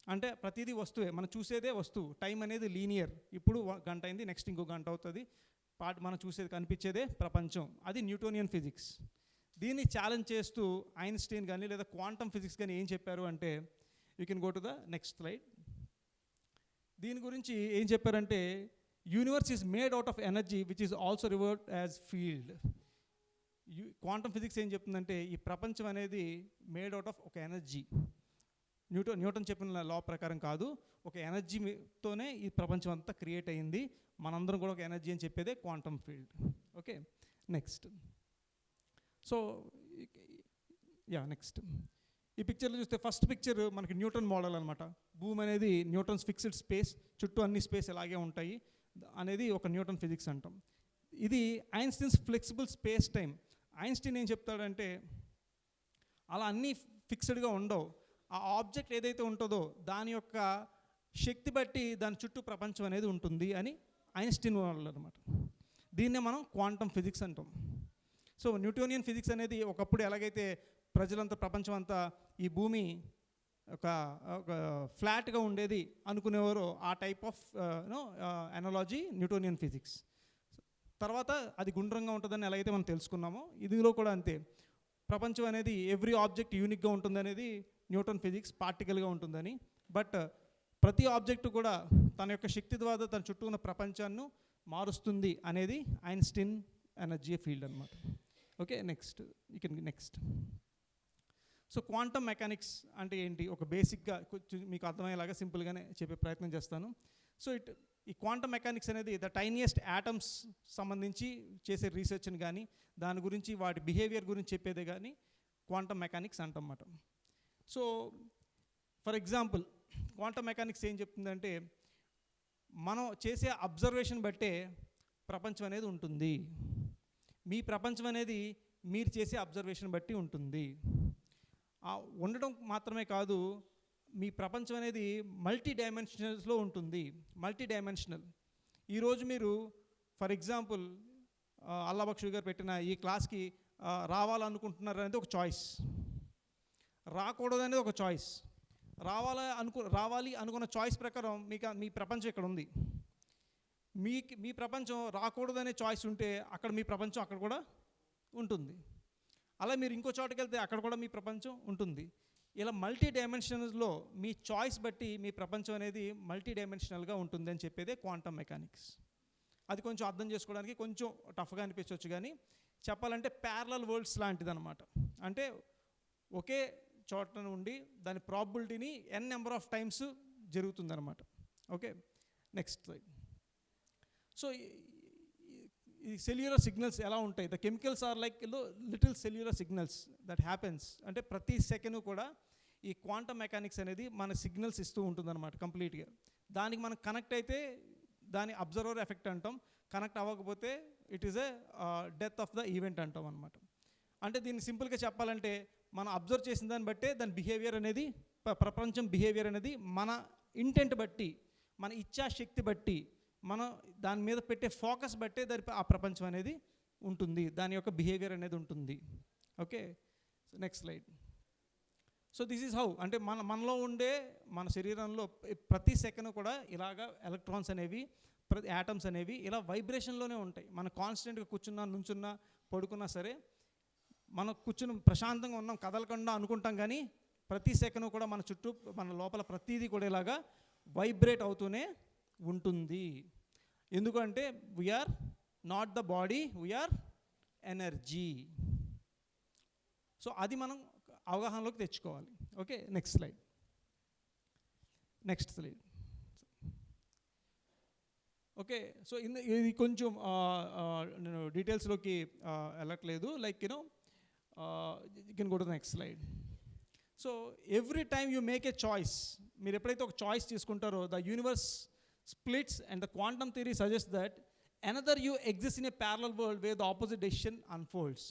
అంటే ప్రతిదీ వస్తువే, మనం చూసేదే వస్తువు. టైం అనేది లీనియర్. ఇప్పుడు గంట అయింది, నెక్స్ట్ ఇంకో గంట అవుతుంది. మనం చూసేది కనిపించేదే ప్రపంచం. అది న్యూటోనియన్ ఫిజిక్స్. దీన్ని ఛాలెంజ్ చేస్తూ ఐన్స్టీన్ కానీ లేదా క్వాంటమ్ ఫిజిక్స్ కానీ ఏం చెప్పారు అంటే, you can go to the next slide. దీని గురించి ఏం చెప్పారంటే, universe is made out of energy which is also referred as field. Quantum physics ఏం చెప్తుందంటే ఈ ప్రపంచం అనేది మేడ్ అవుట్ ఆఫ్ ఒక ఎనర్జీ. న్యూటన్ చెప్పిన లా ప్రకారం కాదు, ఒక ఎనర్జీతోనే ఈ ప్రపంచం అంతా క్రియేట్ అయ్యింది. మనందరం కూడా ఒక ఎనర్జీ అని చెప్పేదే quantum field. Okay, next. So next ఈ పిక్చర్లో చూస్తే ఫస్ట్ పిక్చర్ మనకి న్యూటన్ మోడల్ అనమాట. భూమి అనేది న్యూటన్స్ ఫిక్స్డ్ స్పేస్, చుట్టూ అన్ని స్పేస్ ఇలాగే ఉంటాయి అనేది ఒక న్యూటన్ ఫిజిక్స్ అంటాం. ఇది Einstein's flexible space time. Einstein ఏం చెప్తాడంటే అలా అన్నీ ఫిక్స్డ్గా ఉండవు. ఆ ఆబ్జెక్ట్ ఏదైతే ఉంటుందో దాని యొక్క శక్తి బట్టి దాని చుట్టూ ప్రపంచం అనేది ఉంటుంది అని ఐన్స్టీన్ వాళ్ళు అనమాట. దీన్నే మనం క్వాంటమ్ ఫిజిక్స్ అంటాం. సో న్యూటోనియన్ ఫిజిక్స్ అనేది ఒకప్పుడు ఎలాగైతే ప్రజలంతా ప్రపంచం అంతా ఈ భూమి ఒక ఫ్లాట్గా ఉండేది అనుకునేవారో ఆ type of analogy Newtonian physics. తర్వాత అది గుండ్రంగా ఉంటుందని ఎలాగైతే మనం తెలుసుకున్నామో ఇదిలో కూడా అంతే. ప్రపంచం అనేది ఎవ్రీ ఆబ్జెక్ట్ యూనిక్గా ఉంటుంది అనేది న్యూటన్ ఫిజిక్స్, పార్టికల్గా ఉంటుందని. బట్ ప్రతి ఆబ్జెక్ట్ కూడా తన యొక్క శక్తి ద్వారా తన చుట్టూ ఉన్న ప్రపంచాన్ని మారుస్తుంది అనేది ఐన్స్టీన్ ఎనర్జీ ఫీల్డ్ అనమాట. Okay, next you can next. So quantum mechanics అంటే ఏంటి, ఒక బేసిక్గా కొంచెం మీకు అర్థమయ్యేలాగా సింపుల్గానే చెప్పే ప్రయత్నం చేస్తాను. సో ఈ క్వాంటమ్ మెకానిక్స్ అనేది ద టైనియెస్ట్ యాటమ్స్ సంబంధించి చేసే రీసెర్చ్ని కానీ దాని గురించి వాటి బిహేవియర్ గురించి చెప్పేదే కానీ క్వాంటమ్ మెకానిక్స్ అంటన్నమాట. So for example quantum mechanics ఏం చెప్తుందంటే మనం చేసే అబ్జర్వేషన్ బట్టే ప్రపంచం అనేది ఉంటుంది. మీ ప్రపంచం అనేది మీరు చేసే అబ్జర్వేషన్ బట్టి ఉంటుంది. ఉండడం మాత్రమే కాదు, మీ ప్రపంచం అనేది మల్టీ డైమెన్షనల్స్లో ఉంటుంది. Multi dimensional. ఈరోజు మీరు ఫర్ ఎగ్జాంపుల్ అల్లాబక్షు గారు పెట్టిన ఈ క్లాస్కి రావాలనుకుంటున్నారు అనేది ఒక చాయిస్, రాకూడదు అనేది ఒక చాయిస్. రావాలి అనుకున్న చాయిస్ ప్రకారం మీ ప్రపంచం ఇక్కడ ఉంది. మీ ప్రపంచం రాకూడదనే చాయిస్ ఉంటే అక్కడ మీ ప్రపంచం అక్కడ కూడా ఉంటుంది. అలా మీరు ఇంకో చోటుకి వెళ్తే అక్కడ కూడా మీ ప్రపంచం ఉంటుంది. ఇలా మల్టీ డైమెన్షనల్స్లో మీ చాయిస్ బట్టి మీ ప్రపంచం అనేది మల్టీ డైమెన్షనల్గా ఉంటుంది అని చెప్పేదే క్వాంటమ్ మెకానిక్స్. అది కొంచెం అర్థం చేసుకోవడానికి కొంచెం టఫ్గా అనిపించవచ్చు, కానీ చెప్పాలంటే ప్యారలల్ వరల్డ్స్ లాంటిది అనమాట. అంటే ఒకే చోట నుండి దాని ప్రాబిలిటీని n నెంబర్ ఆఫ్ టైమ్స్ జరుగుతుందన్నమాట. Okay, next slide. సో ఈ సెల్యులర్ సిగ్నల్స్ ఎలా ఉంటాయి? The chemicals are like little cellular signals that happens. అంటే ప్రతి సెకండ్ కూడా ఈ క్వాంటమ్ మెకానిక్స్ అనేది మన సిగ్నల్స్ ఇస్తూ ఉంటుందన్నమాట కంప్లీట్గా. దానికి మనం కనెక్ట్ అయితే దాని అబ్జర్వర్ ఎఫెక్ట్ అంటాం, కనెక్ట్ అవ్వకపోతే it is a death of the event అంటాం అనమాట. అంటే దీన్ని సింపుల్గా చెప్పాలంటే మనం అబ్జర్వ్ చేసిన దాన్ని బట్టే దాని బిహేవియర్ అనేది, ప్రపంచం బిహేవియర్ అనేది మన ఇంటెంట్ బట్టి, మన ఇచ్ఛాశక్తి బట్టి, మనం దాని మీద పెట్టే ఫోకస్ బట్టే దాని ఆ ప్రపంచం అనేది ఉంటుంది, దాని యొక్క బిహేవియర్ అనేది ఉంటుంది. Okay, next slide. So this is how, అంటే మనలో ఉండే మన శరీరంలో ప్రతి సెకండ్ కూడా ఇలాగా ఎలక్ట్రాన్స్ అనేవి, ప్రతి యాటమ్స్ అనేవి ఇలా వైబ్రేషన్లోనే ఉంటాయి. మనం కాన్స్టెంట్గా కూర్చున్నా, నుంచున్నా, పడుకున్నా సరే, మనం కూర్చుని ప్రశాంతంగా ఉన్నాం, కదలకుండా అనుకుంటాం, కానీ ప్రతి సెకండ్ కూడా మన చుట్టూ, మన లోపల ప్రతిదీ కూడా ఇలాగా వైబ్రేట్ అవుతూనే ఉంటుంది. ఎందుకంటే we are not the body, we are energy. So అది మనం అవగాహనలోకి తెచ్చుకోవాలి. Okay, next slide. Next slide. Okay, so ఇది కొంచెం నేను డీటెయిల్స్లోకి వెళ్ళట్లేదు. Like you know you can go to the next slide. So every time you make a choice, మీరు ఎప్పుడైతే ఒక చాయిస్ తీసుకుంటారో the universe splits and the quantum theory suggests that another you exists in a parallel world where the opposite decision unfolds.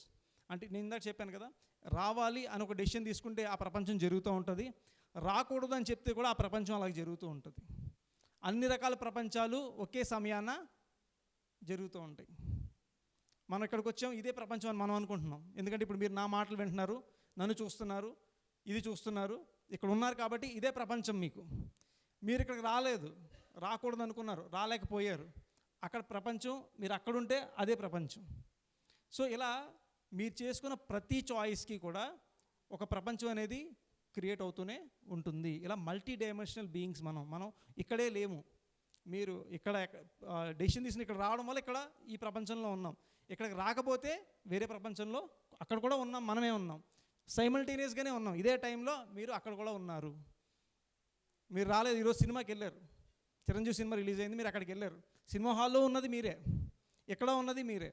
అంటే నేను ఇందాక చెప్పాను కదా, రావాలి అని ఒక డెసిషన్ తీసుకుంటే ఆ ప్రపంచం జరుగుతూ ఉంటుంది, రాకూడదు అని చెప్తే కూడా ఆ ప్రపంచం అలాగే జరుగుతూ ఉంటుంది. అన్ని రకాల ప్రపంచాలు ఒకే సమయాన జరుగుతూ ఉంటాయి. మనం ఇక్కడికి వచ్చాం, ఇదే ప్రపంచం అని మనం అనుకుంటున్నాం. ఎందుకంటే ఇప్పుడు మీరు నా మాటలు వింటున్నారు, నన్ను చూస్తున్నారు, ఇది చూస్తున్నారు, ఇక్కడ ఉన్నారు, కాబట్టి ఇదే ప్రపంచం మీకు. మీరు ఇక్కడికి రాలేదు, రాకూడదు అనుకున్నారు, రాలేకపోయారు, అక్కడ ప్రపంచం, మీరు అక్కడుంటే అదే ప్రపంచం. సో ఇలా మీరు చేసుకున్న ప్రతి చాయిస్కి కూడా ఒక ప్రపంచం అనేది క్రియేట్ అవుతూనే ఉంటుంది. ఇలా మల్టీ డైమెన్షనల్ బీయింగ్స్ మనం ఇక్కడే లేము. మీరు ఇక్కడ డెసిషన్ తీసుకుని ఇక్కడ రావడం వల్ల ఇక్కడ ఈ ప్రపంచంలో ఉన్నాం, ఇక్కడికి రాకపోతే వేరే ప్రపంచంలో అక్కడ కూడా ఉన్నాం, మనమే ఉన్నాం, సైమల్టేనియస్గానే ఉన్నాం. ఇదే టైంలో మీరు అక్కడ కూడా ఉన్నారు. మీరు రాలేదు, ఈరోజు సినిమాకి వెళ్ళారు, చిరంజీవి సినిమా రిలీజ్ అయింది, మీరు అక్కడికి వెళ్ళారు, సినిమా హాల్లో ఉన్నది మీరే, ఎక్కడ ఉన్నది మీరే.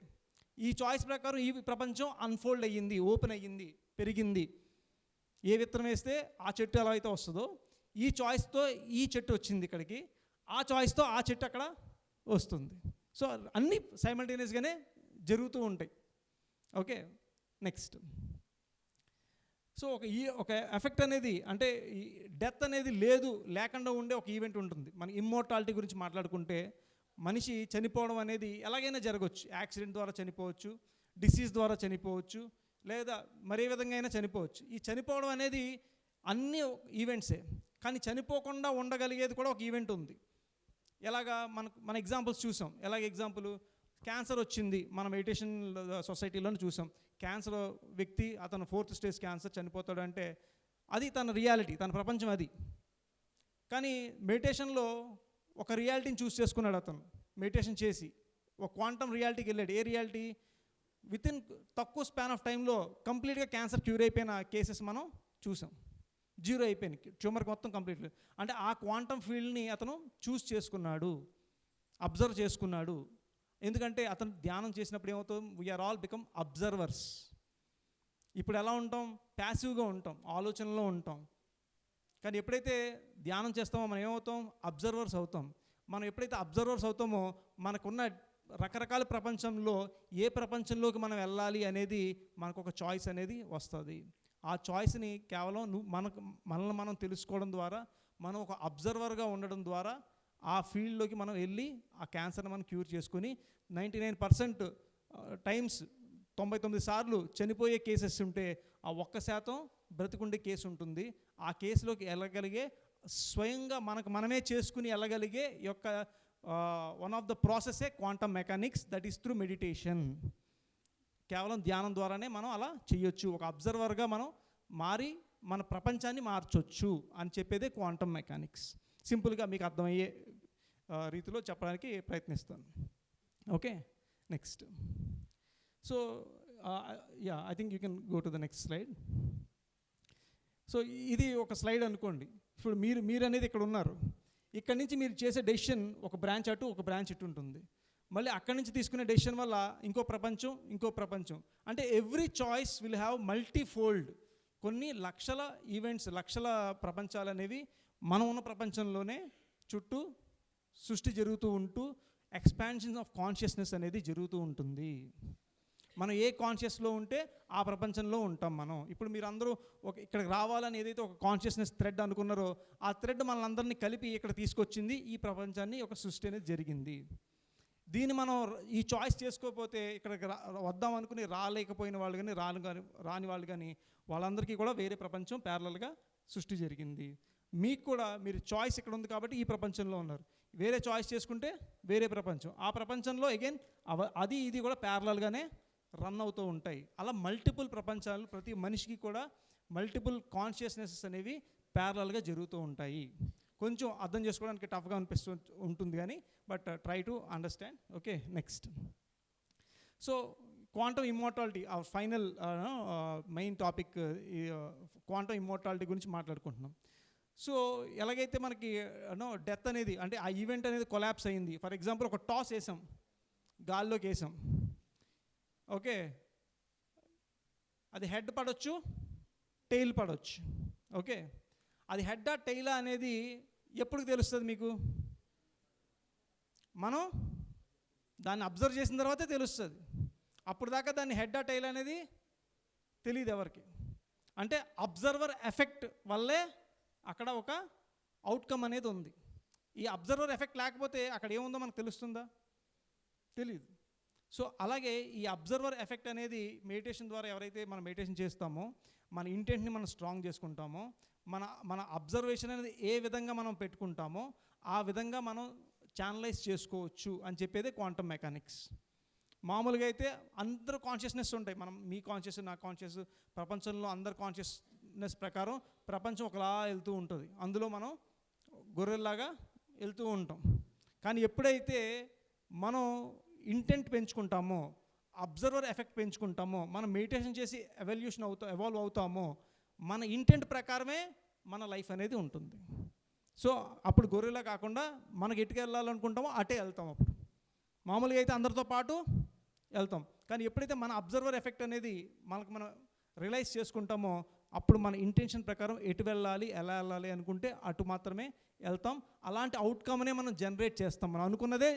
ఈ చాయిస్ ప్రకారం ఈ ప్రపంచం అన్ఫోల్డ్ అయ్యింది, ఓపెన్ అయ్యింది, పెరిగింది. ఏ విత్తనం వేస్తే ఆ చెట్టు ఎలా అయితే వస్తుందో, ఈ చాయిస్తో ఈ చెట్టు వచ్చింది ఇక్కడికి, ఆ చాయిస్తో ఆ చెట్టు అక్కడ వస్తుంది. సో అన్నీ సైమల్టేనియస్గానే జరుగుతూ ఉంటాయి. Okay, next. సో ఒక ఎఫెక్ట్ అనేది, అంటే ఈ డెత్ అనేది లేకుండా ఉండే ఒక ఈవెంట్ ఉంటుంది. మన ఇమ్మోర్టాలిటీ గురించి మాట్లాడుకుంటే మనిషి చనిపోవడం అనేది ఎలాగైనా జరగవచ్చు. యాక్సిడెంట్ ద్వారా చనిపోవచ్చు, డిసీజ్ ద్వారా చనిపోవచ్చు, లేదా మరే విధంగా అయినా చనిపోవచ్చు. ఈ చనిపోవడం అనేది అన్ని ఈవెంట్సే, కానీ చనిపోకుండా ఉండగలిగేది కూడా ఒక ఈవెంట్ ఉంది. ఎలాగా మన ఎగ్జాంపుల్స్ చూసాం. ఎలాగ ఎగ్జాంపుల్, క్యాన్సర్ వచ్చింది, మన మెడిటేషన్ సొసైటీలోనే చూసాం. క్యాన్సర్ వ్యక్తి, అతను 4th స్టేజ్ క్యాన్సర్, చనిపోతాడు అంటే అది తన రియాలిటీ, తన ప్రపంచం అది. కానీ మెడిటేషన్లో ఒక రియాలిటీని చూస్ చేసుకున్నాడు అతను. మెడిటేషన్ చేసి ఒక క్వాంటమ్ రియాలిటీకి వెళ్ళాడు. A reality? వితిన్ తక్కువ స్పాన్ ఆఫ్ టైంలో కంప్లీట్గా క్యాన్సర్ క్యూర్ అయిపోయిన కేసెస్ మనం చూసాం. 0 అయిపోయింది, ట్యూమర్ మొత్తం కంప్లీట్లీ. అంటే ఆ క్వాంటమ్ ఫీల్డ్ని అతను చూస్ చేసుకున్నాడు, అబ్జర్వ్ చేసుకున్నాడు. ఎందుకంటే అతను ధ్యానం చేసినప్పుడు ఏమవుతాం, వీఆర్ ఆల్ బికమ్ అబ్జర్వర్స్. ఇప్పుడు ఎలా ఉంటాం? ప్యాసివ్గా ఉంటాం, ఆలోచనలో ఉంటాం. కానీ ఎప్పుడైతే ధ్యానం చేస్తామో మనం ఏమవుతాం? అబ్జర్వర్స్ అవుతాం. మనం ఎప్పుడైతే అబ్జర్వర్స్ అవుతామో మనకున్న రకరకాల ప్రపంచంలో ఏ ప్రపంచంలోకి మనం వెళ్ళాలి అనేది మనకు ఒక చాయిస్ అనేది వస్తుంది. ఆ చాయిస్ని కేవలం మనల్ని మనం తెలుసుకోవడం ద్వారా, మనం ఒక అబ్జర్వర్గా ఉండడం ద్వారా ఆ ఫీల్డ్లోకి మనం వెళ్ళి ఆ క్యాన్సర్ని మనం క్యూర్ చేసుకుని 99% టైమ్స్ 99 సార్లు చనిపోయే కేసెస్ ఉంటే ఆ 1% బ్రతికుండే కేసు ఉంటుంది. ఆ కేసులోకి వెళ్ళగలిగే, స్వయంగా మనమే చేసుకుని వెళ్ళగలిగే యొక్క వన్ ఆఫ్ ద ప్రాసెసే quantum mechanics, that is through meditation. కేవలం ధ్యానం ద్వారానే మనం అలా చేయొచ్చు. ఒక అబ్జర్వర్గా మనం మారి మన ప్రపంచాన్ని మార్చొచ్చు అని చెప్పేదే క్వాంటమ్ మెకానిక్స్. సింపుల్గా మీకు అర్థమయ్యే రీతిలో చెప్పడానికి ప్రయత్నిస్తాను. Okay, next. So yeah, I think you can go to the next slide. So ఇది ఒక స్లైడ్ అనుకోండి. ఇప్పుడు మీరు అనేది ఇక్కడ ఉన్నారు. ఇక్కడ నుంచి మీరు చేసే డెసిషన్ ఒక బ్రాంచ్ అటు ఒక బ్రాంచ్ ఇటు ఉంటుంది. మళ్ళీ అక్కడి నుంచి తీసుకునే డెసిషన్ వల్ల ఇంకో ప్రపంచం. అంటే every choice will have multifold. కొన్ని లక్షల ఈవెంట్స్, లక్షల ప్రపంచాలు అనేవి మనం ఉన్న ప్రపంచంలోనే చుట్టూ సృష్టి జరుగుతూ ఉంటూ ఎక్స్పాన్షన్ ఆఫ్ కాన్షియస్నెస్ అనేది జరుగుతూ ఉంటుంది. మనం ఏ కాన్షియస్లో ఉంటే ఆ ప్రపంచంలో ఉంటాం మనం. ఇప్పుడు మీరు అందరూ ఇక్కడికి రావాలని ఏదైతే ఒక కాన్షియస్నెస్ థ్రెడ్ అనుకున్నారో ఆ థ్రెడ్ మనల్ని అందరినీ కలిపి ఇక్కడ తీసుకొచ్చింది. ఈ ప్రపంచాన్ని ఒక సృష్టి అనేది జరిగింది. దీన్ని మనం ఈ చాయిస్ చేసుకోకపోతే ఇక్కడికి వద్దాం అనుకుని రాలేకపోయిన వాళ్ళు కానీ రాని వాళ్ళు కానీ వాళ్ళందరికీ కూడా వేరే ప్రపంచం ప్యారలల్గా సృష్టి జరిగింది. మీకు కూడా మీరు చాయిస్ ఇక్కడ ఉంది కాబట్టి ఈ ప్రపంచంలో ఉన్నారు. వేరే చాయిస్ చేసుకుంటే వేరే ప్రపంచం, ఆ ప్రపంచంలో అగైన్ అది ఇది కూడా ప్యారలల్గానే రన్ అవుతూ ఉంటాయి. అలా మల్టిపుల్ ప్రపంచాలు, ప్రతి మనిషికి కూడా మల్టిపుల్ కాన్షియస్నెసెస్ అనేవి ప్యారలల్గా జరుగుతూ ఉంటాయి. కొంచెం అర్థం చేసుకోవడానికి టఫ్గా అనిపిస్తూ ఉంటుంది కానీ but try to understand. Okay, next. So quantum immortality, ఆ final main topic quantum immortality గురించి మాట్లాడుకుంటున్నాం. సో ఎలాగైతే మనకి డెత్ అనేది, అంటే ఆ ఈవెంట్ అనేది కొలాప్స్ అయింది. ఫర్ ఎగ్జాంపుల్ ఒక టాస్ వేసాం, గాల్లోకి వేసాం. ఓకే, అది హెడ్ పడవచ్చు, టెయిల్ పడవచ్చు. ఓకే, అది హెడ్డా టెయిలా అనేది ఎప్పుడు తెలుస్తుంది మీకు? మనం దాన్ని అబ్జర్వ్ చేసిన తర్వాతే తెలుస్తుంది. అప్పుడు దాకా దాన్ని హెడ్డా టెయిల్ అనేది తెలియదు ఎవరికి. అంటే అబ్జర్వర్ ఎఫెక్ట్ వల్లే అక్కడ ఒక అవుట్కమ్ అనేది ఉంది. ఈ అబ్జర్వర్ ఎఫెక్ట్ లేకపోతే అక్కడ ఏముందో మనకు తెలుస్తుందా? తెలియదు. సో అలాగే ఈ అబ్జర్వర్ ఎఫెక్ట్ అనేది మెడిటేషన్ ద్వారా ఎవరైతే మనం మెడిటేషన్ చేస్తామో, మన ఇంటెంట్ని మనం స్ట్రాంగ్ చేసుకుంటామో, మన అబ్జర్వేషన్ అనేది ఏ విధంగా మనం పెట్టుకుంటామో ఆ విధంగా మనం ఛానలైజ్ చేసుకోవచ్చు అని చెప్పేదే క్వాంటమ్ మెకానిక్స్. మామూలుగా అయితే అందరూ కాన్షియస్నెస్ ఉంటాయి. మీ కాన్షియస్, నా కాన్షియస్, ప్రపంచంలో అందరు కాన్షియస్నెస్ ప్రకారం ప్రపంచం ఒకలా వెళ్తూ ఉంటుంది. అందులో మనం గొర్రెల్లాగా వెళ్తూ ఉంటాం. కానీ ఎప్పుడైతే మనం ఇంటెంట్ పెంచుకుంటామో, అబ్జర్వర్ ఎఫెక్ట్ పెంచుకుంటామో, మనం మెడిటేషన్ చేసి ఎవాల్వ్ అవుతామో, మన ఇంటెంట్ ప్రకారమే మన లైఫ్ అనేది ఉంటుంది. సో అప్పుడు గొర్రెలా కాకుండా మనకి ఎటుకు వెళ్ళాలనుకుంటామో అటే వెళ్తాం. అప్పుడు మామూలుగా అయితే అందరితో పాటు వెళ్తాం. కానీ ఎప్పుడైతే మన అబ్జర్వర్ ఎఫెక్ట్ అనేది మనం రియలైజ్ చేసుకుంటామో అప్పుడు మన ఇంటెన్షన్ ప్రకారం ఎటు వెళ్ళాలి, ఎలా వెళ్ళాలి అనుకుంటే అటు మాత్రమే వెళ్తాం. అలాంటి అవుట్కమ్నే మనం జనరేట్ చేస్తాం. మనం అనుకున్నదే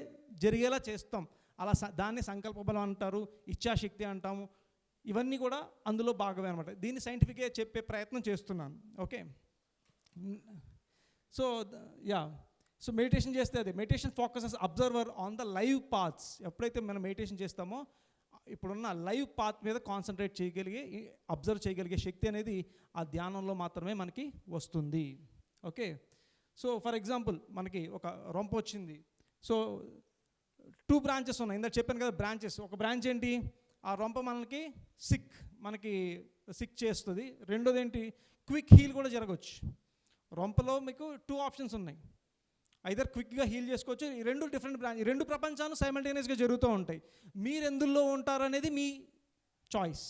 జరిగేలా చేస్తాం. అలా దాన్ని సంకల్ప బలం అంటారు, ఇచ్ఛాశక్తి అంటాము. ఇవన్నీ కూడా అందులో భాగమే అనమాట. దీన్ని సైంటిఫిక్గా చెప్పే ప్రయత్నం చేస్తున్నాను. ఓకే, సో సో మెడిటేషన్ చేస్తే అదే meditation focuses observer on the live paths. ఎప్పుడైతే మనం మెడిటేషన్ చేస్తామో ఇప్పుడున్న లైవ్ పాత్ మీద కాన్సన్ట్రేట్ చేయగలిగే, అబ్జర్వ్ చేయగలిగే శక్తి అనేది ఆ ధ్యానంలో మాత్రమే మనకి వస్తుంది. ఓకే, సో ఫర్ ఎగ్జాంపుల్ మనకి ఒక రొంప వచ్చింది. సో 2 బ్రాంచెస్ ఉన్నాయి. ఇందాక చెప్పాను కదా బ్రాంచెస్. ఒక బ్రాంచ్ ఏంటి, ఆ రొంప మనకి సిక్ చేస్తుంది. రెండోది ఏంటి, క్విక్ హీల్ కూడా జరగవచ్చు. రొంపలో మీకు 2 ఆప్షన్స్ ఉన్నాయి. ఐదర్ క్విక్గా హీల్ చేసుకోవచ్చు. ఈ 2 డిఫరెంట్ బ్రాంచ్, 2 ప్రపంచాలు సైమల్టేనియస్గా జరుగుతూ ఉంటాయి. మీరు ఎందులో ఉంటారు అనేది మీ చాయిస్.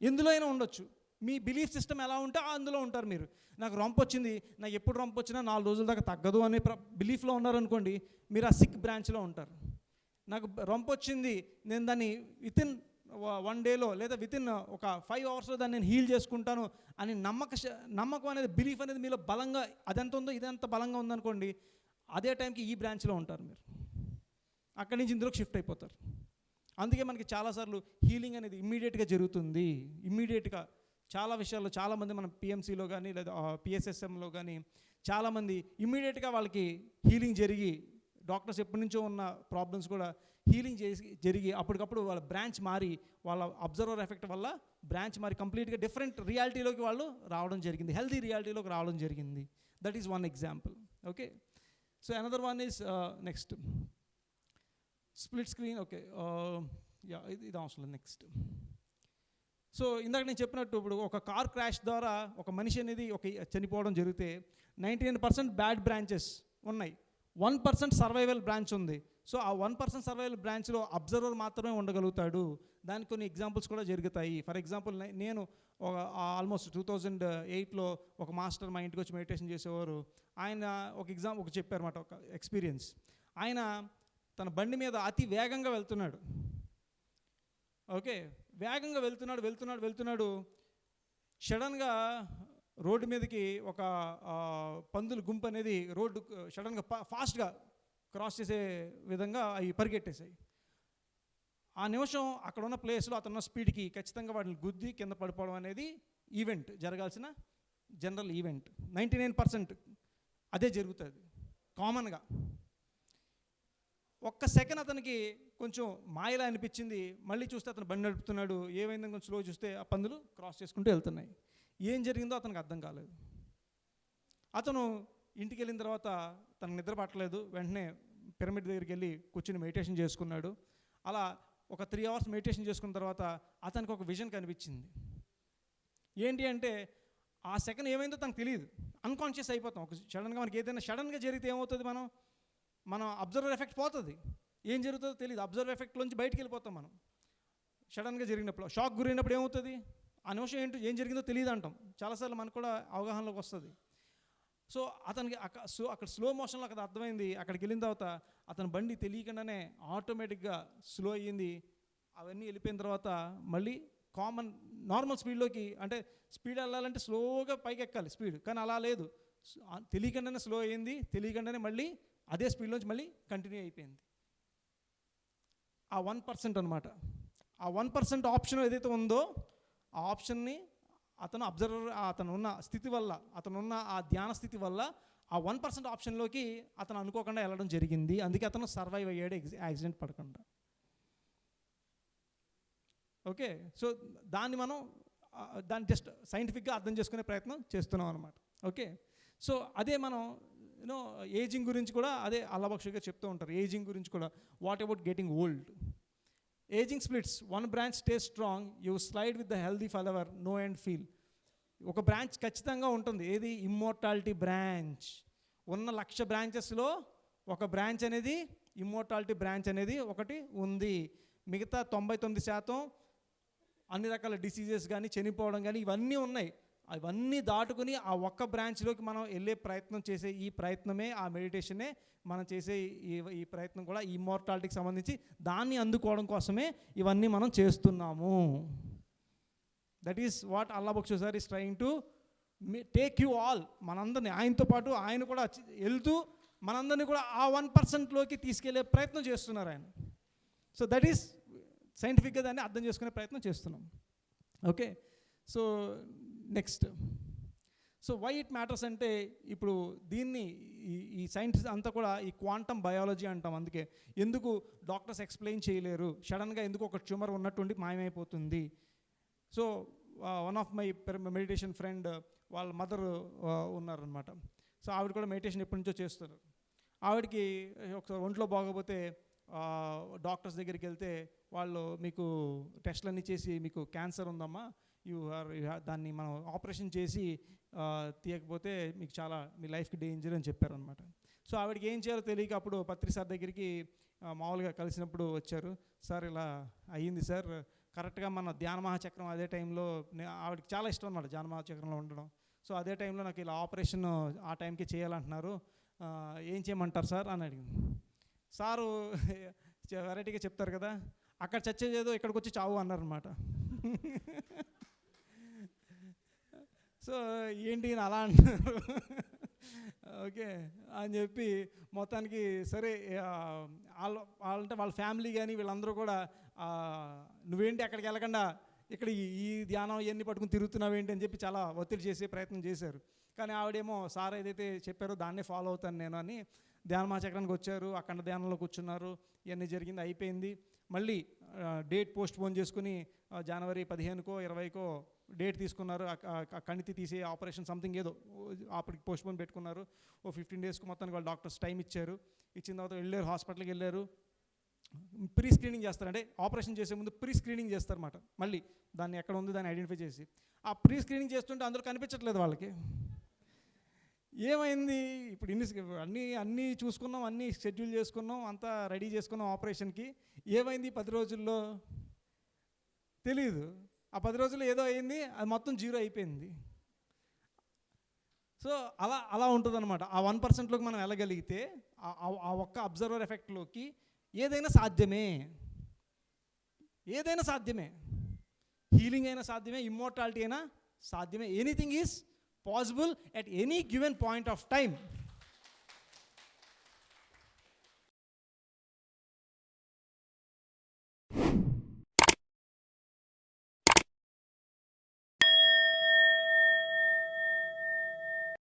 ఎందులో అయినా ఉండొచ్చు. మీ బిలీఫ్ సిస్టమ్ ఎలా ఉంటే అందులో ఉంటారు మీరు. నాకు రొంప వచ్చింది, నాకు ఎప్పుడు రొంప వచ్చినా 4 రోజుల దాకా తగ్గదు అనే బిలీఫ్లో ఉన్నారనుకోండి, మీరు ఆ సిక్ బ్రాంచ్లో ఉంటారు. నాకు రొంప వచ్చింది, నేను దాన్ని వితిన్ 1 డేలో లేదా వితిన్ ఒక 5 అవర్స్లో దాన్ని నేను హీల్ చేసుకుంటాను అని నమ్మకం అనేది, బిలీఫ్ అనేది మీలో బలంగా అదెంత ఉందో ఇదంత బలంగా ఉందనుకోండి, అదే టైంకి ఈ బ్రాంచ్లో ఉంటారు మీరు. అక్కడి నుంచి ఇందులోకి షిఫ్ట్ అయిపోతారు. అందుకే మనకి చాలాసార్లు హీలింగ్ అనేది ఇమ్మీడియట్గా జరుగుతుంది. ఇమ్మీడియట్గా చాలా విషయాల్లో చాలామంది మనం పిఎంసీలో కానీ లేదా పిఎస్ఎస్ఎంలో కానీ చాలామంది ఇమ్మీడియట్గా వాళ్ళకి హీలింగ్ జరిగి, డాక్టర్స్ ఎప్పటి నుంచో ఉన్న ప్రాబ్లమ్స్ కూడా హీలింగ్ జరిగి అప్పటికప్పుడు వాళ్ళ బ్రాంచ్ మారి, వాళ్ళ అబ్జర్వర్ ఎఫెక్ట్ వల్ల బ్రాంచ్ మారి కంప్లీట్గా డిఫరెంట్ రియాలిటీలోకి వాళ్ళు రావడం జరిగింది, హెల్తీ రియాలిటీలోకి రావడం జరిగింది. That is one example. Okay, so another one is next split screen. Okay, ఇది అవసరం లేదు. నెక్స్ట్ సో ఇందాక నేను చెప్పినట్టు ఇప్పుడు ఒక కార్ క్రాష్ ద్వారా ఒక మనిషి అనేది చనిపోవడం జరిగితే 99% బ్యాడ్ బ్రాంచెస్ ఉన్నాయి, 1% సర్వైవల్ బ్రాంచ్ ఉంది. సో ఆ 1% సర్వైవల్ బ్రాంచ్లో అబ్జర్వర్ మాత్రమే ఉండగలుగుతాడు. దానికి కొన్ని ఎగ్జాంపుల్స్ కూడా జరుగుతాయి. ఫర్ ఎగ్జాంపుల్ నేను ఆల్మోస్ట్ 2008లో ఒక మాస్టర్ మా ఇంటికి వచ్చి మెడిటేషన్ చేసేవారు. ఆయన ఒక చెప్పారు మాట, ఒక ఎక్స్పీరియన్స్. ఆయన తన బండి మీద అతి వేగంగా వెళ్తున్నాడు. ఓకే, వేగంగా వెళ్తున్నాడు. సడన్గా రోడ్డు మీదకి ఒక పందుల గుంపు అనేది రోడ్డు సడన్గా ఫాస్ట్గా క్రాస్ చేసే విధంగా అవి పరిగెట్టేశాయి. ఆ నిమిషం అక్కడ ఉన్న ప్లేస్లో అతనున్న స్పీడ్కి ఖచ్చితంగా వాటిని గుద్ది కింద పడిపోవడం అనేది ఈవెంట్, జరగాల్సిన జనరల్ ఈవెంట్. 99% అదే జరుగుతుంది కామన్గా. ఒక్క సెకండ్ అతనికి కొంచెం మాయలా అనిపించింది. మళ్ళీ చూస్తే అతను బండి నడుపుతున్నాడు. ఏమైందని కొంచెం స్లో చూస్తే ఆ పందులు క్రాస్ చేసుకుంటూ వెళ్తున్నాయి. ఏం జరిగిందో అతనికి అర్థం కాలేదు. అతను ఇంటికి వెళ్ళిన తర్వాత తనకు నిద్ర పట్టలేదు. వెంటనే పిరమిడ్ దగ్గరికి వెళ్ళి కూర్చుని మెడిటేషన్ చేసుకున్నాడు. అలా ఒక 3 hours మెడిటేషన్ చేసుకున్న తర్వాత అతనికి ఒక విజన్ కనిపించింది. ఏంటి అంటే ఆ సెకండ్ ఏమైందో తనకు తెలియదు, అన్కాన్షియస్ అయిపోతాం. ఒక సడన్గా మనకి ఏదైనా సడన్గా జరిగితే ఏమవుతుంది, మనం అబ్జర్వర్ ఎఫెక్ట్ పోతుంది. ఏం జరుగుతుందో తెలియదు, అబ్జర్వర్ ఎఫెక్ట్లోంచి బయటికి వెళ్ళిపోతాం. మనం సడన్గా జరిగినప్పుడు షాక్ గురైనప్పుడు ఏమవుతుంది, ఆ నిమిషం ఏం జరిగిందో తెలియదు అంటాం. చాలాసార్లు మనకు కూడా అవగాహనలోకి వస్తుంది. సో అతనికి అక్కడ స్లో మోషన్లో అక్కడ అర్థమైంది. అక్కడికి వెళ్ళిన తర్వాత అతని బండి తెలియకుండానే ఆటోమేటిక్గా స్లో అయ్యింది. అవన్నీ వెళ్ళిపోయిన తర్వాత మళ్ళీ నార్మల్ స్పీడ్లోకి, అంటే స్పీడ్ వెళ్ళాలంటే స్లోగా పైకి ఎక్కాలి స్పీడ్, కానీ అలా లేదు. తెలియకుండానే స్లో అయ్యింది, తెలియకుండానే మళ్ళీ అదే స్పీడ్లోంచి మళ్ళీ కంటిన్యూ అయిపోయింది. ఆ 1% అనమాట. ఆ 1% ఆప్షన్ ఏదైతే ఉందో ఆ ఆప్షన్ని అతను అతనున్న స్థితి వల్ల, అతనున్న ఆ ధ్యాన స్థితి వల్ల ఆ 1% ఆప్షన్లోకి అతను అనుకోకుండా వెళ్ళడం జరిగింది. అందుకే అతను సర్వైవ్ అయ్యాడు యాక్సిడెంట్ పడకుండా. ఓకే, సో దాన్ని జస్ట్ సైంటిఫిక్గా అర్థం చేసుకునే ప్రయత్నం చేస్తున్నాం అనమాట. ఓకే, సో అదే మనం ఏజింగ్ గురించి కూడా అదే అల్లాబక్షిగా చెప్తూ ఉంటారు. ఏజింగ్ గురించి కూడా, what about getting old? Ageing splits, 1 branch stays strong, you slide with the healthy flower, no and feel. ఒక బ్రాంచ్ ఖచ్చితంగా ఉంటుంది. ఏది? Immortality branch. ఉన్న 1,00,000 బ్రాంచెస్లో ఒక బ్రాంచ్ అనేది, ఇమ్మోర్టాలిటీ బ్రాంచ్ అనేది ఒకటి ఉంది. మిగతా 99% అన్ని రకాల డిసీజెస్ కానీ, చనిపోవడం కానీ, ఇవన్నీ ఉన్నాయి. అవన్నీ దాటుకుని ఆ ఒక్క బ్రాంచ్లోకి మనం వెళ్ళే ప్రయత్నం చేసే ఈ ప్రయత్నమే, ఆ మెడిటేషనే మనం చేసే ఈ ప్రయత్నం కూడా ఇమ్మోర్టాలిటీకి సంబంధించి దాన్ని అందుకోవడం కోసమే ఇవన్నీ మనం చేస్తున్నాము. That is what Allabakshi sir is trying to take you all, మనందరినీ, ఆయనతో పాటు ఆయన కూడా వెళ్తూ మనందరినీ కూడా ఆ 1%లోకి తీసుకెళ్లే ప్రయత్నం చేస్తున్నారు ఆయన. సో దట్ ఈస్ సైంటిఫిక్గా దాన్ని అర్థం చేసుకునే ప్రయత్నం చేస్తున్నాం. Okay, so next, so why it matters అంటే, ఇప్పుడు దీన్ని ఈ సైన్స్ అంతా కూడా ఈ క్వాంటమ్ బయాలజీ అంటాం. అందుకే ఎందుకు డాక్టర్స్ ఎక్స్ప్లెయిన్ చేయలేరు, సడన్గా ఎందుకు ఒక ట్యూమర్ ఉన్నట్టుండి మాయమైపోతుంది. So one of my meditation friend వాళ్ళ మదర్ ఉన్నారనమాట. సో ఆవిడ కూడా మెడిటేషన్ ఎప్పటి నుంచో చేస్తారు. ఆవిడకి ఒకసారి ఒంట్లో బాగోపోతే డాక్టర్స్ దగ్గరికి వెళ్తే వాళ్ళు మీకు టెస్ట్లన్నీ చేసి మీకు క్యాన్సర్ ఉందమ్మా, దాన్ని మనం ఆపరేషన్ చేసి తీయకపోతే మీకు చాలా మీ లైఫ్కి డేంజర్ అని చెప్పారనమాట. సో ఆవిడకి ఏం చేయాలో తెలియక అప్పుడు పత్రి సార్ దగ్గరికి మామూలుగా కలిసినప్పుడు వచ్చారు. సార్ ఇలా అయ్యింది సార్, కరెక్ట్గా మన ధ్యాన మహాచక్రం అదే టైంలో, ఆవిడకి చాలా ఇష్టం అన్నమాట ధ్యాన మహాచక్రంలో ఉండడం. సో అదే టైంలో నాకు ఇలా ఆపరేషన్ ఆ టైంకి చేయాలంటున్నారు, ఏం చేయమంటారు సార్ అని అడిగింది. సారు వెరైటీగా చెప్తారు కదా, అక్కడ చచ్చేదేదో ఇక్కడికి వచ్చి చావు అన్నారనమాట. సో ఏంటి అలా అంటున్నారు, ఓకే అని చెప్పి మొత్తానికి సరే వాళ్ళంటే వాళ్ళ ఫ్యామిలీ కానీ వీళ్ళందరూ కూడా నువ్వేంటి అక్కడికి వెళ్ళకుండా ఇక్కడ ఈ ధ్యానం ఇవన్నీ పట్టుకుని తిరుగుతున్నావు ఏంటి అని చెప్పి చాలా ఒత్తిడి చేసే ప్రయత్నం చేశారు. కానీ ఆవిడేమో సార్ ఏదైతే చెప్పారో దాన్నే ఫాలో అవుతాను నేను అని ధ్యాన మహాచక్రానికి వచ్చారు. అఖండ ధ్యానంలో కూర్చున్నారు. ఇవన్నీ జరిగింది, అయిపోయింది. మళ్ళీ డేట్ పోస్ట్ పోన్ చేసుకుని జనవరి 15కో 20కో డేట్ తీసుకున్నారు. కణితి తీసే ఆపరేషన్ సంథింగ్ ఏదో అప్పటికి పోస్ట్ పోన్ పెట్టుకున్నారు. ఓ 15 daysకు మొత్తానికి వాళ్ళు డాక్టర్స్ టైం ఇచ్చారు. ఇచ్చిన తర్వాత వెళ్ళారు, హాస్పిటల్కి వెళ్ళారు. ప్రీ స్క్రీనింగ్ చేస్తారు, అంటే ఆపరేషన్ చేసే ముందు ప్రీ స్క్రీనింగ్ చేస్తారన్నమాట. మళ్ళీ దాన్ని ఎక్కడ ఉంది దాన్ని ఐడెంటిఫై చేసి ఆ ప్రీ స్క్రీనింగ్ చేస్తుంటే అందరూ కనిపించట్లేదు వాళ్ళకి. ఏమైంది ఇప్పుడు అన్నీ చూసుకున్నాం, అన్నీ షెడ్యూల్ చేసుకున్నాం, అంతా రెడీ చేసుకున్నాం ఆపరేషన్కి. ఏమైంది 10 రోజుల్లో తెలీదు. ఆ 10 రోజుల్లో ఏదో అయింది, అది మొత్తం 0 అయిపోయింది. సో అలా ఉంటుంది అనమాట. ఆ 1%లోకి మనం వెళ్ళగలిగితే ఆ ఒక్క అబ్జర్వర్ ఎఫెక్ట్లోకి ఏదైనా సాధ్యమే, ఏదైనా సాధ్యమే. హీలింగ్ అయినా సాధ్యమే, ఇమ్మోర్టాలిటీ అయినా సాధ్యమే. Anything is possible at any given point of time.